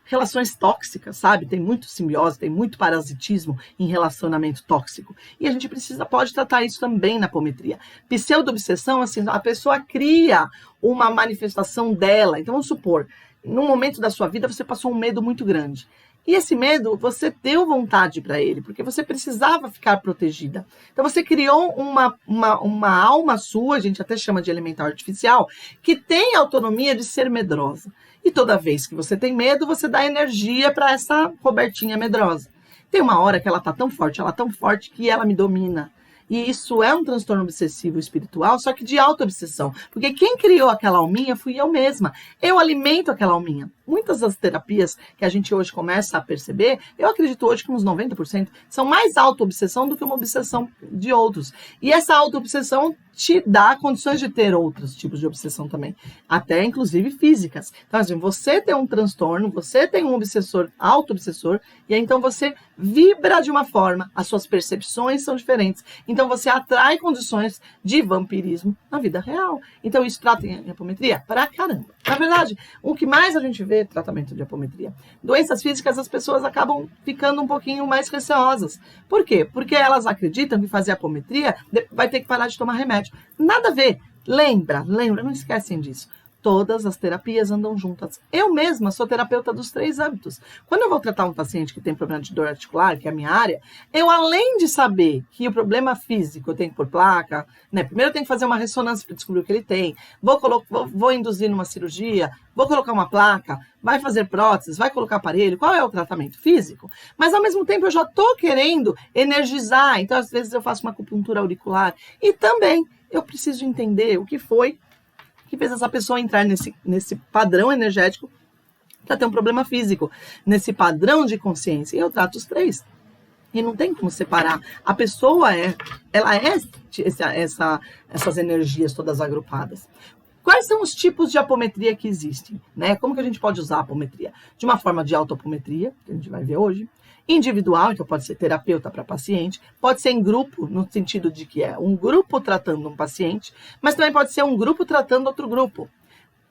Relações tóxicas, sabe? Tem muito simbiose, tem muito parasitismo em relacionamento tóxico. E a gente pode tratar isso também na apometria. Pseudo-obsessão, assim, a pessoa cria uma manifestação dela. Então, vamos supor, num momento da sua vida você passou um medo muito grande. E esse medo, você deu vontade para ele, porque você precisava ficar protegida. Então, você criou uma alma sua, a gente até chama de elemental artificial, que tem autonomia de ser medrosa. E toda vez que você tem medo, você dá energia para essa cobertinha medrosa. Tem uma hora que ela tá tão forte que ela me domina. E isso é um transtorno obsessivo espiritual, só que de auto-obsessão. Porque quem criou aquela alminha fui eu mesma. Eu alimento aquela alminha. Muitas das terapias que a gente hoje começa a perceber, eu acredito hoje que uns 90% são mais auto-obsessão do que uma obsessão de outros. E essa auto-obsessão te dá condições de ter outros tipos de obsessão também, até inclusive físicas. Então, assim, você tem um transtorno, você tem um obsessor, auto-obsessor, e aí então você vibra de uma forma, as suas percepções são diferentes. Então, você atrai condições de vampirismo na vida real. Então, isso trata em apometria? Pra caramba. Na verdade, o que mais a gente vê é tratamento de apometria. Doenças físicas, as pessoas acabam ficando um pouquinho mais receosas. Por quê? Porque elas acreditam que fazer apometria vai ter que parar de tomar remédio. Nada a ver. Lembra, não esquecem disso. Todas as terapias andam juntas. Eu mesma sou terapeuta dos 3 âmbitos. Quando eu vou tratar um paciente que tem problema de dor articular, que é a minha área, eu, além de saber que o problema físico eu tenho que pôr placa, né? Primeiro eu tenho que fazer uma ressonância para descobrir o que ele tem, vou induzir numa cirurgia, vou colocar uma placa, vai fazer próteses, vai colocar aparelho, qual é o tratamento físico? Mas ao mesmo tempo eu já estou querendo energizar, então às vezes eu faço uma acupuntura auricular e também eu preciso entender o que foi que fez essa pessoa entrar nesse padrão energético para ter um problema físico, nesse padrão de consciência. E eu trato os 3. E não tem como separar. A pessoa ela é essas energias todas agrupadas. Quais são os tipos de apometria que existem? Né? Como que a gente pode usar a apometria? De uma forma de autoapometria, que a gente vai ver hoje. Individual, então pode ser terapeuta para paciente. Pode ser em grupo, no sentido de que é um grupo tratando um paciente. Mas também pode ser um grupo tratando outro grupo.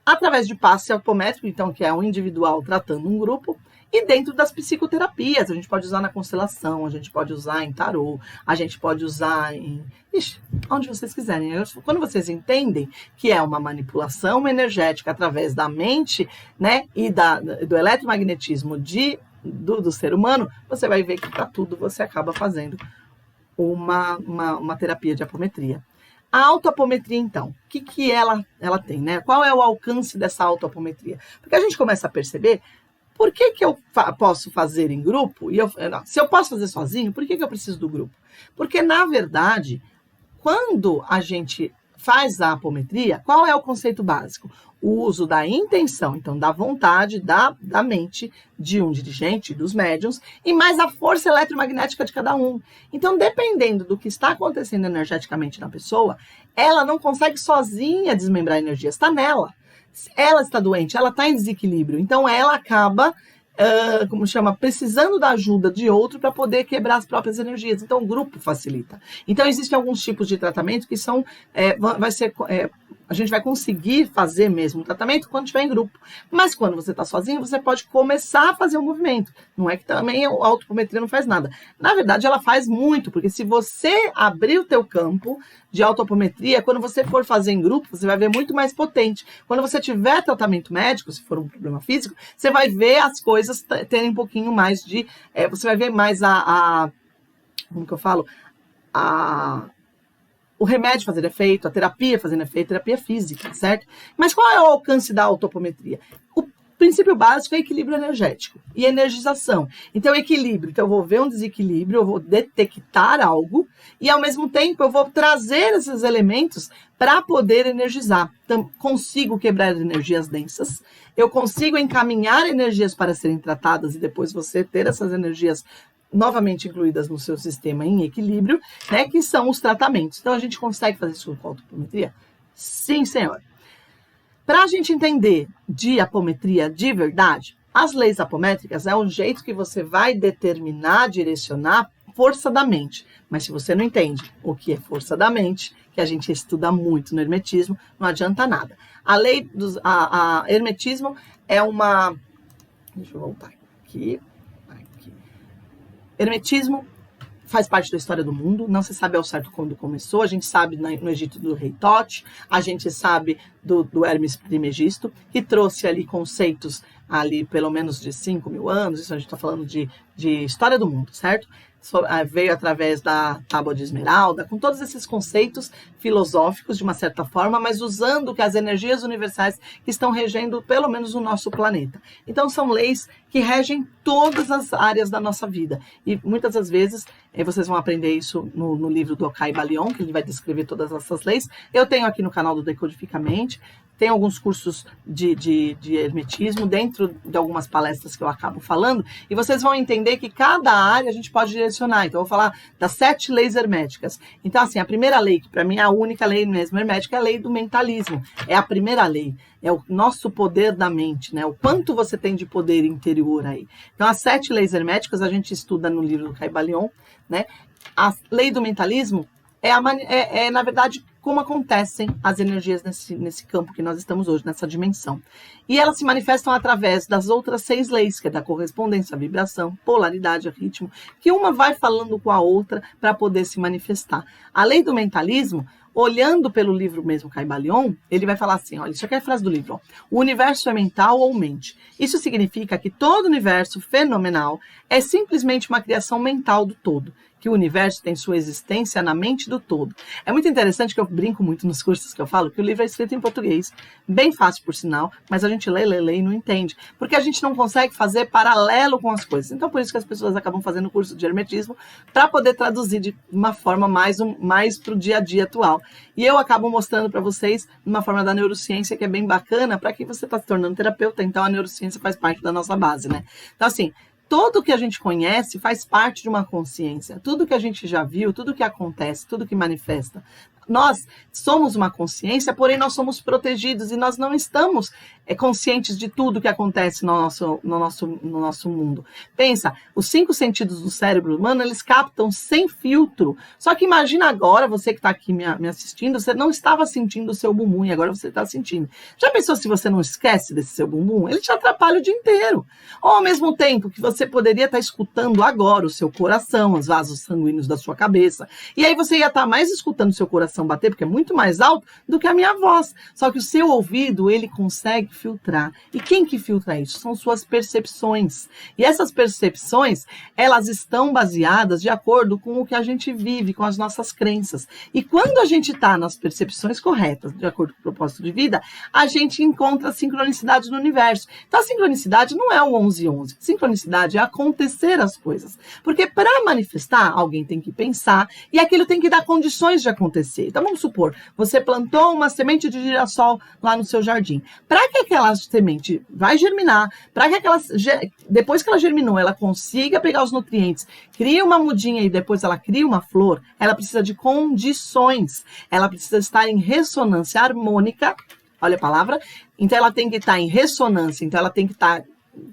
Através de passe apométrico, então, que é um individual tratando um grupo. E dentro das psicoterapias, a gente pode usar na constelação, a gente pode usar em tarô, a gente pode usar em... onde vocês quiserem. Quando vocês entendem que é uma manipulação energética através da mente, né, e do eletromagnetismo do ser humano, você vai ver que para tudo você acaba fazendo uma terapia de apometria. A autoapometria, então, o que ela tem, né? Qual é o alcance dessa autoapometria? Porque a gente começa a perceber por que eu posso fazer em grupo, se eu posso fazer sozinho, por que eu preciso do grupo? Porque, na verdade, quando a gente faz a apometria, qual é o conceito básico? O uso da intenção, então da vontade, da mente de um dirigente, dos médiuns, e mais a força eletromagnética de cada um. Então, dependendo do que está acontecendo energeticamente na pessoa, ela não consegue sozinha desmembrar a energia, está nela. Ela está doente, ela está em desequilíbrio, então ela acaba... precisando da ajuda de outro para poder quebrar as próprias energias. Então, o grupo facilita. Então, existem alguns tipos de tratamento que são, a gente vai conseguir fazer mesmo o tratamento quando estiver em grupo. Mas quando você está sozinho, você pode começar a fazer um movimento. Não é que também a autoapometria não faz nada. Na verdade, ela faz muito, porque se você abrir o teu campo de autoapometria, quando você for fazer em grupo, você vai ver muito mais potente. Quando você tiver tratamento médico, se for um problema físico, você vai ver as coisas terem um pouquinho mais de... você vai ver mais como que eu falo? O remédio fazendo efeito, a terapia fazendo efeito, terapia física, certo? Mas qual é o alcance da autoapometria? O princípio básico é equilíbrio energético e energização. Então, equilíbrio. Então, eu vou ver um desequilíbrio, eu vou detectar algo e, ao mesmo tempo, eu vou trazer esses elementos para poder energizar. Então, consigo quebrar energias densas, eu consigo encaminhar energias para serem tratadas e depois você ter essas energias novamente incluídas no seu sistema em equilíbrio, né, que são os tratamentos. Então, a gente consegue fazer isso com autoapometria? Sim, senhor. Para a gente entender de apometria de verdade, as leis apométricas é um jeito que você vai determinar, direcionar força da mente. Mas se você não entende o que é força da mente, que a gente estuda muito no hermetismo, não adianta nada. A lei a hermetismo é uma... Deixa eu voltar aqui. Hermetismo faz parte da história do mundo, não se sabe ao certo quando começou, a gente sabe no Egito do rei Tote, a gente sabe do Hermes Trismegisto, que trouxe ali conceitos ali pelo menos de 5.000 anos, isso a gente está falando de história do mundo, certo? Veio através da Tábua de Esmeralda, com todos esses conceitos filosóficos, de uma certa forma, mas usando que as energias universais que estão regendo, pelo menos, o nosso planeta. Então, são leis que regem todas as áreas da nossa vida. E, muitas das vezes, vocês vão aprender isso no livro do Okai Balion, que ele vai descrever todas essas leis. Eu tenho aqui no canal do Decodificamente, tem alguns cursos de hermetismo dentro de algumas palestras que eu acabo falando, e vocês vão entender que cada área a gente pode direcionar. Então, eu vou falar das 7 leis herméticas. Então, assim, a primeira lei, que para mim é a única lei mesmo hermética, é a lei do mentalismo. É a primeira lei, é o nosso poder da mente, né? O quanto você tem de poder interior aí. Então, as 7 leis herméticas a gente estuda no livro do Caibalion, né? A lei do mentalismo na verdade, como acontecem as energias nesse campo que nós estamos hoje, nessa dimensão. E elas se manifestam através das outras 6 leis, que é da correspondência, vibração, polaridade, ritmo, que uma vai falando com a outra para poder se manifestar. A lei do mentalismo, olhando pelo livro mesmo, Caibalion, ele vai falar assim, olha, isso aqui é a frase do livro, ó, o universo é mental ou mente. Isso significa que todo universo fenomenal é simplesmente uma criação mental do todo, que o universo tem sua existência na mente do todo. É muito interessante que eu brinco muito nos cursos que eu falo, que o livro é escrito em português, bem fácil por sinal, mas a gente lê e não entende, porque a gente não consegue fazer paralelo com as coisas. Então, por isso que as pessoas acabam fazendo o curso de hermetismo, para poder traduzir de uma forma mais para o dia a dia atual. E eu acabo mostrando para vocês uma forma da neurociência que é bem bacana, para quem você está se tornando terapeuta, então a neurociência faz parte da nossa base, né? Então, assim, tudo que a gente conhece faz parte de uma consciência. Tudo que a gente já viu, tudo que acontece, tudo que manifesta. Nós somos uma consciência, porém nós somos protegidos e nós não estamos conscientes de tudo que acontece no nosso mundo. Pensa, os 5 sentidos do cérebro humano, eles captam sem filtro. Só que imagina agora, você que está aqui me assistindo, você não estava sentindo o seu bumbum e agora você está sentindo. Já pensou se você não esquece desse seu bumbum? Ele te atrapalha o dia inteiro. Ou ao mesmo tempo que você poderia estar escutando agora o seu coração, os vasos sanguíneos da sua cabeça. E aí você ia estar mais escutando o seu coração bater, porque é muito mais alto do que a minha voz. Só que o seu ouvido, ele consegue filtrar. E quem que filtra isso? São suas percepções. E essas percepções, elas estão baseadas de acordo com o que a gente vive, com as nossas crenças. E quando a gente está nas percepções corretas, de acordo com o propósito de vida, a gente encontra a sincronicidade no universo. Então, a sincronicidade não é o 11-11. Sincronicidade é acontecer as coisas. Porque para manifestar, alguém tem que pensar e aquilo tem que dar condições de acontecer. Então, vamos supor, você plantou uma semente de girassol lá no seu jardim. Para que aquela semente vai germinar, para que depois que ela germinou, ela consiga pegar os nutrientes, cria uma mudinha e depois ela cria uma flor, ela precisa de condições. Ela precisa estar em ressonância harmônica, olha a palavra, então ela tem que estar em ressonância, então ela tem que estar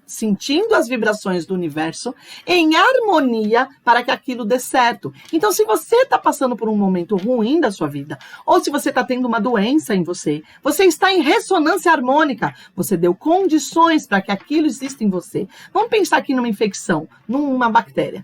sentindo as vibrações do universo em harmonia para que aquilo dê certo. Então, se você está passando por um momento ruim da sua vida, ou se você está tendo uma doença em você, você está em ressonância harmônica. Você deu condições para que aquilo exista em você. Vamos pensar aqui numa infecção, numa bactéria.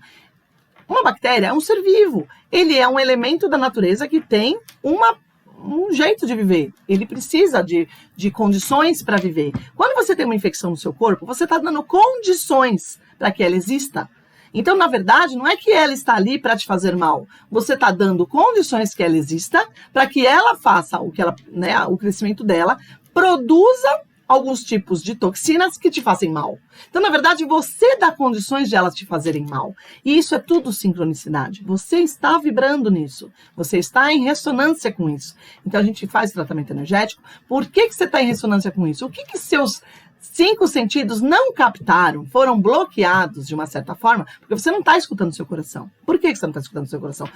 Uma bactéria é um ser vivo. Ele é um elemento da natureza que tem um jeito de viver. Ele precisa de condições para viver. Quando você tem uma infecção no seu corpo, você está dando condições para que ela exista. Então, na verdade, não é que ela está ali para te fazer mal. Você está dando condições que ela exista para que ela faça o crescimento dela, produza alguns tipos de toxinas que te fazem mal. Então, na verdade, você dá condições de elas te fazerem mal. E isso é tudo sincronicidade. Você está vibrando nisso. Você está em ressonância com isso. Então, a gente faz tratamento energético. Por que você está em ressonância com isso? O que seus 5 sentidos não captaram, foram bloqueados de uma certa forma, porque você não está escutando o seu coração. Por que você não está escutando o seu coração?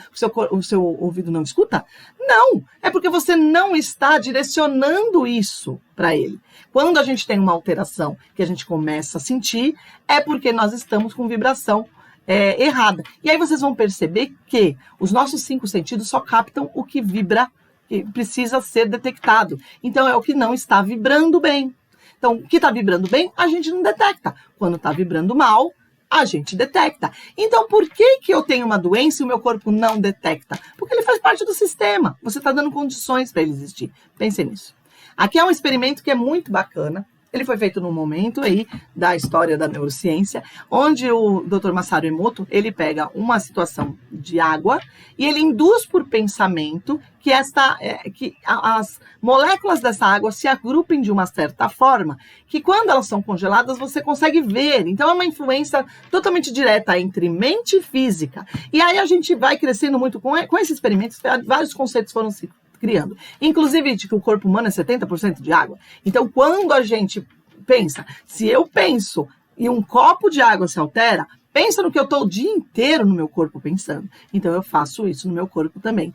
O seu ouvido não escuta? Não, é porque você não está direcionando isso para ele. Quando a gente tem uma alteração que a gente começa a sentir, é porque nós estamos com vibração errada. E aí vocês vão perceber que os nossos 5 sentidos só captam o que vibra, que precisa ser detectado. Então é o que não está vibrando bem. Então, o que está vibrando bem, a gente não detecta. Quando está vibrando mal, a gente detecta. Então, por que eu tenho uma doença e o meu corpo não detecta? Porque ele faz parte do sistema. Você está dando condições para ele existir. Pense nisso. Aqui é um experimento que é muito bacana. Ele foi feito num momento aí da história da neurociência, onde o Dr. Masaru Emoto, ele pega uma situação de água e ele induz por pensamento que as moléculas dessa água se agrupem de uma certa forma, que quando elas são congeladas você consegue ver. Então é uma influência totalmente direta entre mente e física. E aí a gente vai crescendo muito com esses experimentos, vários conceitos foram se criando. Inclusive de que o corpo humano é 70% de água. Então quando a gente pensa, se eu penso e um copo de água se altera, pensa no que eu estou o dia inteiro no meu corpo pensando. Então, eu faço isso no meu corpo também.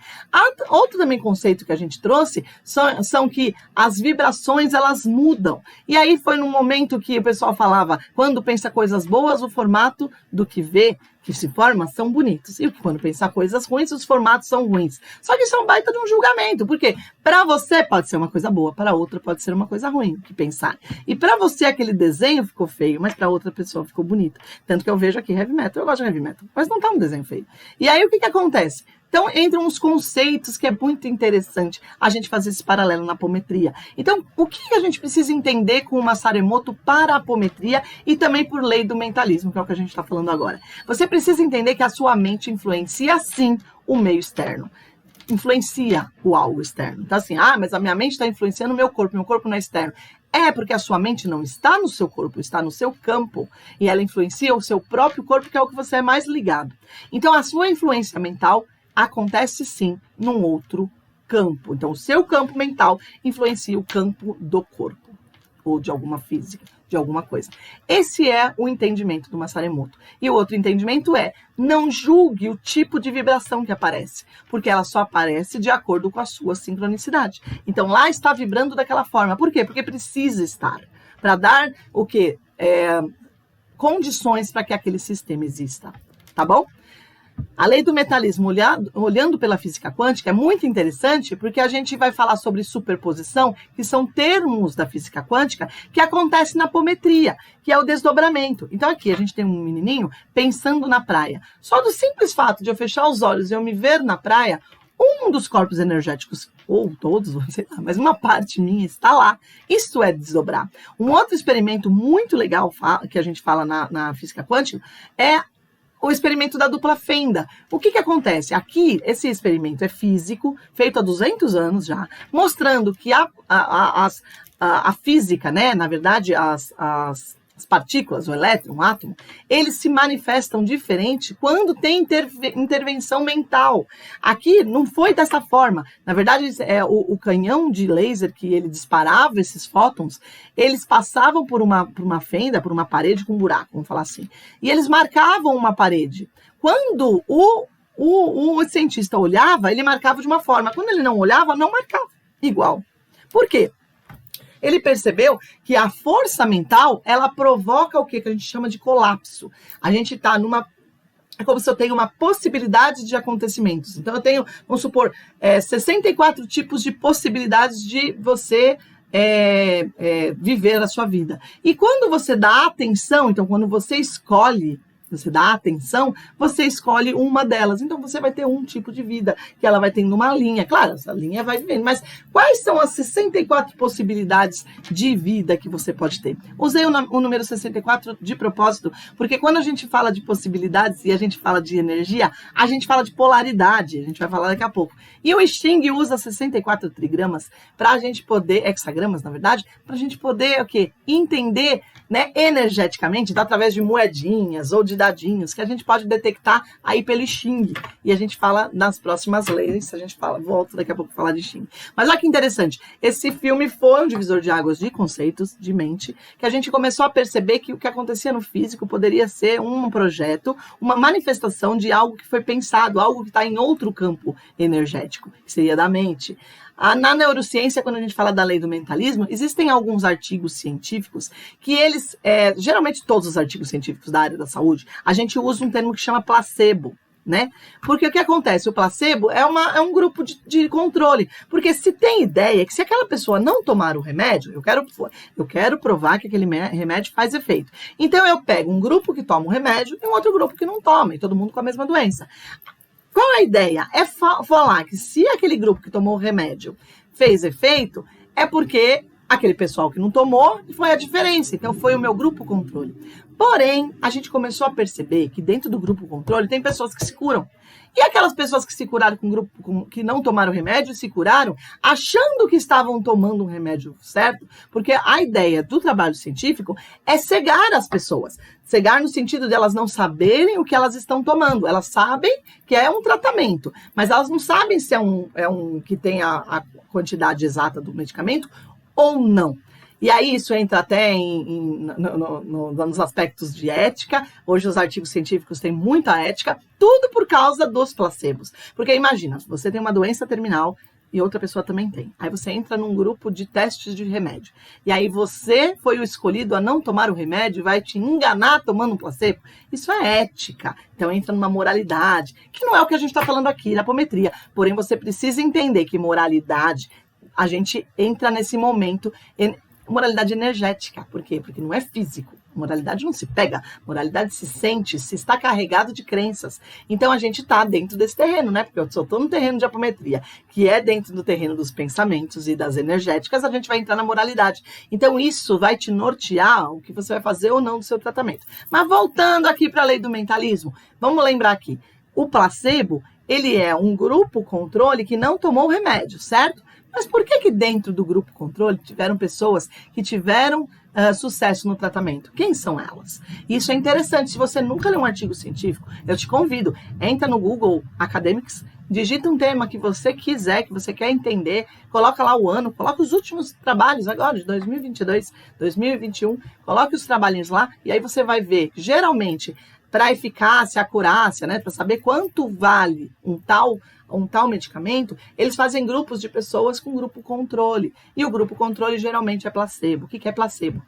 Outro também conceito que a gente trouxe são que as vibrações, elas mudam. E aí foi num momento que o pessoal falava, quando pensa coisas boas, o formato do que vê, que se forma, são bonitos. E quando pensar coisas ruins, os formatos são ruins. Só que isso é um baita de um julgamento. Porque para você pode ser uma coisa boa, para outra pode ser uma coisa ruim que pensar. E para você aquele desenho ficou feio, mas para outra pessoa ficou bonito. Tanto que eu vejo aqui heavy metal, eu gosto de heavy metal, mas não tá um desenho feio. E aí o que acontece? Então, entram uns conceitos que é muito interessante a gente fazer esse paralelo na apometria. Então, o que a gente precisa entender com o Masaru Emoto para a apometria e também por lei do mentalismo, que é o que a gente está falando agora? Você precisa entender que a sua mente influencia, sim, o meio externo. Influencia o algo externo. Então, assim, mas a minha mente está influenciando o meu corpo não é externo. É porque a sua mente não está no seu corpo, está no seu campo. E ela influencia o seu próprio corpo, que é o que você é mais ligado. Então, a sua influência mental acontece sim num outro campo. Então, o seu campo mental influencia o campo do corpo, ou de alguma física, de alguma coisa. Esse é o entendimento do Masaru Emoto. E o outro entendimento é, não julgue o tipo de vibração que aparece, porque ela só aparece de acordo com a sua sincronicidade. Então, lá está vibrando daquela forma. Por quê? Porque precisa estar. Para dar o quê? Condições para que aquele sistema exista. Tá bom? A lei do mentalismo, olhando pela física quântica, é muito interessante porque a gente vai falar sobre superposição, que são termos da física quântica que acontece na apometria, que é o desdobramento. Então aqui a gente tem um menininho pensando na praia. Só do simples fato de eu fechar os olhos e eu me ver na praia, um dos corpos energéticos, ou todos, não sei lá, mas uma parte minha está lá. Isso é desdobrar. Um outro experimento muito legal que a gente fala na física quântica é o experimento da dupla fenda. O que acontece? Aqui, esse experimento é físico, feito há 200 anos já, mostrando que a física, né, na verdade, as partículas, o elétron, o átomo, eles se manifestam diferente quando tem intervenção mental. Aqui não foi dessa forma. Na verdade, o canhão de laser que ele disparava esses fótons, eles passavam por uma fenda, por uma parede com um buraco, vamos falar assim. E eles marcavam uma parede. Quando o cientista olhava, ele marcava de uma forma. Quando ele não olhava, não marcava igual. Por quê? Ele percebeu que a força mental, ela provoca o que a gente chama de colapso. A gente está é como se eu tenho uma possibilidade de acontecimentos. Então, eu tenho, vamos supor, 64 tipos de possibilidades de você viver a sua vida. E quando você dá atenção, então, quando você escolhe, você dá atenção, você escolhe uma delas. Então, você vai ter um tipo de vida, que ela vai tendo uma linha. Claro, essa linha vai vivendo, mas quais são as 64 possibilidades de vida que você pode ter? Usei o número 64 de propósito, porque quando a gente fala de possibilidades e a gente fala de energia, a gente fala de polaridade, a gente vai falar daqui a pouco. E o I Ching usa 64 trigramas para a gente poder, hexagramas, na verdade, para a gente poder, entender, né, energeticamente, então, através de moedinhas ou de dadinhos, que a gente pode detectar aí pelo I Ching. E a gente fala nas próximas leis, volto daqui a pouco a falar de I Ching. Mas olha que interessante, esse filme foi um divisor de águas de conceitos, de mente, que a gente começou a perceber que o que acontecia no físico poderia ser um projeto, uma manifestação de algo que foi pensado, algo que está em outro campo energético, que seria da mente. Na neurociência, quando a gente fala da lei do mentalismo, existem alguns artigos científicos que eles, geralmente todos os artigos científicos da área da saúde, a gente usa um termo que chama placebo, né? Porque o que acontece? O placebo é um grupo de controle. Porque se tem ideia que se aquela pessoa não tomar o remédio, eu quero provar que aquele remédio faz efeito. Então eu pego um grupo que toma o remédio e um outro grupo que não toma, e todo mundo com a mesma doença. Qual a ideia? É falar que se aquele grupo que tomou o remédio fez efeito, é porque Aquele pessoal que não tomou foi a diferença, então foi o meu grupo controle. Porém, a gente começou a perceber que dentro do grupo controle tem pessoas que se curam. E aquelas pessoas que se curaram com o grupo que não tomaram remédio, se curaram achando que estavam tomando um remédio certo, porque a ideia do trabalho científico é cegar as pessoas. Cegar no sentido de elas não saberem o que elas estão tomando. Elas sabem que é um tratamento, mas elas não sabem se é um que tem a quantidade exata do medicamento ou não. E aí isso entra até nos aspectos de ética. Hoje os artigos científicos têm muita ética, tudo por causa dos placebos. Porque imagina, você tem uma doença terminal e outra pessoa também tem. Aí você entra num grupo de testes de remédio. E aí você foi o escolhido a não tomar o remédio e vai te enganar tomando um placebo. Isso é ética. Então entra numa moralidade, que não é o que a gente está falando aqui na apometria. Porém, você precisa entender que moralidade, a gente entra nesse momento... Moralidade energética. Por quê? Porque não é físico. Moralidade não se pega. Moralidade se sente, se está carregado de crenças. Então, a gente está dentro desse terreno, né? Porque eu só estou no terreno de apometria, que é dentro do terreno dos pensamentos e das energéticas, a gente vai entrar na moralidade. Então, isso vai te nortear o que você vai fazer ou não do seu tratamento. Mas voltando aqui para a lei do mentalismo, vamos lembrar aqui. O placebo, ele é um grupo controle que não tomou o remédio, certo? Mas por que dentro do grupo controle tiveram pessoas que tiveram sucesso no tratamento? Quem são elas? Isso é interessante. Se você nunca leu um artigo científico, eu te convido, entra no Google Academics, digita um tema que você quiser, que você quer entender, coloca lá o ano, coloca os últimos trabalhos agora, de 2022, 2021, coloque os trabalhinhos lá, e aí você vai ver, geralmente, para a eficácia, acurácia, né, para saber quanto vale um tal medicamento, eles fazem grupos de pessoas com grupo controle. E o grupo controle geralmente é placebo. O que é placebo?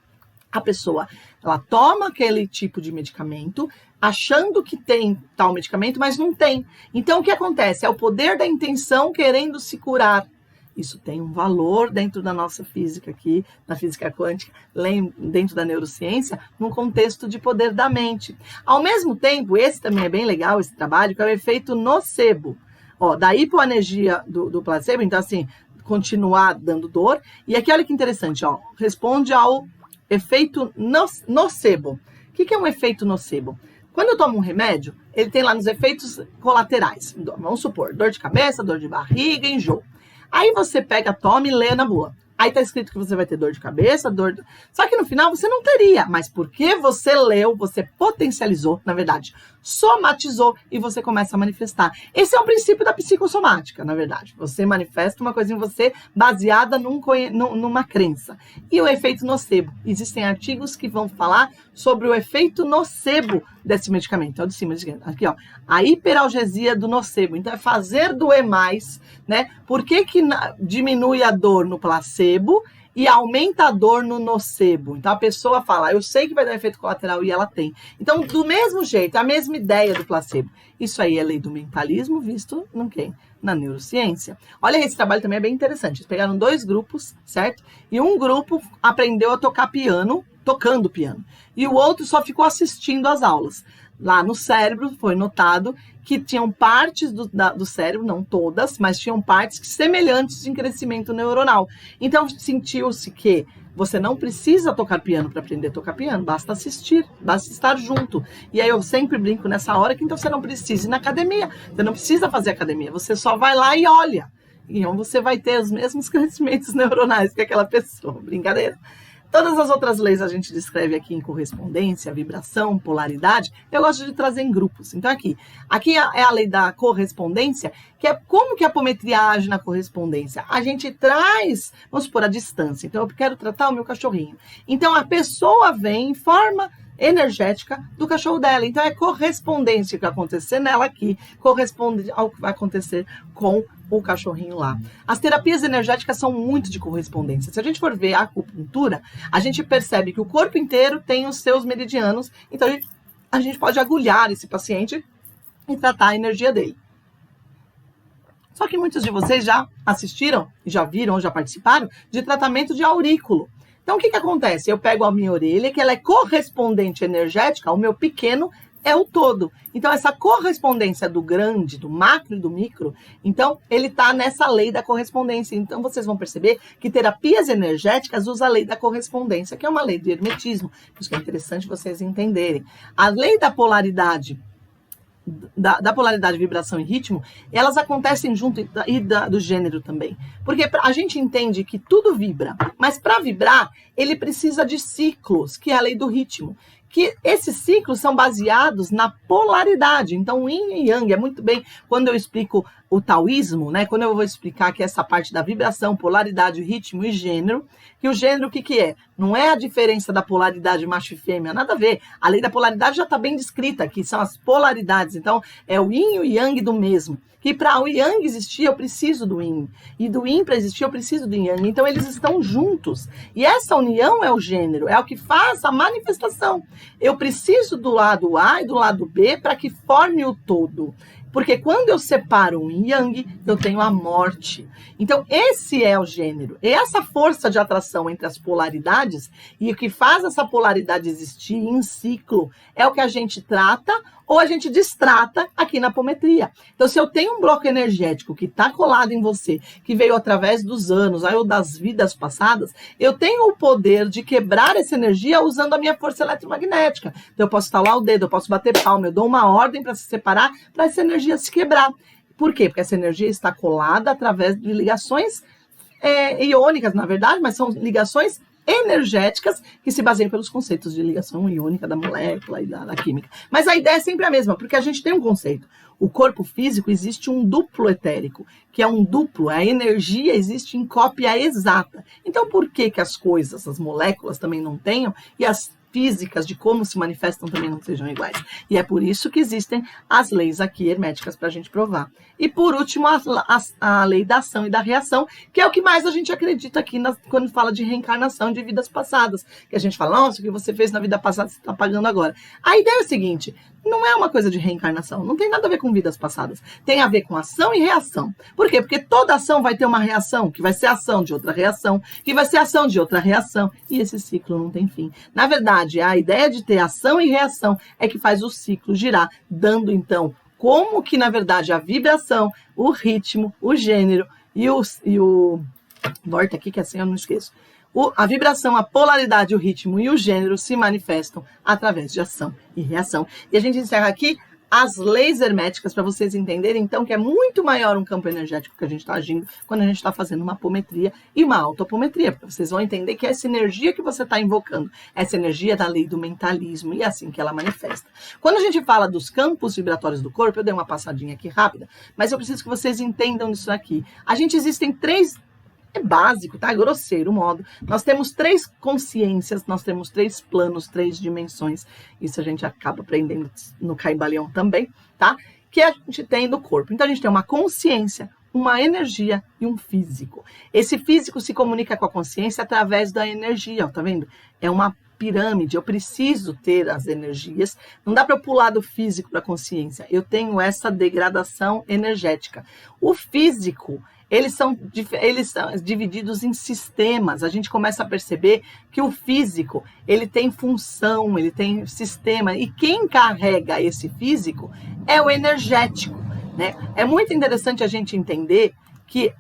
A pessoa, ela toma aquele tipo de medicamento, achando que tem tal medicamento, mas não tem. Então, o que acontece? É o poder da intenção querendo se curar. Isso tem um valor dentro da nossa física aqui, na física quântica, dentro da neurociência, num contexto de poder da mente. Ao mesmo tempo, esse também é bem legal, esse trabalho, que é o efeito nocebo. Ó, da hipoanergia do placebo, então assim, continuar dando dor. E aqui, olha que interessante, ó, responde ao efeito nocebo. O que é um efeito nocebo? Quando eu tomo um remédio, ele tem lá nos efeitos colaterais. Vamos supor, dor de cabeça, dor de barriga, enjoo. Aí você pega, toma e lê na boa. Aí tá escrito que você vai ter dor de cabeça, Só que no final você não teria, mas porque você leu, você potencializou, na verdade, somatizou e você começa a manifestar. Esse é o princípio da psicossomática, na verdade. Você manifesta uma coisa em você baseada numa crença. E o efeito nocebo. Existem artigos que vão falar sobre o efeito nocebo desse medicamento. Então, de cima, aqui, ó. A hiperalgesia do nocebo. Então, é fazer doer mais, né? Por que diminui a dor no placebo e aumenta a dor no nocebo? Então, a pessoa fala, eu sei que vai dar efeito colateral e ela tem. Então, do mesmo jeito, a mesma ideia do placebo. Isso aí é lei do mentalismo visto no quê? Na neurociência. Olha, esse trabalho também é bem interessante. Eles pegaram 2 grupos, certo? E um grupo aprendeu a tocar piano, tocando piano. E o outro só ficou assistindo às aulas. Lá no cérebro foi notado que tinham partes do cérebro, não todas, mas tinham partes semelhantes em crescimento neuronal. Então, sentiu-se que você não precisa tocar piano para aprender a tocar piano, basta assistir, basta estar junto. E aí eu sempre brinco nessa hora que então você não precisa ir na academia, você não precisa fazer academia, você só vai lá e olha. Então você vai ter os mesmos crescimentos neuronais que aquela pessoa, brincadeira. Todas as outras leis a gente descreve aqui em correspondência, vibração, polaridade. Eu gosto de trazer em grupos. Então aqui é a lei da correspondência, que é como que a apometria age na correspondência. A gente traz, vamos supor, a distância. Então eu quero tratar o meu cachorrinho. Então a pessoa vem em forma energética do cachorro dela. Então é correspondência que vai acontecer nela aqui, corresponde ao que vai acontecer com o cachorrinho lá. As terapias energéticas são muito de correspondência. Se a gente for ver a acupuntura, a gente percebe que o corpo inteiro tem os seus meridianos, então a gente pode agulhar esse paciente e tratar a energia dele. Só que muitos de vocês já assistiram, já viram, já participaram de tratamento de aurículo. Então, o que acontece? Eu pego a minha orelha, que ela é correspondente energética ao meu pequeno é o todo. Então, essa correspondência do grande, do macro e do micro, então, ele está nessa lei da correspondência. Então, vocês vão perceber que terapias energéticas usam a lei da correspondência, que é uma lei do hermetismo. Por isso que é interessante vocês entenderem. A lei da polaridade, da polaridade, vibração e ritmo, elas acontecem junto do gênero também. Porque a gente entende que tudo vibra, mas para vibrar, ele precisa de ciclos, que é a lei do ritmo. Que esses ciclos são baseados na polaridade. Então, o yin e yang é muito bem, quando eu explico o taoísmo, né? Quando eu vou explicar que essa parte da vibração, polaridade, ritmo e gênero, que o gênero o que é? Não é a diferença da polaridade macho e fêmea, nada a ver. A lei da polaridade já está bem descrita, que são as polaridades. Então, é o yin e o yang do mesmo. Que para o yang existir, eu preciso do yin. E do yin para existir, eu preciso do yang. Então, eles estão juntos. E essa união é o gênero, é o que faz a manifestação. Eu preciso do lado A e do lado B para que forme o todo. Porque quando eu separo um yang, eu tenho a morte. Então, esse é o gênero. E essa força de atração entre as polaridades, e o que faz essa polaridade existir em ciclo, é o que a gente trata ou a gente destrata aqui na apometria. Então, se eu tenho um bloco energético que está colado em você, que veio através dos anos, ou das vidas passadas, eu tenho o poder de quebrar essa energia usando a minha força eletromagnética. Então, eu posso estalar o dedo, eu posso bater palma, eu dou uma ordem para se separar, para essa energia se quebrar. Por quê? Porque essa energia está colada através de ligações iônicas, na verdade, mas são ligações energéticas que se baseiam pelos conceitos de ligação iônica da molécula e da química. Mas a ideia é sempre a mesma, porque a gente tem um conceito. O corpo físico existe um duplo etérico, que é um duplo, a energia existe em cópia exata. Então, por que as coisas, as moléculas também não tenham e as físicas de como se manifestam também não sejam iguais? E é por isso que existem as leis aqui herméticas para a gente provar. E por último, a lei da ação e da reação, que é o que mais a gente acredita aqui quando fala de reencarnação de vidas passadas. Que a gente fala, nossa, o que você fez na vida passada você está pagando agora. A ideia é a seguinte, não é uma coisa de reencarnação, não tem nada a ver com vidas passadas. Tem a ver com ação e reação. Por quê? Porque toda ação vai ter uma reação, que vai ser ação de outra reação, que vai ser ação de outra reação, e esse ciclo não tem fim. Na verdade, a ideia de ter ação e reação é que faz o ciclo girar, dando então como que, na verdade, a vibração, o ritmo, o gênero e o volta aqui que assim eu não esqueço. A vibração, a polaridade, o ritmo e o gênero se manifestam através de ação e reação. E a gente encerra aqui as leis herméticas para vocês entenderem, então, que é muito maior um campo energético que a gente está agindo quando a gente está fazendo uma apometria e uma autoapometria, porque vocês vão entender que essa energia que você está invocando, essa energia da lei do mentalismo, e é assim que ela manifesta. Quando a gente fala dos campos vibratórios do corpo, eu dei uma passadinha aqui rápida, mas eu preciso que vocês entendam isso aqui. Existem três. É básico, tá? Grosseiro modo. Nós temos 3 consciências, nós temos 3 planos, 3 dimensões. Isso a gente acaba aprendendo no Caibalion também, tá? Que a gente tem no corpo. Então a gente tem uma consciência, uma energia e um físico. Esse físico se comunica com a consciência através da energia, ó, tá vendo? É uma pirâmide, eu preciso ter as energias. Não dá para eu pular do físico para a consciência. Eu tenho essa degradação energética. O físico, eles são divididos em sistemas. A gente começa a perceber que o físico, ele tem função, ele tem sistema. E quem carrega esse físico é o energético, né? É muito interessante a gente entender que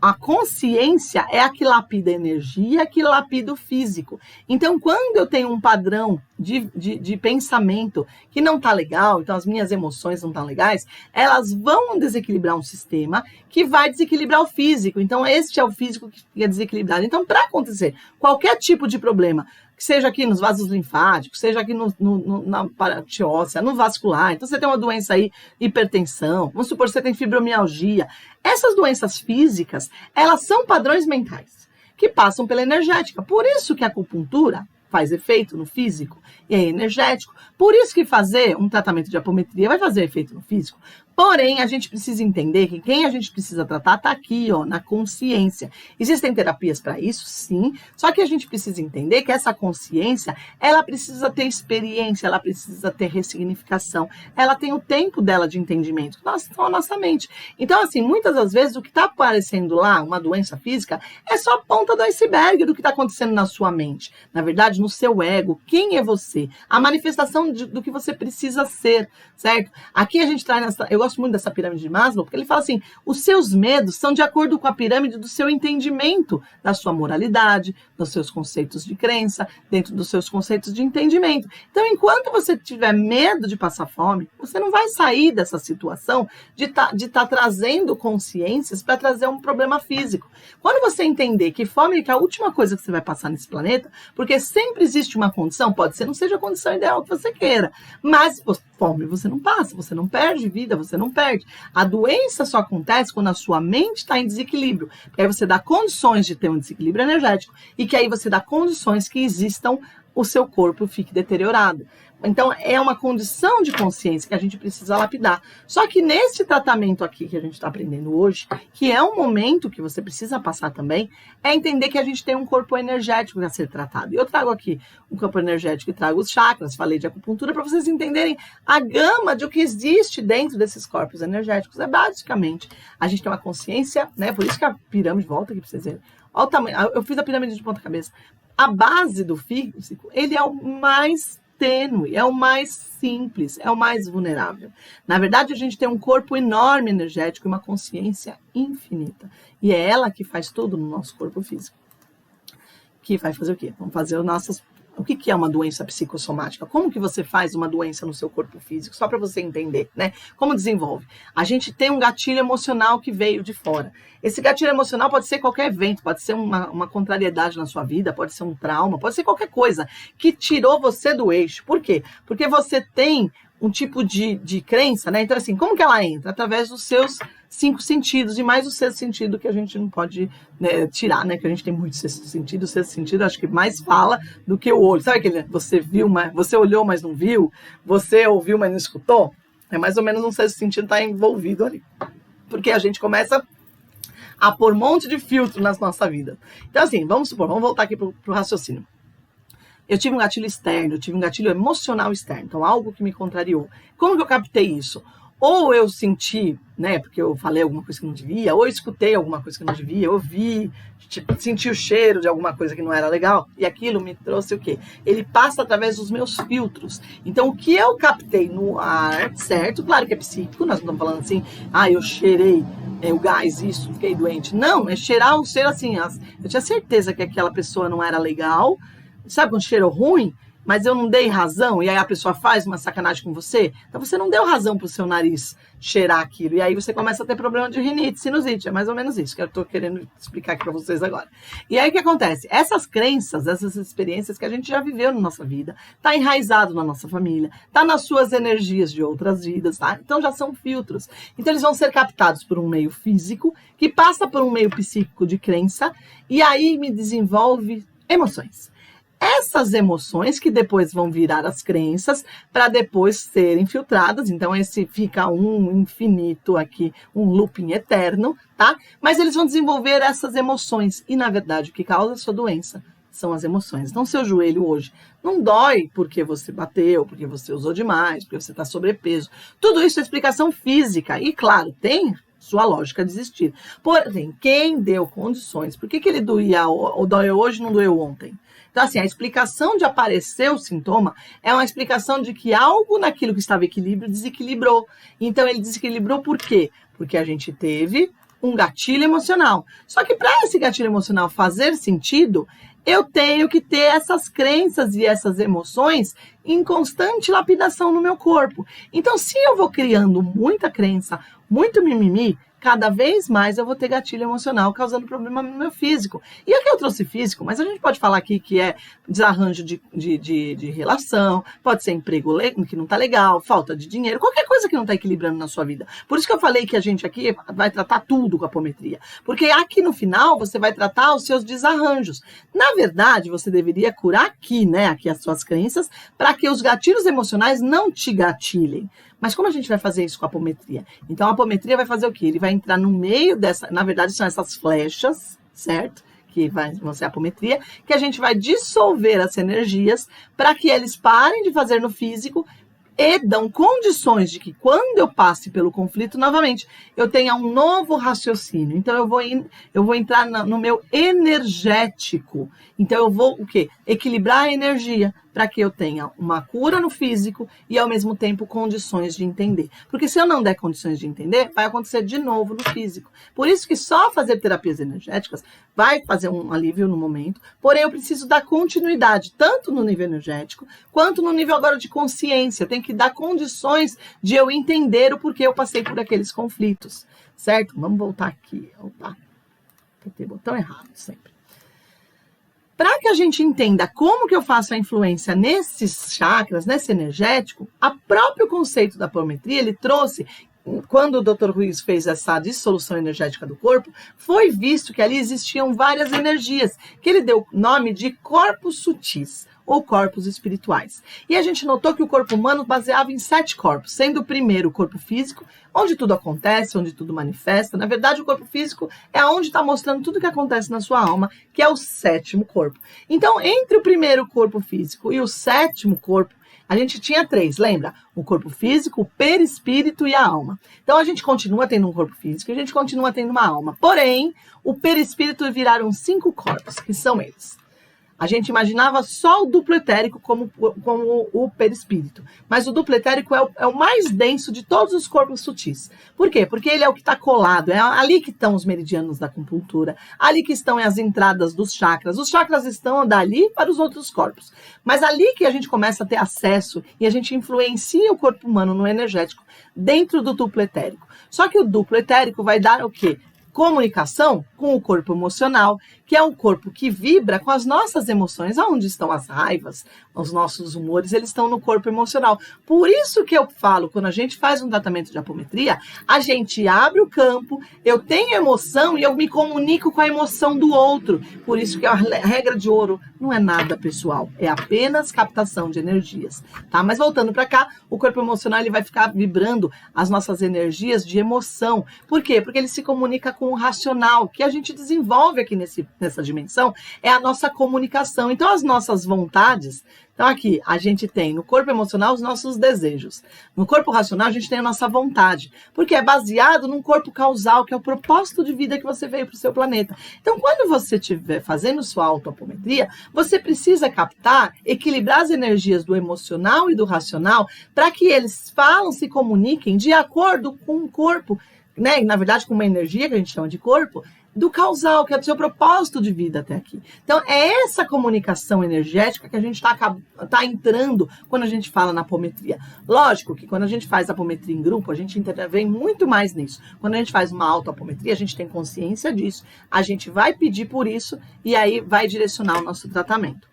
a consciência é a que lapida a energia, a que lapida o físico. Então, quando eu tenho um padrão de pensamento que não está legal, então as minhas emoções não estão legais, elas vão desequilibrar um sistema que vai desequilibrar o físico. Então, este é o físico que fica desequilibrado. Então, para acontecer qualquer tipo de problema, que seja aqui nos vasos linfáticos, seja aqui na parte óssea, no vascular. Então, você tem uma doença aí, hipertensão, vamos supor que você tem fibromialgia. Essas doenças físicas, elas são padrões mentais que passam pela energética. Por isso que a acupuntura faz efeito no físico e é energético. Por isso que fazer um tratamento de apometria vai fazer efeito no físico. Porém, a gente precisa entender que quem a gente precisa tratar está aqui, ó, na consciência. Existem terapias para isso, sim, só que a gente precisa entender que essa consciência, ela precisa ter experiência, ela precisa ter ressignificação, ela tem o tempo dela de entendimento, a nossa mente. Então, assim, muitas das vezes o que está aparecendo lá, uma doença física, é só a ponta do iceberg do que está acontecendo na sua mente. Na verdade, no seu ego, quem é você? A manifestação do que você precisa ser, certo? Aqui a gente traz eu gosto muito dessa pirâmide de Maslow, porque ele fala assim, os seus medos são de acordo com a pirâmide do seu entendimento, da sua moralidade, dos seus conceitos de crença, dentro dos seus conceitos de entendimento. Então, enquanto você tiver medo de passar fome, você não vai sair dessa situação de tá trazendo consciências para trazer um problema físico. Quando você entender que fome é a última coisa que você vai passar nesse planeta, porque sempre existe uma condição, pode ser não seja a condição ideal que você queira, mas fome você não passa, você não perde vida, você não perde. A doença só acontece quando a sua mente está em desequilíbrio, porque aí você dá condições de ter um desequilíbrio energético e que aí você dá condições que existam, o seu corpo fique deteriorado. Então, é uma condição de consciência que a gente precisa lapidar. Só que nesse tratamento aqui que a gente está aprendendo hoje, que é um momento que você precisa passar também, é entender que a gente tem um corpo energético a ser tratado. E eu trago aqui um campo energético e trago os chakras, falei de acupuntura, para vocês entenderem a gama de o que existe dentro desses corpos energéticos. É basicamente, a gente tem uma consciência, né? Por isso que a pirâmide, volta aqui para vocês verem. Olha o tamanho, eu fiz a pirâmide de ponta cabeça. A base do físico, ele é o mais tênue, é o mais simples, é o mais vulnerável. Na verdade, a gente tem um corpo enorme energético e uma consciência infinita. E é ela que faz tudo no nosso corpo físico. Que vai fazer o quê? Vamos fazer os nossos... O que é uma doença psicossomática? Como que você faz uma doença no seu corpo físico? Só para você entender, né? Como desenvolve? A gente tem um gatilho emocional que veio de fora. Esse gatilho emocional pode ser qualquer evento, pode ser uma contrariedade na sua vida, pode ser um trauma, pode ser qualquer coisa que tirou você do eixo. Por quê? Porque você tem um tipo de crença, né? Então, assim, como que ela entra? Através dos seus 5 sentidos, e mais o sexto sentido que a gente não pode, né, tirar, né? Que a gente tem muito sexto sentido. O sexto sentido acho que mais fala do que o olho. Sabe aquele, você viu, mas você olhou, mas não viu? Você ouviu, mas não escutou? É mais ou menos um sexto sentido está envolvido ali. Porque a gente começa a pôr um monte de filtro na nossa vida. Então, assim, vamos supor, vamos voltar aqui pro raciocínio. Eu tive um gatilho externo, eu tive um gatilho emocional externo, então algo que me contrariou. Como que eu captei isso? Ou eu senti, né, porque eu falei alguma coisa que não devia, ou eu escutei alguma coisa que não devia, eu vi, tipo, senti o cheiro de alguma coisa que não era legal, e aquilo me trouxe o quê? Ele passa através dos meus filtros. Então, o que eu captei no ar, certo? Claro que é psíquico, nós não estamos falando assim, eu cheirei o gás, isso, fiquei doente. Não, é cheirar um cheiro assim, eu tinha certeza que aquela pessoa não era legal. Sabe quando cheiro ruim? Mas eu não dei razão, e aí a pessoa faz uma sacanagem com você, então você não deu razão pro seu nariz cheirar aquilo, e aí você começa a ter problema de rinite, sinusite, é mais ou menos isso que eu tô querendo explicar aqui para vocês agora. E aí o que acontece? Essas crenças, essas experiências que a gente já viveu na nossa vida, tá enraizado na nossa família, tá nas suas energias de outras vidas, tá? Então já são filtros. Então eles vão ser captados por um meio físico, que passa por um meio psíquico de crença, e aí me desenvolve emoções. Essas emoções que depois vão virar as crenças para depois serem filtradas. Então, esse fica um infinito aqui, um looping eterno, tá? Mas eles vão desenvolver essas emoções. E, na verdade, o que causa a sua doença são as emoções. Então, seu joelho hoje não dói porque você bateu, porque você usou demais, porque você está sobrepeso. Tudo isso é explicação física. E, claro, tem sua lógica de existir. Porém, quem deu condições? Por que ele doía ou doeu hoje e não doeu ontem? Então, assim, a explicação de aparecer o sintoma é uma explicação de que algo naquilo que estava em equilíbrio desequilibrou. Então, ele desequilibrou por quê? Porque a gente teve um gatilho emocional. Só que para esse gatilho emocional fazer sentido, eu tenho que ter essas crenças e essas emoções em constante lapidação no meu corpo. Então, se eu vou criando muita crença, muito mimimi, cada vez mais eu vou ter gatilho emocional causando problema no meu físico. E aqui eu trouxe físico, mas a gente pode falar aqui que é desarranjo de relação, pode ser emprego que não tá legal, falta de dinheiro, qualquer coisa que não tá equilibrando na sua vida. Por isso que eu falei que a gente aqui vai tratar tudo com a apometria. Porque aqui no final você vai tratar os seus desarranjos. Na verdade, você deveria curar aqui, né, aqui as suas crenças, para que os gatilhos emocionais não te gatilhem. Mas como a gente vai fazer isso com a apometria? Então, a apometria vai fazer o quê? Ele vai entrar no meio dessa... Na verdade, são essas flechas, certo? Que vão ser a apometria, que a gente vai dissolver as energias para que eles parem de fazer no físico e dão condições de que quando eu passe pelo conflito novamente, eu tenha um novo raciocínio. Então, eu vou entrar no meu energético. Então, eu vou o quê? Equilibrar a energia para que eu tenha uma cura no físico e, ao mesmo tempo, condições de entender. Porque se eu não der condições de entender, vai acontecer de novo no físico. Por isso que só fazer terapias energéticas vai fazer um alívio no momento, porém eu preciso dar continuidade, tanto no nível energético, quanto no nível agora de consciência. Tem que dar condições de eu entender o porquê eu passei por aqueles conflitos, certo? Vamos voltar aqui. Opa, apertei o botão errado sempre. Para que a gente entenda como que eu faço a influência nesses chakras, nesse energético, o próprio conceito da apometria, ele trouxe, quando o Dr. Ruiz fez essa dissolução energética do corpo, foi visto que ali existiam várias energias, que ele deu o nome de corpos sutis, ou corpos espirituais. E a gente notou que o corpo humano baseava em 7 corpos, sendo o primeiro o corpo físico, onde tudo acontece, onde tudo manifesta. Na verdade, o corpo físico é onde está mostrando tudo o que acontece na sua alma, que é o 7º corpo. Então, entre o primeiro corpo físico e o 7º corpo, a gente tinha 3, lembra? O corpo físico, o perispírito e a alma. Então, a gente continua tendo um corpo físico e a gente continua tendo uma alma. Porém, o perispírito viraram 5 corpos, que são eles. A gente imaginava só o duplo etérico como o perispírito. Mas o duplo etérico é o mais denso de todos os corpos sutis. Por quê? Porque ele é o que está colado. É ali que estão os meridianos da acupuntura. Ali que estão as entradas dos chakras. Os chakras estão dali para os outros corpos. Mas ali que a gente começa a ter acesso e a gente influencia o corpo humano no energético dentro do duplo etérico. Só que o duplo etérico vai dar o quê? Comunicação com o corpo emocional, que é um corpo que vibra com as nossas emoções. Aonde estão as raivas, os nossos humores, eles estão no corpo emocional. Por isso que eu falo, quando a gente faz um tratamento de apometria, a gente abre o campo, eu tenho emoção e eu me comunico com a emoção do outro. Por isso que a regra de ouro não é nada pessoal, é apenas captação de energias, tá? Mas voltando para cá, o corpo emocional ele vai ficar vibrando as nossas energias de emoção. Por quê? Porque ele se comunica com o racional, que a gente desenvolve aqui nessa dimensão, é a nossa comunicação. Então, as nossas vontades... Então, aqui, a gente tem no corpo emocional os nossos desejos. No corpo racional, a gente tem a nossa vontade. Porque é baseado num corpo causal, que é o propósito de vida que você veio para o seu planeta. Então, quando você estiver fazendo sua autoapometria, você precisa captar, equilibrar as energias do emocional e do racional para que eles se comuniquem de acordo com o corpo, né? Na verdade, com uma energia que a gente chama de corpo, do causal, que é do seu propósito de vida até aqui. Então, é essa comunicação energética que a gente tá entrando quando a gente fala na apometria. Lógico que quando a gente faz apometria em grupo, a gente intervém muito mais nisso. Quando a gente faz uma autoapometria, a gente tem consciência disso, a gente vai pedir por isso e aí vai direcionar o nosso tratamento.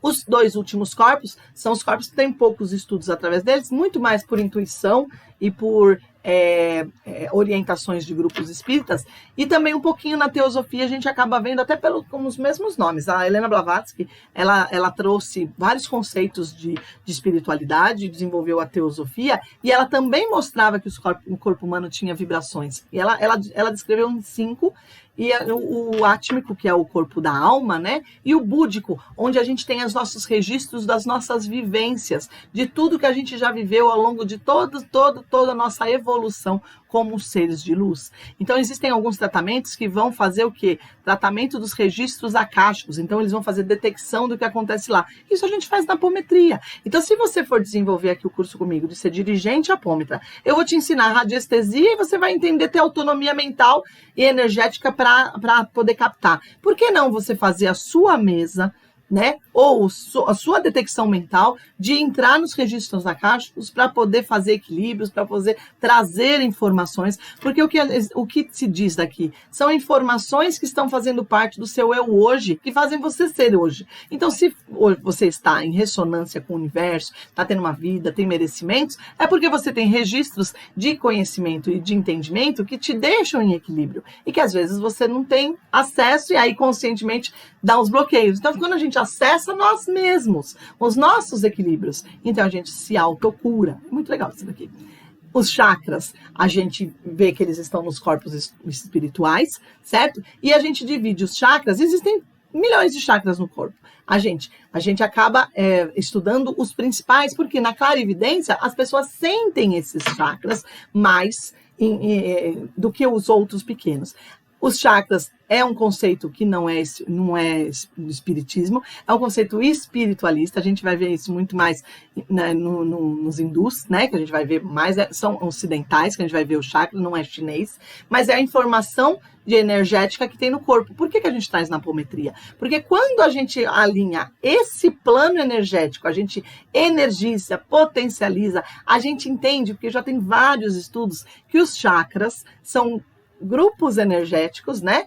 Os 2 últimos corpos são os corpos que têm poucos estudos através deles, muito mais por intuição e por orientações de grupos espíritas, e também um pouquinho na teosofia a gente acaba vendo até com os mesmos nomes. A Helena Blavatsky, ela trouxe vários conceitos de espiritualidade, desenvolveu a teosofia, e ela também mostrava que o corpo humano tinha vibrações. E ela descreveu em 5, e o átmico, que é o corpo da alma, né? E o búdico, onde a gente tem os nossos registros das nossas vivências, de tudo que a gente já viveu ao longo de toda a nossa evolução como seres de luz. Então, existem alguns tratamentos que vão fazer o quê? Tratamento dos registros acásticos. Então, eles vão fazer detecção do que acontece lá. Isso a gente faz na apometria. Então, se você for desenvolver aqui o curso comigo de ser dirigente apômetra, eu vou te ensinar radiestesia e você vai entender ter autonomia mental e energética para poder captar. Por que não você fazer a sua mesa, né? Ou a sua detecção mental de entrar nos registros acásticos para poder fazer equilíbrios, para poder trazer informações, porque o que se diz daqui são informações que estão fazendo parte do seu eu hoje, que fazem você ser hoje. Então, se você está em ressonância com o universo, está tendo uma vida, tem merecimentos, é porque você tem registros de conhecimento e de entendimento que te deixam em equilíbrio e que às vezes você não tem acesso e aí conscientemente dá uns bloqueios. Então, quando a gente acessa acessa nós mesmos, os nossos equilíbrios. Então a gente se autocura. É muito legal isso daqui. Os chakras, a gente vê que eles estão nos corpos espirituais, certo? E a gente divide os chakras, existem milhões de chakras no corpo. A gente acaba estudando os principais, porque na clarividência as pessoas sentem esses chakras mais do que os outros pequenos. Os chakras é um conceito que não é do espiritismo, é um conceito espiritualista. A gente vai ver isso muito mais, né, nos hindus, né, que a gente vai ver mais, são ocidentais, que a gente vai ver o chakra, não é chinês, mas é a informação energética que tem no corpo. Por que a gente traz na apometria? Porque quando a gente alinha esse plano energético, a gente energiza, potencializa, a gente entende, porque já tem vários estudos, que os chakras são grupos energéticos, né?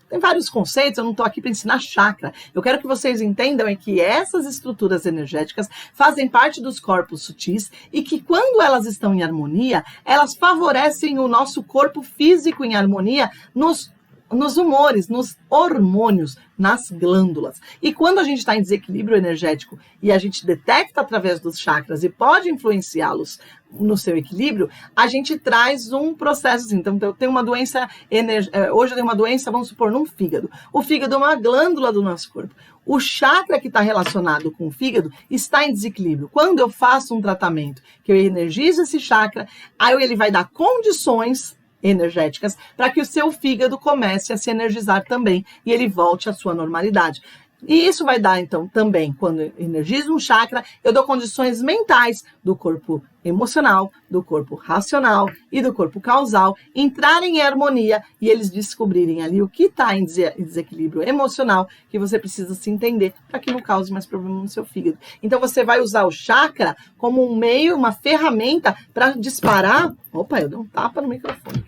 Tem vários conceitos, eu não estou aqui para ensinar chakra. Eu quero que vocês entendam que essas estruturas energéticas fazem parte dos corpos sutis e que quando elas estão em harmonia, elas favorecem o nosso corpo físico em harmonia nos humores, nos hormônios, nas glândulas. E quando a gente está em desequilíbrio energético e a gente detecta através dos chakras e pode influenciá-los no seu equilíbrio, a gente traz um processo assim. Então, eu tenho uma doença, hoje eu tenho uma doença, vamos supor, num fígado. O fígado é uma glândula do nosso corpo. O chakra que está relacionado com o fígado está em desequilíbrio. Quando eu faço um tratamento, que eu energizo esse chakra, aí ele vai dar condições energéticas para que o seu fígado comece a se energizar também e ele volte à sua normalidade. E isso vai dar, então, também, quando eu energizo um chakra, eu dou condições mentais do corpo emocional, do corpo racional e do corpo causal entrarem em harmonia e eles descobrirem ali o que está em desequilíbrio emocional que você precisa se entender para que não cause mais problema no seu fígado. Então, você vai usar o chakra como um meio, uma ferramenta para disparar... Opa, eu dei um tapa no microfone.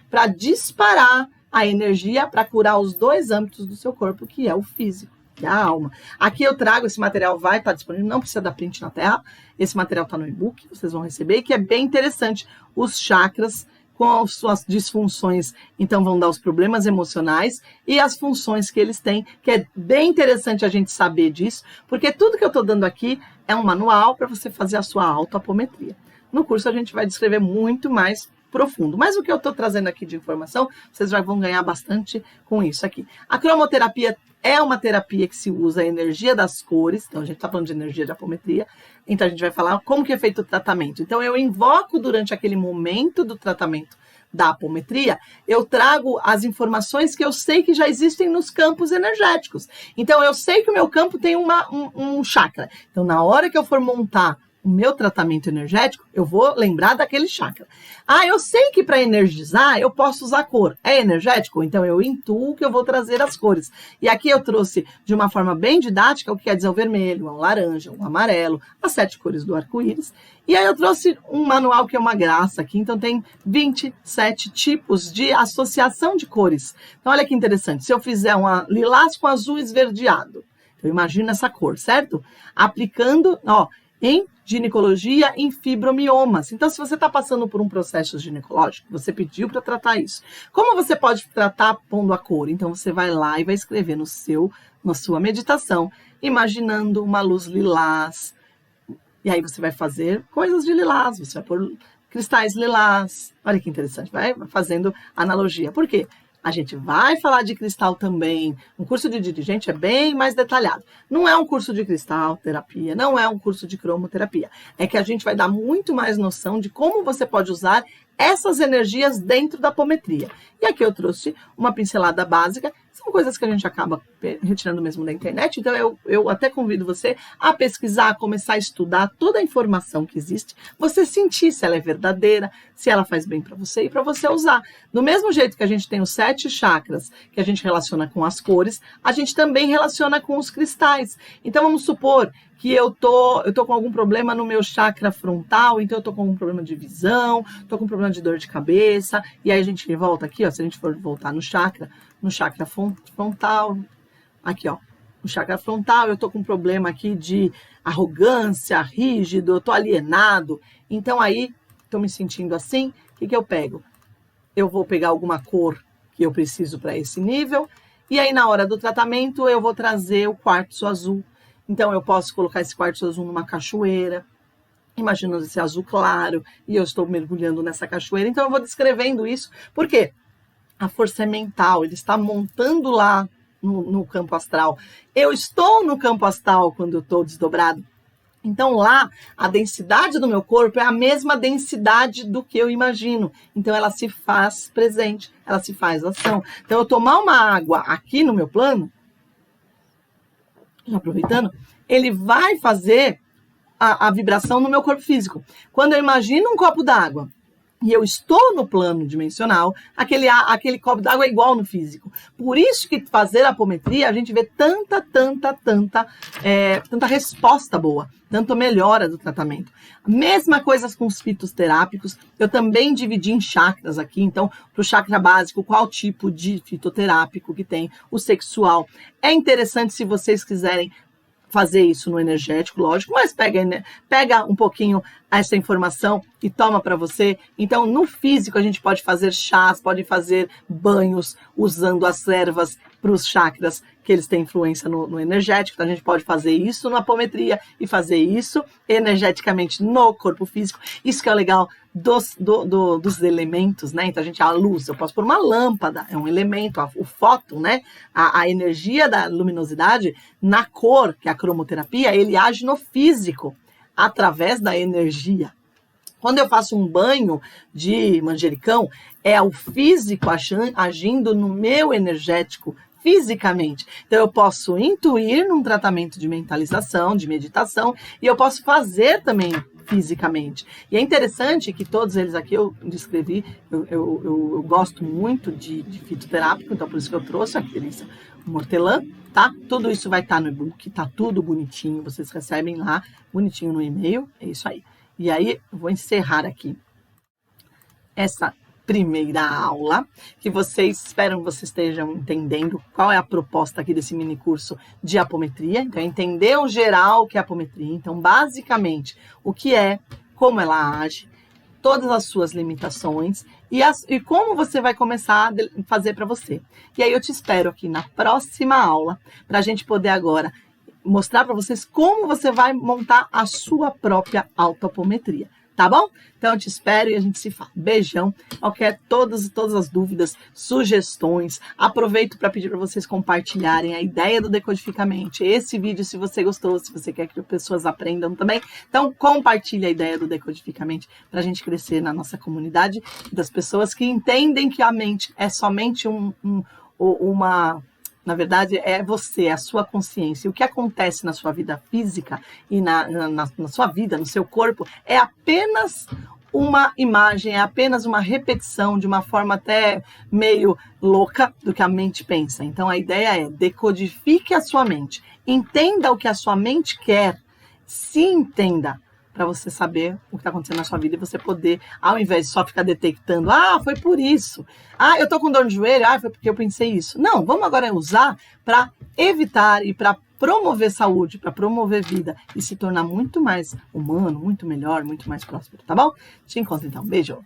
Para disparar a energia para curar os dois âmbitos do seu corpo, que é o físico e a alma. Aqui eu trago, esse material vai estar disponível, não precisa dar print na tela, esse material está no e-book, vocês vão receber, que é bem interessante, os chakras com as suas disfunções, então vão dar os problemas emocionais e as funções que eles têm, que é bem interessante a gente saber disso, porque tudo que eu estou dando aqui é um manual para você fazer a sua autoapometria. No curso a gente vai descrever muito mais profundo. Mas o que eu estou trazendo aqui de informação, vocês já vão ganhar bastante com isso aqui. A cromoterapia é uma terapia que se usa a energia das cores, então a gente está falando de energia de apometria, então a gente vai falar como que é feito o tratamento. Então eu invoco durante aquele momento do tratamento da apometria, eu trago as informações que eu sei que já existem nos campos energéticos. Então eu sei que o meu campo tem um chakra. Então na hora que eu for montar o meu tratamento energético, eu vou lembrar daquele chakra. Ah, eu sei que para energizar eu posso usar cor. É energético? Então eu intuo que eu vou trazer as cores. E aqui eu trouxe de uma forma bem didática o que quer dizer o vermelho, o laranja, o amarelo, as 7 cores do arco-íris. E aí eu trouxe um manual que é uma graça aqui. Então tem 27 tipos de associação de cores. Então olha que interessante. Se eu fizer uma lilás com azul esverdeado, eu imagino essa cor, certo? Aplicando, em ginecologia em fibromiomas. Então, se você está passando por um processo ginecológico, você pediu para tratar isso. Como você pode tratar pondo a cor? Então, você vai lá e vai escrever na sua meditação, imaginando uma luz lilás. E aí você vai fazer coisas de lilás, você vai pôr cristais lilás. Olha que interessante, vai fazendo analogia. Por quê? A gente vai falar de cristal também. Um curso de dirigente é bem mais detalhado. Não é um curso de cristal terapia, não é um curso de cromoterapia. É que a gente vai dar muito mais noção de como você pode usar essas energias dentro da apometria. E aqui eu trouxe uma pincelada básica. São coisas que a gente acaba retirando mesmo da internet. Então eu até convido você a pesquisar, a começar a estudar toda a informação que existe. Você sentir se ela é verdadeira, se ela faz bem para você e para você usar. Do mesmo jeito que a gente tem os 7 chakras que a gente relaciona com as cores, a gente também relaciona com os cristais. Então vamos supor que eu tô com algum problema no meu chakra frontal, então eu tô com algum problema de visão, tô com problema de dor de cabeça, e aí a gente volta aqui, se a gente for voltar no chakra frontal, aqui, no chakra frontal, eu tô com um problema aqui de arrogância, rígido, eu tô alienado, então aí, tô me sentindo assim, o que eu pego? Eu vou pegar alguma cor que eu preciso para esse nível, E aí, na hora do tratamento, eu vou trazer o quartzo azul. Então, eu posso colocar esse quartzo azul numa cachoeira, imaginando esse azul claro, e eu estou mergulhando nessa cachoeira. Então, eu vou descrevendo isso. Por quê? A força é mental, ele está montando lá no campo astral. Eu estou no campo astral quando eu estou desdobrado. Então, lá, a densidade do meu corpo é a mesma densidade do que eu imagino. Então, ela se faz presente, ela se faz ação. Então, eu tomar uma água aqui no meu plano, já aproveitando, ele vai fazer a vibração no meu corpo físico. Quando eu imagino um copo d'água e eu estou no plano dimensional, aquele copo d'água é igual no físico. Por isso que fazer apometria, a gente vê tanta resposta boa, tanto melhora do tratamento. Mesma coisa com os fitoterápicos, eu também dividi em chakras aqui. Então, para o chakra básico, qual tipo de fitoterápico que tem, o sexual. É interessante se vocês quiserem fazer isso no energético, lógico, mas pega um pouquinho essa informação e toma para você. Então, no físico, a gente pode fazer chás, pode fazer banhos usando as ervas para os chakras, que eles têm influência no energético. Então, a gente pode fazer isso na apometria e fazer isso energeticamente no corpo físico. Isso que é o legal dos elementos, né? Então, a luz, eu posso pôr uma lâmpada, é um elemento, o fóton, né? A energia da luminosidade na cor, que é a cromoterapia, ele age no físico, através da energia. Quando eu faço um banho de manjericão, é o físico agindo no meu energético, fisicamente. Então, eu posso intuir num tratamento de mentalização, de meditação, e eu posso fazer também fisicamente. E é interessante que todos eles aqui eu descrevi, eu gosto muito de fitoterápico, então por isso que eu trouxe aqui o hortelã, tá? Tudo isso vai estar no e-book, tá tudo bonitinho, vocês recebem lá, bonitinho no e-mail, é isso aí. E aí, eu vou encerrar aqui essa primeira aula, que espero que vocês estejam entendendo qual é a proposta aqui desse mini curso de apometria. Então, entender o geral que é a apometria. Então, basicamente, o que é, como ela age, todas as suas limitações e como você vai começar a fazer para você. E aí, eu te espero aqui na próxima aula, para a gente poder agora mostrar para vocês como você vai montar a sua própria autoapometria. Tá bom? Então, eu te espero e a gente se fala. Beijão. Todas as dúvidas, sugestões, aproveito para pedir para vocês compartilharem a ideia do Decodificamente. Esse vídeo, se você gostou, se você quer que as aprendam também. Então, compartilhe a ideia do Decodificamente para a gente crescer na nossa comunidade das pessoas que entendem que a mente é somente na verdade, é você, é a sua consciência. O que acontece na sua vida física e na sua vida, no seu corpo, é apenas uma imagem, é apenas uma repetição de uma forma até meio louca do que a mente pensa. Então, a ideia é decodifique a sua mente. Entenda o que a sua mente quer. Se entenda, para você saber o que está acontecendo na sua vida e você poder, ao invés de só ficar detectando, foi por isso, eu tô com dor no joelho, foi porque eu pensei isso. Não, vamos agora usar para evitar e para promover saúde, para promover vida e se tornar muito mais humano, muito melhor, muito mais próspero, tá bom? Te encontro então, beijo!